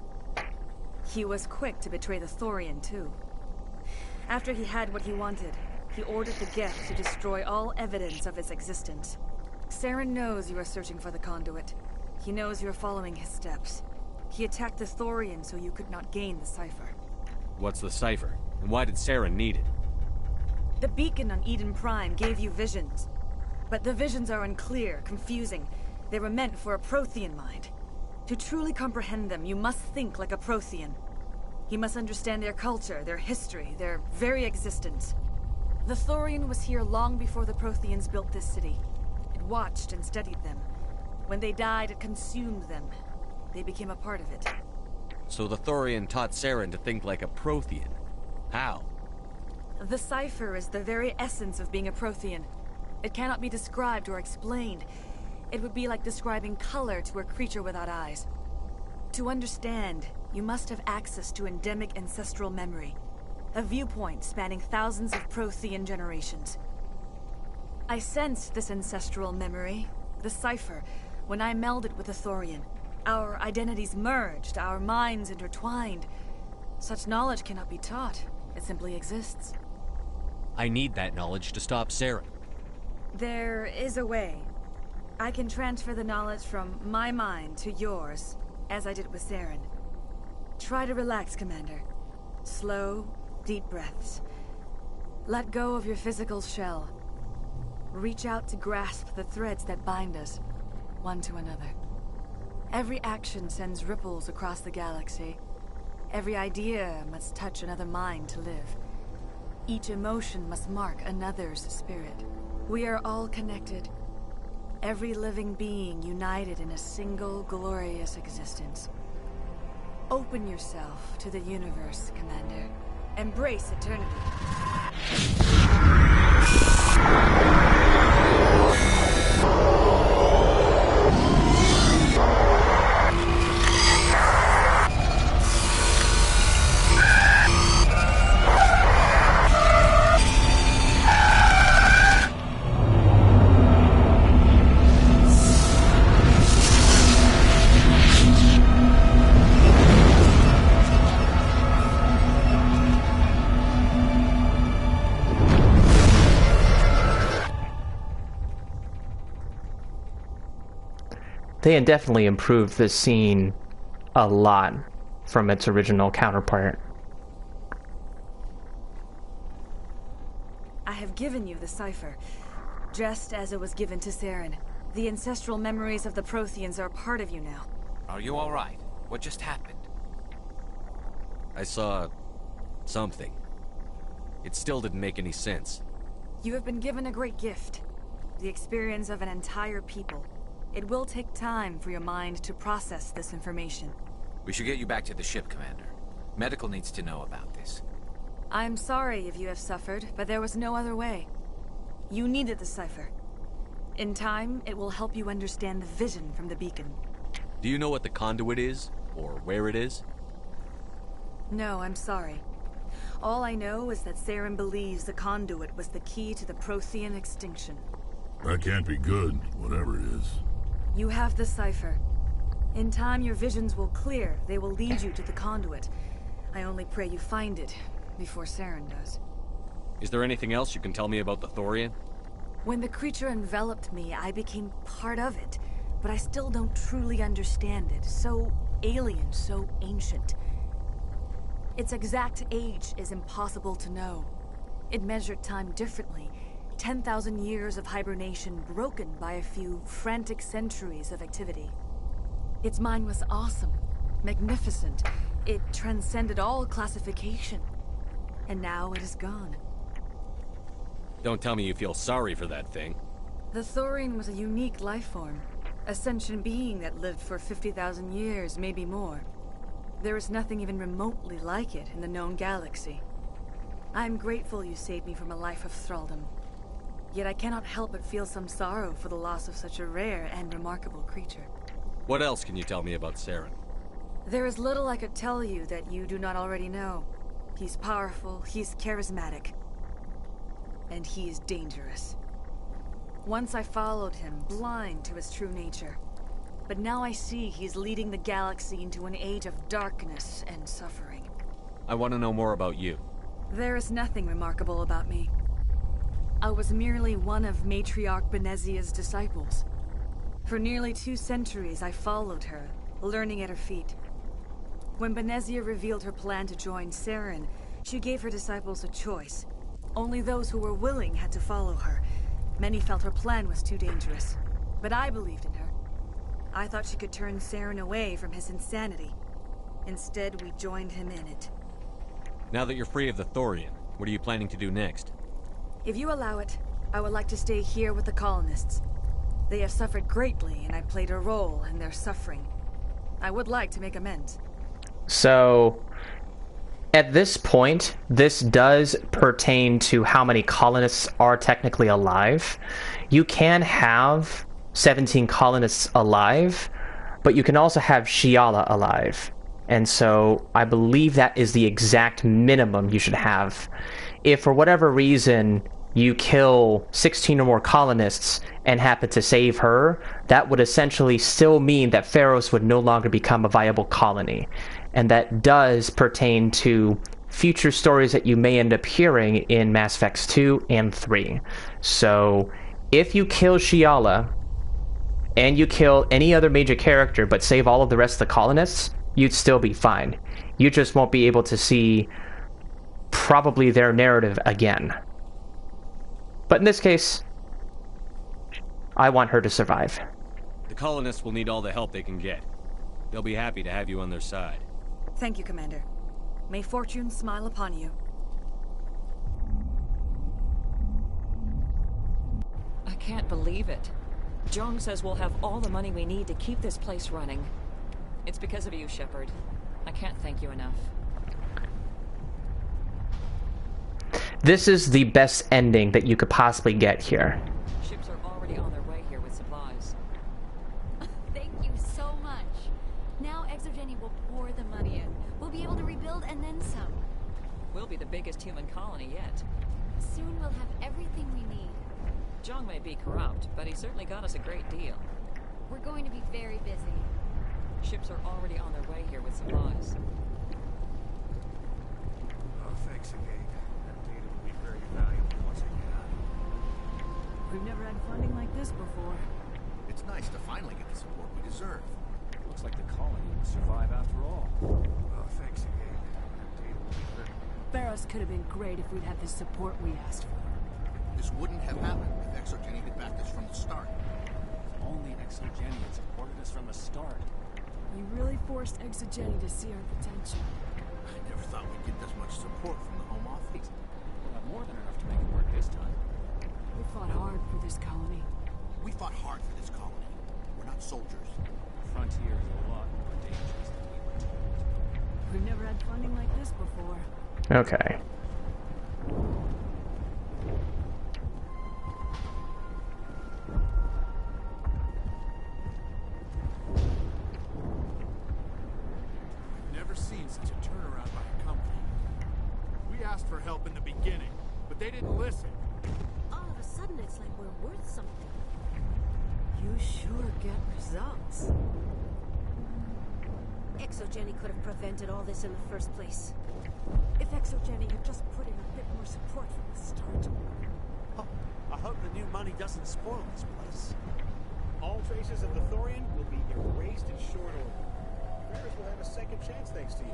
He was quick to betray the Thorian, too. After he had what he wanted, he ordered the Geth to destroy all evidence of its existence. Saren knows you are searching for the conduit. He knows you are following his steps. He attacked the Thorian so you could not gain the cipher. What's the cipher? And why did Saren need it? The beacon on Eden Prime gave you visions. But the visions are unclear, confusing. They were meant for a Prothean mind. To truly comprehend them, you must think like a Prothean. You must understand their culture, their history, their very existence. The Thorian was here long before the Protheans built this city. It watched and studied them. When they died, it consumed them. They became a part of it. So the Thorian taught Saren to think like a Prothean. How? The cipher is the very essence of being a Prothean. It cannot be described or explained. It would be like describing color to a creature without eyes. To understand, you must have access to endemic ancestral memory. A viewpoint spanning thousands of Prothean generations. I sensed this ancestral memory, the cipher, when I melded with the Thorian. Our identities merged, our minds intertwined. Such knowledge cannot be taught. It simply exists. I need that knowledge to stop Saren. There is a way. I can transfer the knowledge from my mind to yours, as I did with Saren. Try to relax, Commander. Slow, deep breaths. Let go of your physical shell. Reach out to grasp the threads that bind us, one to another. Every action sends ripples across the galaxy. Every idea must touch another mind to live. Each emotion must mark another's spirit. We are all connected. Every living being united in a single glorious existence. Open yourself to the universe, Commander. Embrace eternity. they definitely improved this scene a lot from its original counterpart. I have given you the cipher, just as it was given to Saren. The ancestral memories of the Protheans are part of you now. Are you all right? What just happened? I saw... something. It still didn't make any sense. You have been given a great gift. The experience of an entire people. It will take time for your mind to process this information. We should get you back to the ship, Commander. Medical needs to know about this. I'm sorry if you have suffered, but there was no other way. You needed the cipher. In time, it will help you understand the vision from the beacon. Do you know what the conduit is? Or where it is? No, I'm sorry. All I know is that Saren believes the conduit was the key to the Prothean extinction. That can't be good, whatever it is. You have the cipher. In time, your visions will clear. They will lead you to the conduit. I only pray you find it before Saren does. Is there anything else you can tell me about the Thorian? When the creature enveloped me, I became part of it, but I still don't truly understand it. So alien, so ancient. Its exact age is impossible to know. It measured time differently. 10,000 years of hibernation broken by a few frantic centuries of activity. Its mind was awesome, magnificent. It transcended all classification. And now it is gone. Don't tell me you feel sorry for that thing. The Thorian was a unique life form. A sentient being that lived for 50,000 years, maybe more. There is nothing even remotely like it in the known galaxy. I'm grateful you saved me from a life of thraldom. Yet I cannot help but feel some sorrow for the loss of such a rare and remarkable creature. What else can you tell me about Saren? There is little I could tell you that you do not already know. He's powerful, he's charismatic. And he is dangerous. Once I followed him, blind to his true nature. But now I see he's leading the galaxy into an age of darkness and suffering. I want to know more about you. There is nothing remarkable about me. I was merely one of Matriarch Benezia's disciples. For nearly 2 centuries I followed her, learning at her feet. When Benezia revealed her plan to join Saren, she gave her disciples a choice. Only those who were willing had to follow her. Many felt her plan was too dangerous, but I believed in her. I thought she could turn Saren away from his insanity. Instead, we joined him in it. Now that you're free of the Thorian, what are you planning to do next? If you allow it, I would like to stay here with the colonists. They have suffered greatly, and I played a role in their suffering. I would like to make amends. So, at this point, this does pertain to how many colonists are technically alive. You can have 17 colonists alive, but you can also have Shiala alive. And so, I believe that is the exact minimum you should have. If for whatever reason you kill 16 or more colonists and happen to save her, that would essentially still mean that Feros would no longer become a viable colony. And that does pertain to future stories that you may end up hearing in Mass Effect 2 and 3. So, if you kill Shiala, and you kill any other major character but save all of the rest of the colonists, you'd still be fine. You just won't be able to see probably their narrative again. But in this case, I want her to survive. The colonists will need all the help they can get. They'll be happy to have you on their side. Thank you, Commander. May fortune smile upon you. I can't believe it. Jong says we'll have all the money we need to keep this place running. It's because of you, Shepard. I can't thank you enough. This is the best ending that you could possibly get here. Ships are already on their way here with supplies. Thank you so much. Now Exogeny will pour the money in. We'll be able to rebuild and then some. We'll be the biggest human colony yet. Soon we'll have everything we need. Jong may be corrupt, but he certainly got us a great deal. We're going to be very busy. Ships are already on their way here with supplies. Oh, thanks again. That data will be very valuable once I get out. We've never had funding like this before. It's nice to finally get the support we deserve. Looks like the colony will survive after all. Oh, thanks again. Feros could have been great if we'd had the support we asked for. This wouldn't have happened if Exogeny had backed us from the start. If only Exogeny had supported us from the start. You really forced Exogeny to see our potential. I never thought we'd get this much support from the Home Office. We'll have more than enough to make it work this time. We fought hard for this colony. We fought hard for this colony. We're not soldiers. The frontier is a lot more dangerous than we were told. We've never had funding like this before. Okay. Never seen such a turnaround by a company. We asked for help in the beginning, but they didn't listen. All of a sudden, it's like we're worth something. You sure get results. Exogeny could have prevented all this in the first place. If Exogeny had just put in a bit more support from the start. Oh, I hope the new money doesn't spoil this place. All traces of the Thorian will be erased in short order. Feros will have a second chance thanks to you.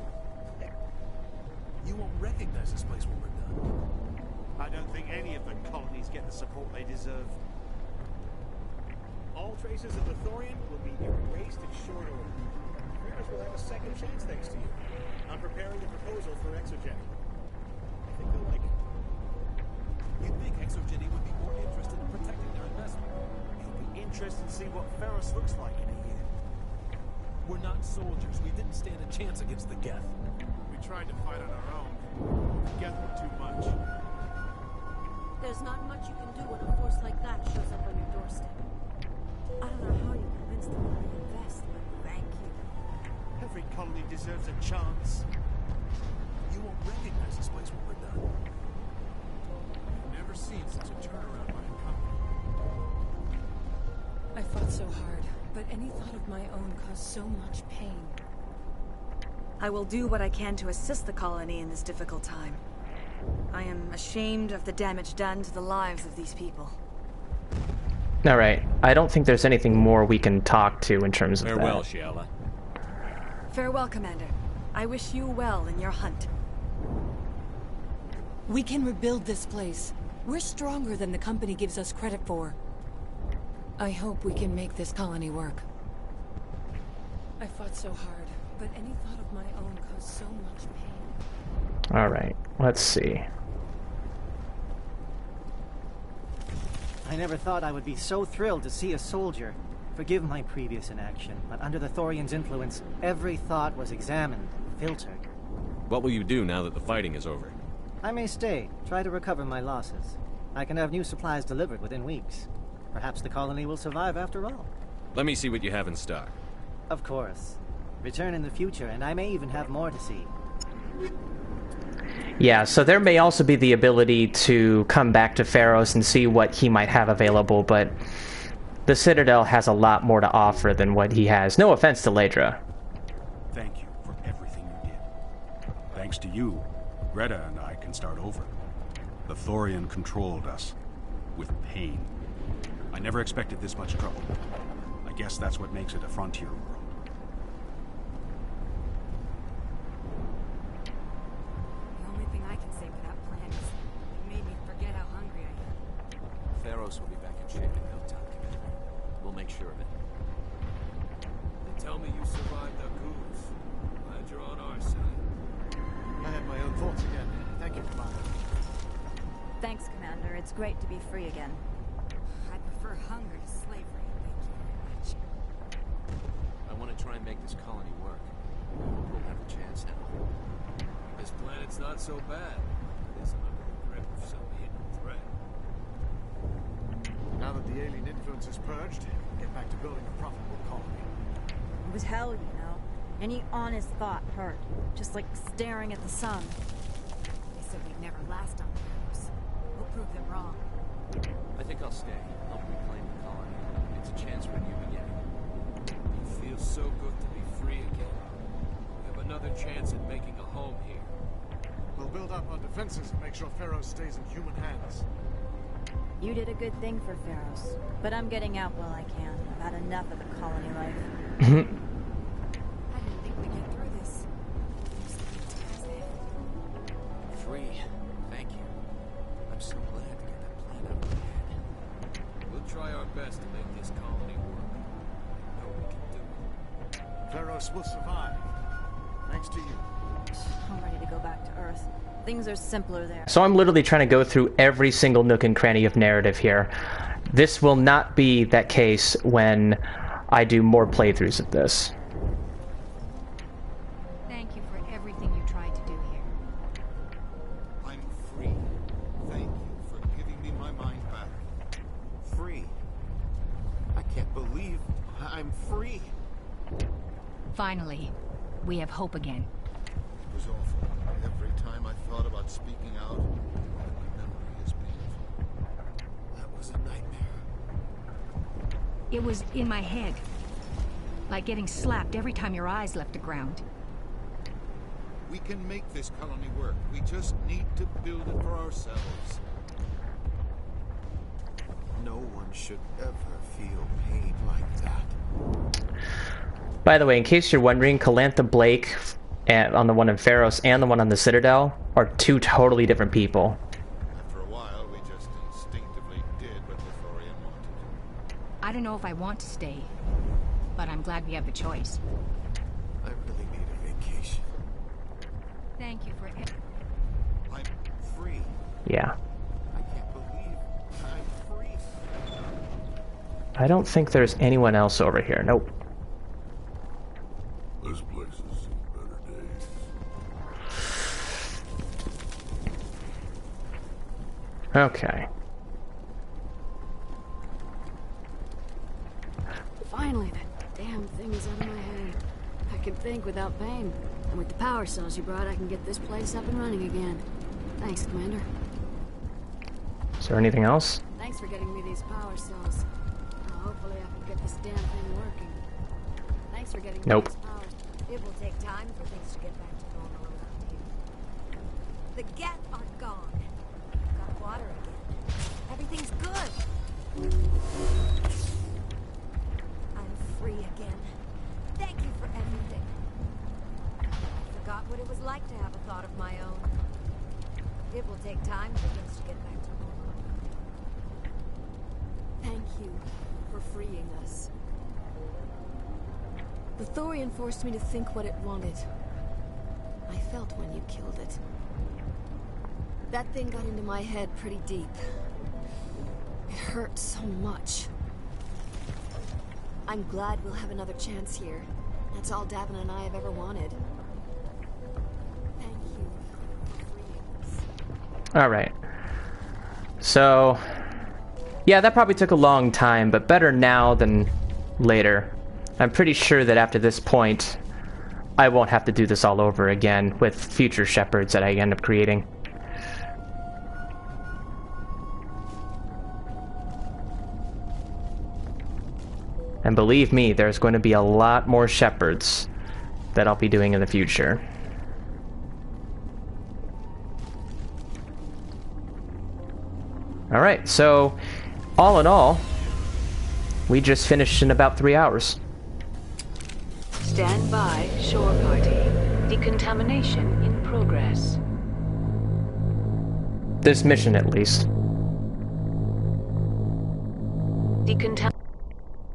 You won't recognize this place when we're done. I don't think any of the colonies get the support they deserve. All traces of the Thorian will be erased in short order. Feros will have a second chance thanks to you. I'm preparing the proposal for Exogeny. I think they'll like it. You'd think Exogeny would be more interested in protecting their investment. It'll be interesting to see what Feros looks like in a year. We're not soldiers. We didn't stand a chance against the Geth. We tried to fight on our own. The Geth were too much. There's not much you can do when a force like that shows up on your doorstep. I don't know how you convince them to reinvest, but thank you. Every colony deserves a chance. You won't recognize this place when we're done. I've never seen such a turnaround by a company. I fought so hard, but any thought of my own caused so much pain. I will do what I can to assist the colony in this difficult time. I am ashamed of the damage done to the lives of these people. Alright, I don't think there's anything more we can talk to in terms of Farewell, that. Shiala. Farewell, Commander. I wish you well in your hunt. We can rebuild this place. We're stronger than the company gives us credit for. I hope we can make this colony work. I fought so hard, but any thought of my own caused so much pain. Alright, let's see. I never thought I would be so thrilled to see a soldier. Forgive my previous inaction, but under the Thorian's influence, every thought was examined, filtered. What will you do now that the fighting is over? I may stay, try to recover my losses. I can have new supplies delivered within weeks. Perhaps the colony will survive after all. Let me see what you have in stock. Of course. Return in the future, and I may even have more to see. Yeah, so there may also be the ability to come back to Feros and see what he might have available, but the Citadel has a lot more to offer than what he has. No offense to Ladra. Thank you for everything you did. Thanks to you, Greta and I can start over. The Thorian controlled us. With pain. I never expected this much trouble. I guess that's what makes it a frontier world. The only thing I can say for that plan is it made me forget how hungry I am. Feros will be back in shape in no time, Commander. We'll make sure of it. They tell me you survived the goose. Glad you're on our side. I had my own thoughts again. Thank you, Commander. Thanks, Commander. It's great to be free again. I prefer hunger to slavery. Thank you very much. I want to try and make this colony work. I hope we'll have a chance now. This planet's not so bad. It isn't under the grip of some hidden threat. Now that the alien influence is purged, we'll get back to building a profitable colony. It was hell, you know. Any honest thought hurt. Just like staring at the sun. They said we'd never last on Feros. We'll prove them wrong. I think I'll stay. Help reclaim the colony. It's a chance for a new beginning. It feels so good to be free again. We have another chance at making a home here. We'll build up our defenses and make sure Feros stays in human hands. You did a good thing for Feros, but I'm getting out while I can. I've had enough of the colony life. I didn't think we'd get through this. Free. Thank you. I'm so glad to get that plan out of my head. We'll try our best to make this colony work. I know we can do it. Feros will survive. Thanks to you. I'm ready to go back to Earth. Things are simpler there. So I'm literally trying to go through every single nook and cranny of narrative here. This will not be that case when I do more playthroughs of this. Thank you for everything you tried to do here. I'm free. Thank you for giving me my mind back. Free. I can't believe I'm free. Finally, we have hope again. It was awful. Every time I thought about speaking out, my memory is painful. That was a nightmare. It was in my head. Like getting slapped every time your eyes left the ground. We can make this colony work. We just need to build it for ourselves. No one should ever feel pain like that. By the way, in case you're wondering, Calantha Blake on the one in Feros and the one on the Citadel are two totally different people. After a while, we just instinctively did what the Thorian wanted. I don't know if I want to stay, but I'm glad we have the choice. I really need a vacation. Thank you for it. I'm free. Yeah. I can't believe I'm free. I don't think there's anyone else over here. Nope. This place has seen better days. Okay. Finally, that damn thing is out of my head. I can think without pain. And with the power cells you brought, I can get this place up and running again. Thanks, Commander. Is there anything else? Thanks for getting me these power cells. Hopefully I can get this damn thing working. Thanks for getting Nope. me these power. It will take time for things to get back to normal around here. The Geth are gone. I've got water again. Everything's good. I'm free again. Thank you for everything. I forgot what it was like to have a thought of my own. It will take time for things to get back to normal. Thank you for freeing us. The Thorian forced me to think what it wanted. I felt when you killed it. That thing got into my head pretty deep. It hurt so much. I'm glad we'll have another chance here. That's all Davin and I have ever wanted. Thank you for freeing us. Alright. So, yeah, that probably took a long time, but better now than later. I'm pretty sure that after this point, I won't have to do this all over again with future shepherds that I end up creating. And believe me, there's going to be a lot more shepherds that I'll be doing in the future. Alright, so all in all, we just finished in about 3 hours. Stand by, shore party. Decontamination in progress. This mission, at least.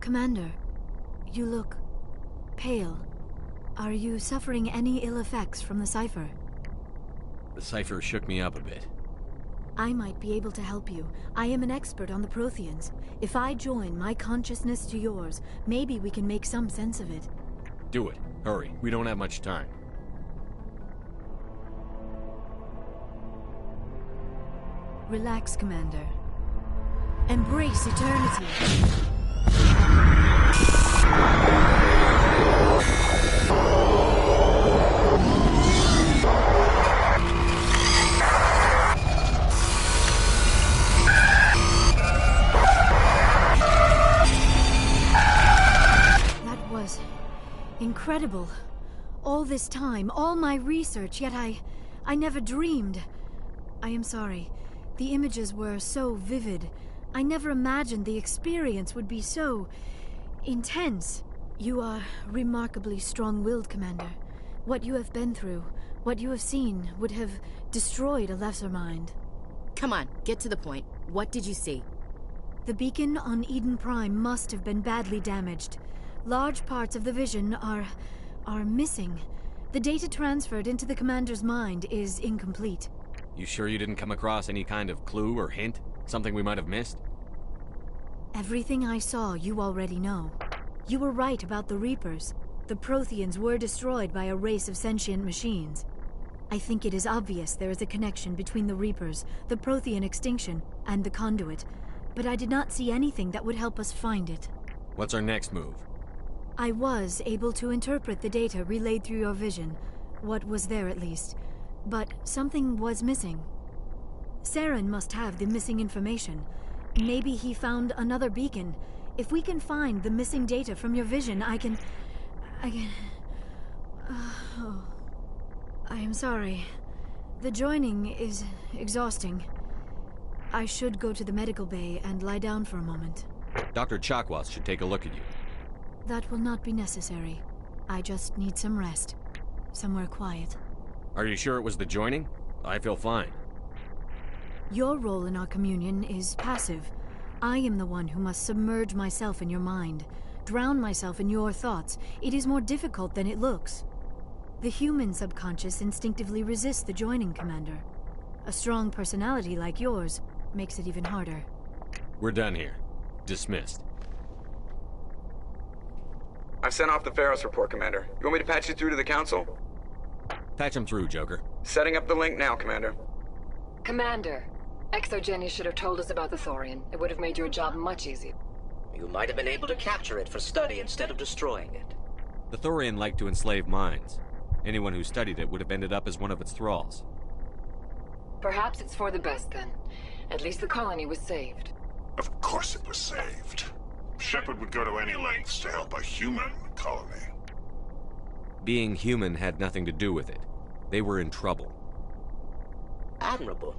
Commander, you look pale. Are you suffering any ill effects from the cipher? The cipher shook me up a bit. I might be able to help you. I am an expert on the Protheans. If I join my consciousness to yours, maybe we can make some sense of it. Do it. Hurry. We don't have much time. Relax, Commander. Embrace eternity. That was incredible. All this time, all my research, yet I never dreamed. I am sorry. The images were so vivid. I never imagined the experience would be so intense. You are remarkably strong-willed, Commander. What you have been through, what you have seen, would have destroyed a lesser mind. Come on, get to the point. What did you see? The beacon on Eden Prime must have been badly damaged. Large parts of the vision are missing. The data transferred into the Commander's mind is incomplete. You sure you didn't come across any kind of clue or hint? Something we might have missed? Everything I saw, you already know. You were right about the Reapers. The Protheans were destroyed by a race of sentient machines. I think it is obvious there is a connection between the Reapers, the Prothean extinction, and the Conduit, but I did not see anything that would help us find it. What's our next move? I was able to interpret the data relayed through your vision, what was there at least, but something was missing. Saren must have the missing information. Maybe he found another beacon. If we can find the missing data from your vision, I can... Oh. I am sorry. The joining is exhausting. I should go to the medical bay and lie down for a moment. Dr. Chakwas should take a look at you. That will not be necessary. I just need some rest. Somewhere quiet. Are you sure it was the joining? I feel fine. Your role in our communion is passive. I am the one who must submerge myself in your mind, drown myself in your thoughts. It is more difficult than it looks. The human subconscious instinctively resists the joining, Commander. A strong personality like yours makes it even harder. We're done here. Dismissed. I've sent off the Feros report, Commander. You want me to patch you through to the Council? Patch him through, Joker. Setting up the link now, Commander. Commander, Exogeny should have told us about the Thorian. It would have made your job much easier. You might have been able to capture it for study instead of destroying it. The Thorian liked to enslave minds. Anyone who studied it would have ended up as one of its thralls. Perhaps it's for the best, then. At least the colony was saved. Of course it was saved. Shepard would go to any lengths to help a human colony. Being human had nothing to do with it. They were in trouble. Admirable.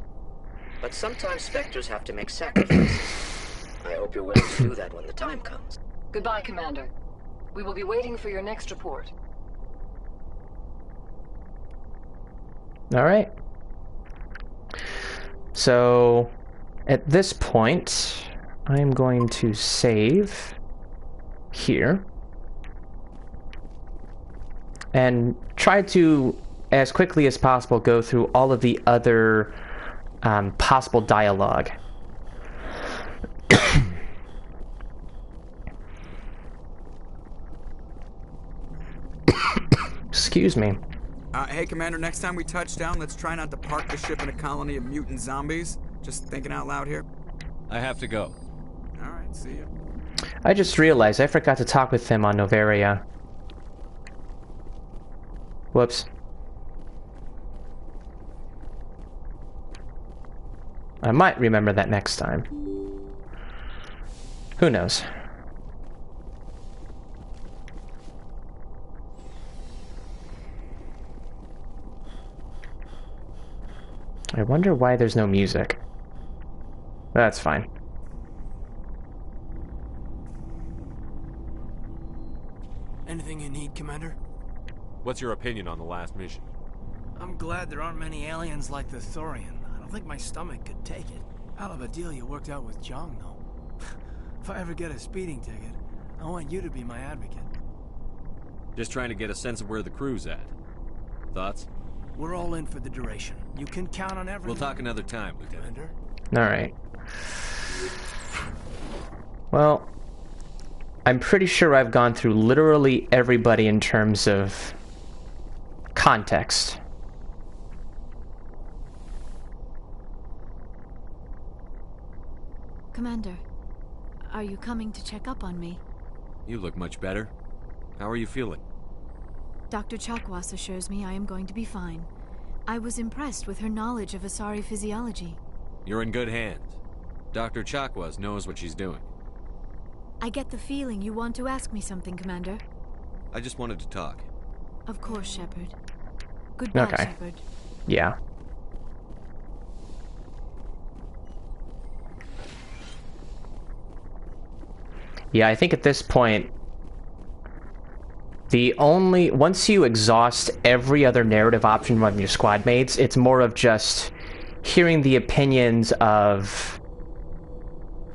But sometimes Spectres have to make sacrifices. I hope you're willing to do that when the time comes. Goodbye, Commander. We will be waiting for your next report. Alright. So, at this point, I'm going to save here. And try to, as quickly as possible, go through all of the other possible dialogue. Excuse me. Hey, Commander, next time we touch down, let's try not to park the ship in a colony of mutant zombies. Just thinking out loud here. I have to go. Alright, see ya. I just realized I forgot to talk with him on Noveria. Whoops. I might remember that next time. Who knows? I wonder why there's no music. That's fine. Anything you need, Commander? What's your opinion on the last mission? I'm glad there aren't many aliens like the Thorian. I don't think my stomach could take it. Hell of a deal you worked out with Jong, though. If I ever get a speeding ticket, I want you to be my advocate. Just trying to get a sense of where the crew's at. Thoughts? We're all in for the duration. You can count on everyone. We'll talk another time, Lieutenant. Alright. Well, I'm pretty sure I've gone through literally everybody in terms of context. Commander, are you coming to check up on me? You look much better. How are you feeling? Dr. Chakwas assures me I am going to be fine. I was impressed with her knowledge of Asari physiology. You're in good hands. Dr. Chakwas knows what she's doing. I get the feeling you want to ask me something, Commander. I just wanted to talk. Of course, Shepard. Goodbye, Okay. Shepard. Yeah. Yeah, I think at this point, once you exhaust every other narrative option from your squad mates, it's more of just hearing the opinions of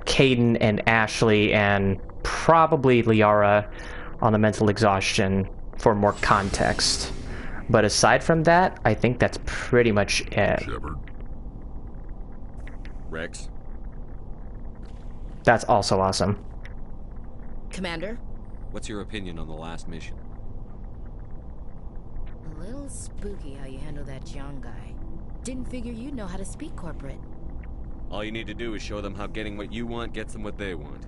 Caden and Ashley and probably Liara on the mental exhaustion for more context. But aside from that, I think that's pretty much it. Shepard. Rex. That's also awesome. Commander? What's your opinion on the last mission? A little spooky how you handle that young guy. Didn't figure you'd know how to speak corporate. All you need to do is show them how getting what you want gets them what they want.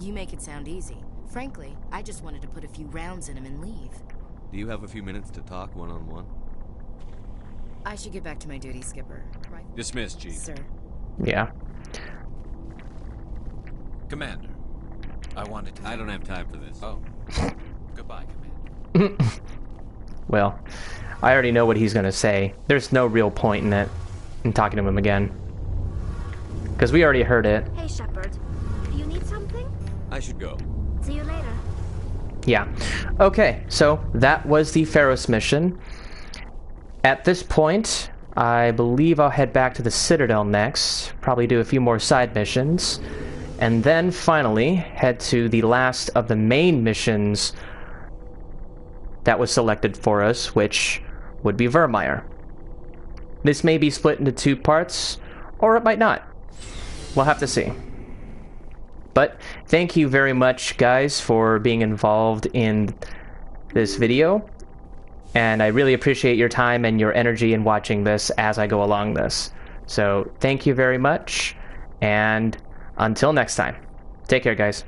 You make it sound easy. Frankly, I just wanted to put a few rounds in him and leave. Do you have a few minutes to talk one-on-one? I should get back to my duty, Skipper. Right? Dismissed, Chief. Sir. Yeah. Commander, I don't have time for this. Oh. Goodbye, Commander. Well, I already know what he's gonna say. There's no real point in it, in talking to him again. Because we already heard it. Hey, Shepard. Do you need something? I should go. See you later. Yeah. Okay, so that was the Feros mission. At this point, I believe I'll head back to the Citadel next, probably do a few more side missions, and then finally head to the last of the main missions that was selected for us, which would be Vermeer. This may be split into 2 parts, or it might not. We'll have to see. But thank you very much, guys, for being involved in this video. And I really appreciate your time and your energy in watching this as I go along this. So thank you very much, and until next time. Take care, guys.